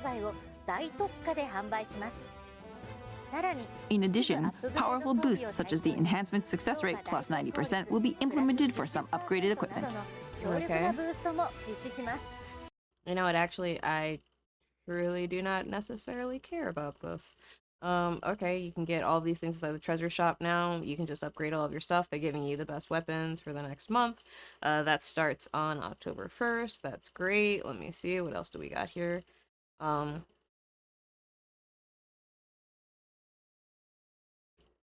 In addition, powerful boosts such as the enhancement success rate plus 90% will be implemented for some upgraded equipment. Okay. You know what, actually, I really do not necessarily care about this. Okay, you can get all these things inside the treasure shop now. You can just upgrade all of your stuff. They're giving you the best weapons for the next month. That starts on October 1st. That's great. Let me see. What else do we got here?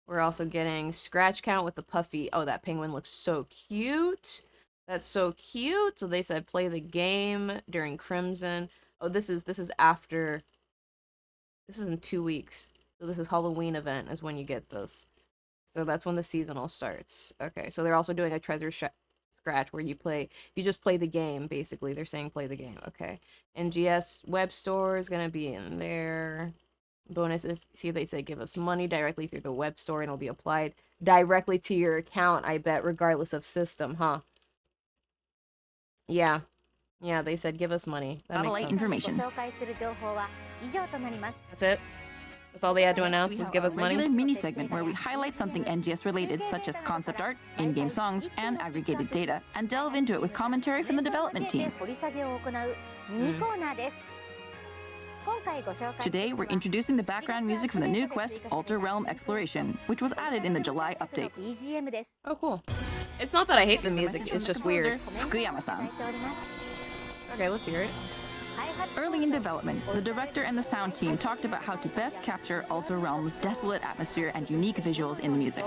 We're also getting scratch count with the puffy. Oh, that penguin looks so cute. That's so cute. So they said play the game during Crimson. Oh, this is after. This is in 2 weeks. So this is Halloween event is when you get this. So that's when the seasonal starts. Okay, so they're also doing a treasure scratch where you just play the game, basically. They're saying play the game. Okay. NGS web store is going to be in there. Bonuses, see, they say give us money directly through the web store and it'll be applied directly to your account, I bet, regardless of system, huh? Yeah. Yeah, they said give us money. That makes sense. Information. That's it? That's all they had to announce was give us money? Regular mini segment where we highlight something NGS related, such as concept art, in-game songs, and aggregated data, and delve into it with commentary from the development team. Today, we're introducing the background music from the new quest, Alter Realm Exploration, which was added in the July update. Oh, cool. It's not that I hate the music, it's just weird. Fukuyama-san. Okay, let's hear it. Early in development, the director and the sound team talked about how to best capture Alter Realm's desolate atmosphere and unique visuals in the music.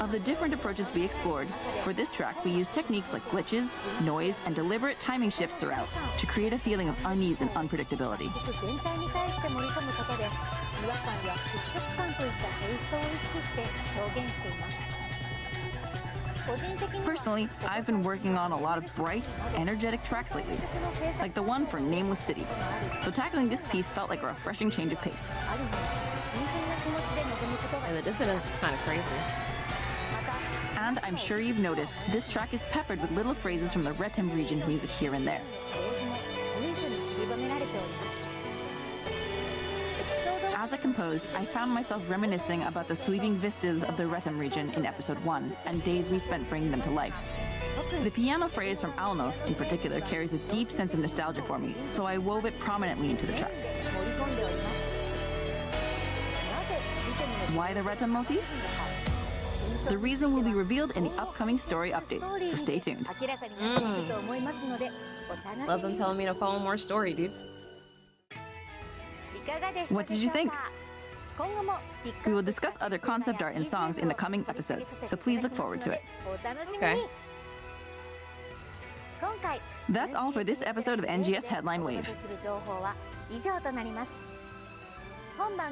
Of the different approaches we explored, for this track we used techniques like glitches, noise, and deliberate timing shifts throughout to create a feeling of unease and unpredictability. Personally, I've been working on a lot of bright, energetic tracks lately, like the one for Nameless City, so tackling this piece felt like a refreshing change of pace. And the dissonance is kind of crazy. And I'm sure you've noticed, this track is peppered with little phrases from the Retem region's music here and there. As I composed, I found myself reminiscing about the sweeping vistas of the Retem region in episode 1, and days we spent bringing them to life. The piano phrase from Alnos, in particular, carries a deep sense of nostalgia for me, so I wove it prominently into the track. Why the Retem motif? The reason will be revealed in the upcoming story updates, so stay tuned. Love them telling me to follow more story, dude. What did you think? We will discuss other concept art and songs in the coming episodes, so please look forward to it. Okay. That's all for this episode of NGS Headline Wave.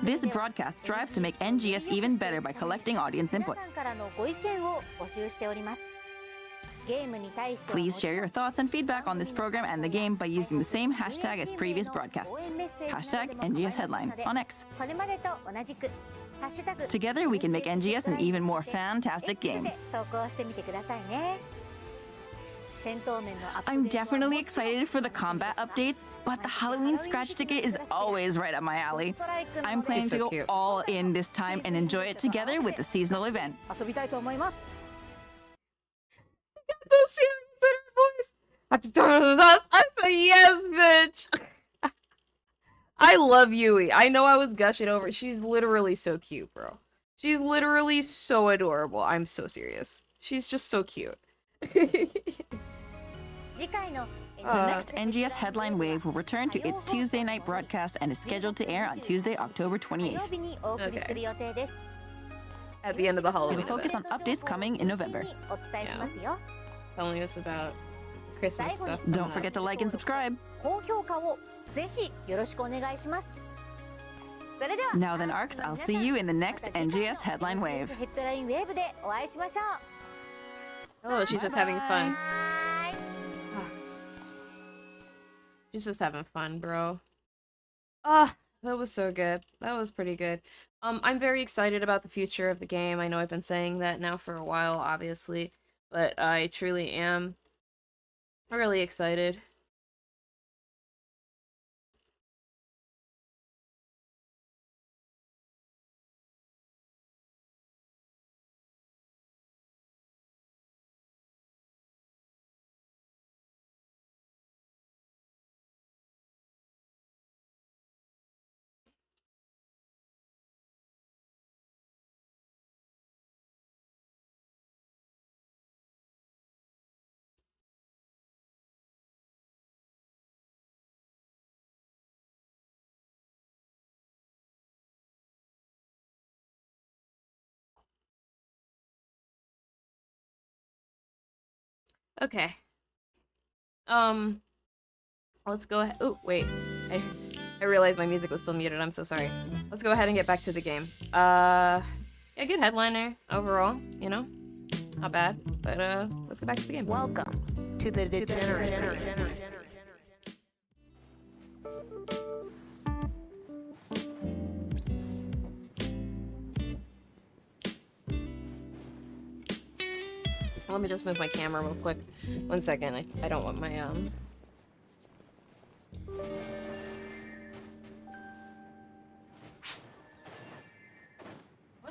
This broadcast strives to make NGS even better by collecting audience input. Please share your thoughts and feedback on this program and the game by using the same hashtag as previous broadcasts. Hashtag NGS Headline on X. Together we can make NGS an even more fantastic game. I'm definitely excited for the combat updates, but the Halloween scratch ticket is always right up my alley. I'm planning to go all in this time and enjoy it together with the seasonal event. Those serious in her voice. I said yes, bitch. I love Yui. I know I was gushing over. She's literally so cute, bro. She's literally so adorable. I'm so serious. She's just so cute. The next NGS Headline Wave will return to its Tuesday night broadcast and is scheduled to air on Tuesday, October 28th. Okay. At the end of the Halloween It will focus on updates coming in November. Yeah. Telling us about Christmas stuff. Don't forget to like and subscribe. Now then, Arcs, I'll see you in the next NGS Headline Wave. Oh, she's just having fun. Just having fun, bro. Ah, that was so good. That was pretty good. I'm very excited about the future of the game. I know I've been saying that now for a while, obviously, but I truly am really excited. Okay. Let's go ahead. Oh, wait. I realized my music was still muted. I'm so sorry. Let's go ahead and get back to the game. Yeah, good headliner overall, you know? Not bad, but let's get back to the game. Welcome to the degeneracy. Let me just move my camera real quick. 1 second. I don't want my One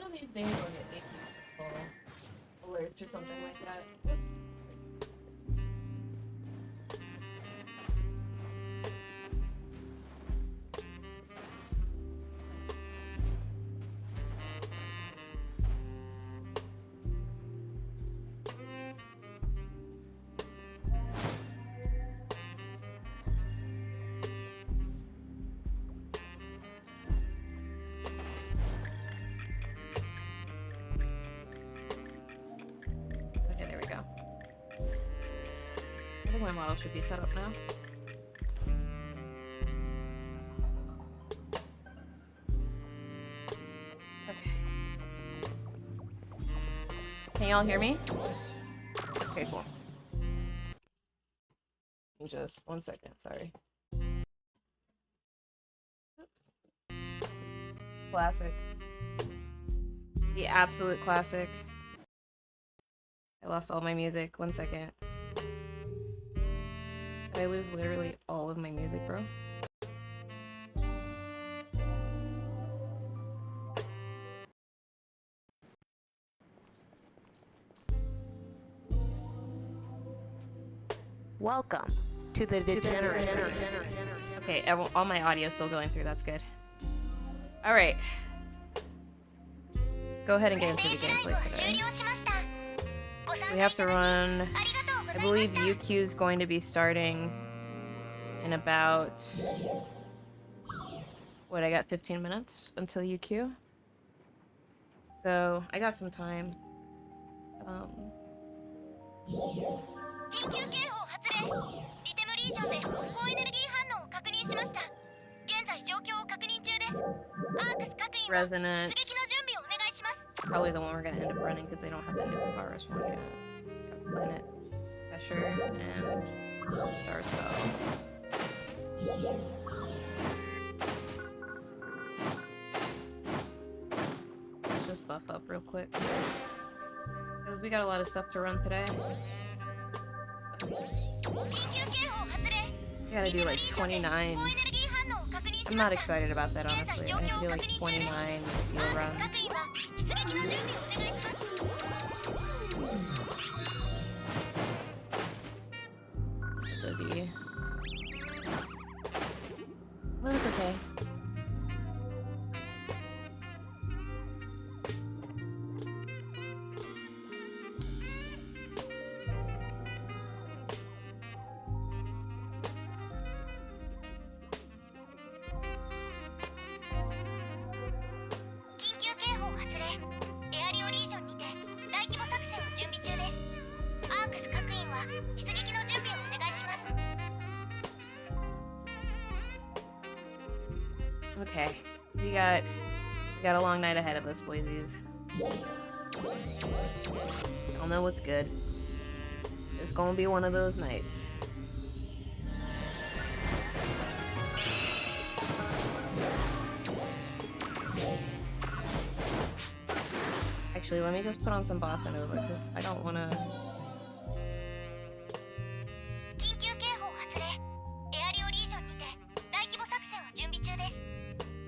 of these days I'll get AQ alerts or something like that. My model should be set up now. Okay. Can y'all hear me? Okay, cool. Just 1 second, sorry. Classic. The absolute classic. I lost all my music. 1 second. I lose literally all of my music, bro. Welcome to the degeneracy. Okay, all my audio is still going through. That's good. All right. Let's go ahead and get into the gameplay today. We have to run. I believe UQ is going to be starting in about, what, I got 15 minutes until UQ. So, I got some time. Resonance. Probably the one we're gonna end up running because they don't have the new virus one yet. Planet. Pressure and Star Spell. Let's just buff up real quick. Because we got a lot of stuff to run today. I gotta do like 29. I'm not excited about that, honestly. I have to do like 29 seal runs. This would be... well, it's okay. Okay, we got a long night ahead of us, boysies. Y'all know what's good. It's gonna be one of those nights. Actually, let me just put on some bossa nova because I don't want to. 緊急警報発令。エアリオリージョンにて大規模作戦を準備中です。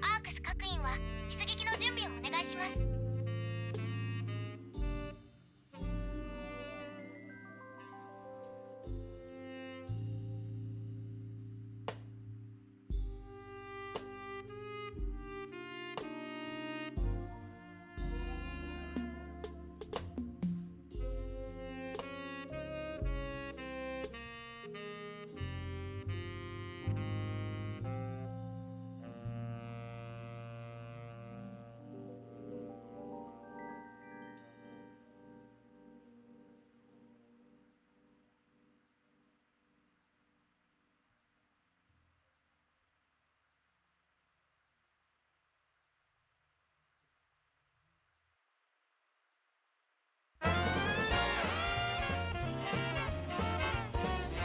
アークス各員は出撃の準備をお願いします。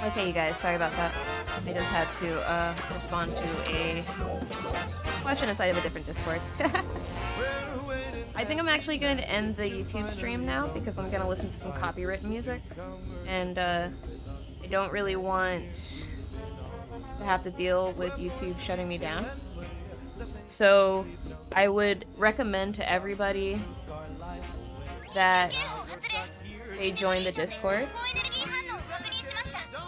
Okay, you guys, sorry about that. I just had to respond to a question inside of a different Discord. I think I'm actually going to end the YouTube stream now because I'm going to listen to some copywritten music. And I don't really want to have to deal with YouTube shutting me down. So I would recommend to everybody that they join the Discord.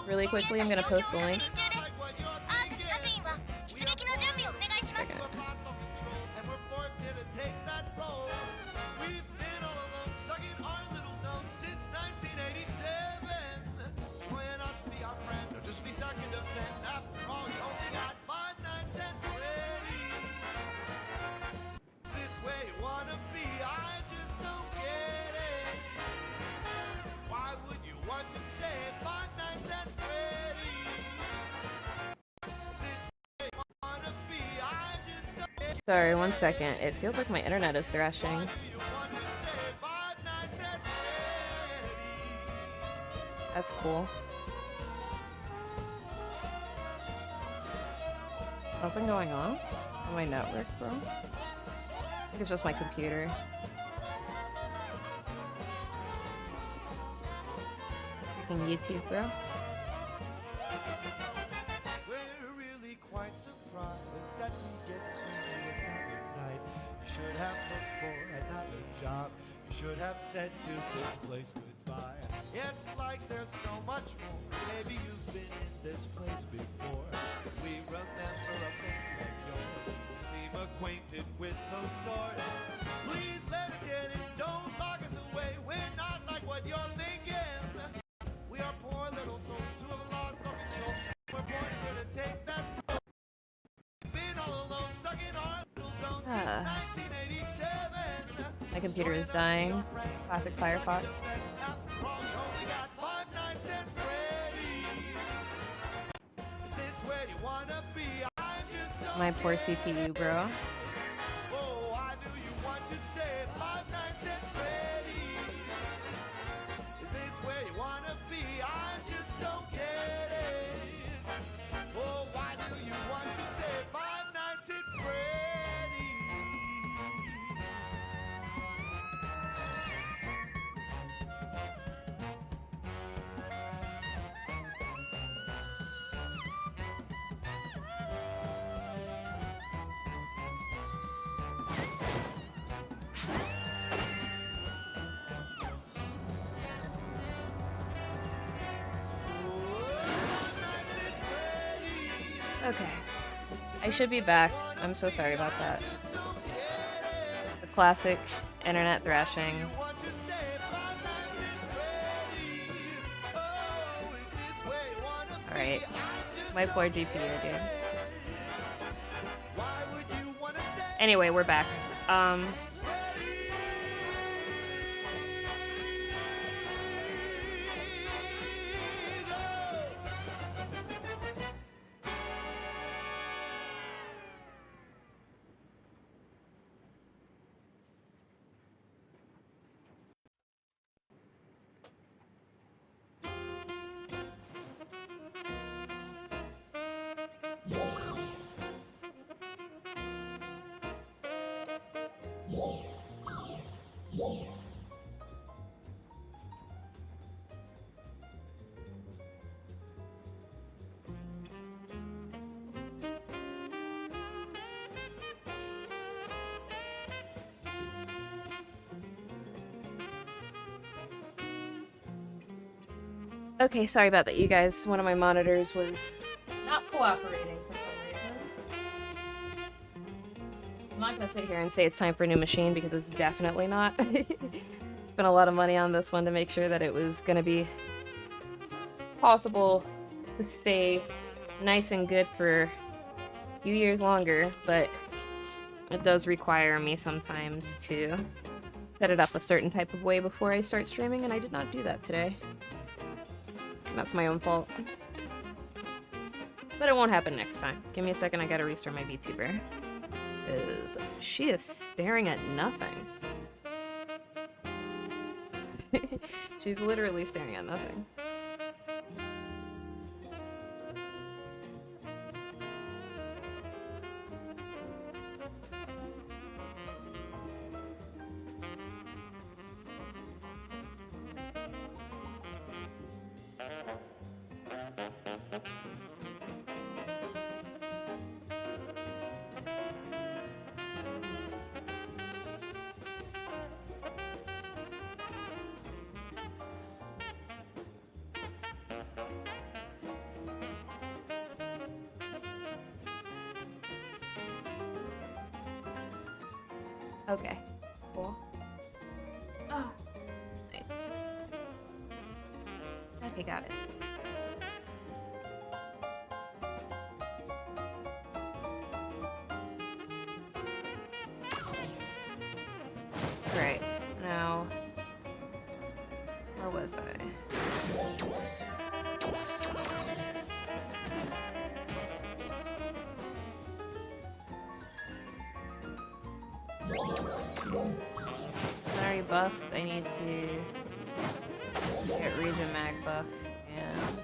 Really quickly, I'm gonna post the link. Sorry, one second. It feels like my internet is thrashing. That's cool. Something going on my network, bro? I think it's just my computer. Freaking YouTube, bro. We're really quite surprised that we get to another night. You should have looked for another job. You should have said to this place goodbye. It's like there's so much more. Maybe you've been in this place before. We remember a face like yours. You seem acquainted with those doors. Please let us get in. Don't lock us away. We're not like what you're thinking. We are poor little souls who have lost all control. We're forced here to take that road. We've been all alone, stuck in our little zone since 1987. My computer is dying. Classic Firefox. After all, you only got 5 nights at Freddy's. Is this where you wanna be? I just don't My poor CPU, bro. Oh, why do you want to stay at 5 nights at Freddy's? Is this where you wanna be? I just don't get it. Oh, why do you want to stay at 5 nights at Freddy's? Okay. I should be back. I'm so sorry about that. The classic internet thrashing. Alright. My poor GPU, dude. Anyway, we're back. Okay, sorry about that, you guys. One of my monitors was not cooperating for some reason. I'm not gonna sit here and say it's time for a new machine because it's definitely not. Spent a lot of money on this one to make sure that it was gonna be possible to stay nice and good for a few years longer, but it does require me sometimes to set it up a certain type of way before I start streaming, and I did not do that today. That's my own fault. But it won't happen next time. Give me a second, I gotta restart my VTuber. Because she is staring at nothing. She's literally staring at nothing. Okay, cool. Oh, nice. Okay, got it. Right, now, where was I? I'm already buffed. I need to get region mag buff and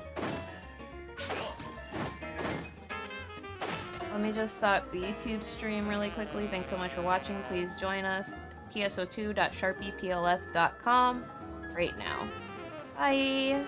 let me just stop the YouTube stream really quickly. Thanks so much for watching. Please join us PSO2.sharpiepls.com right now. Bye.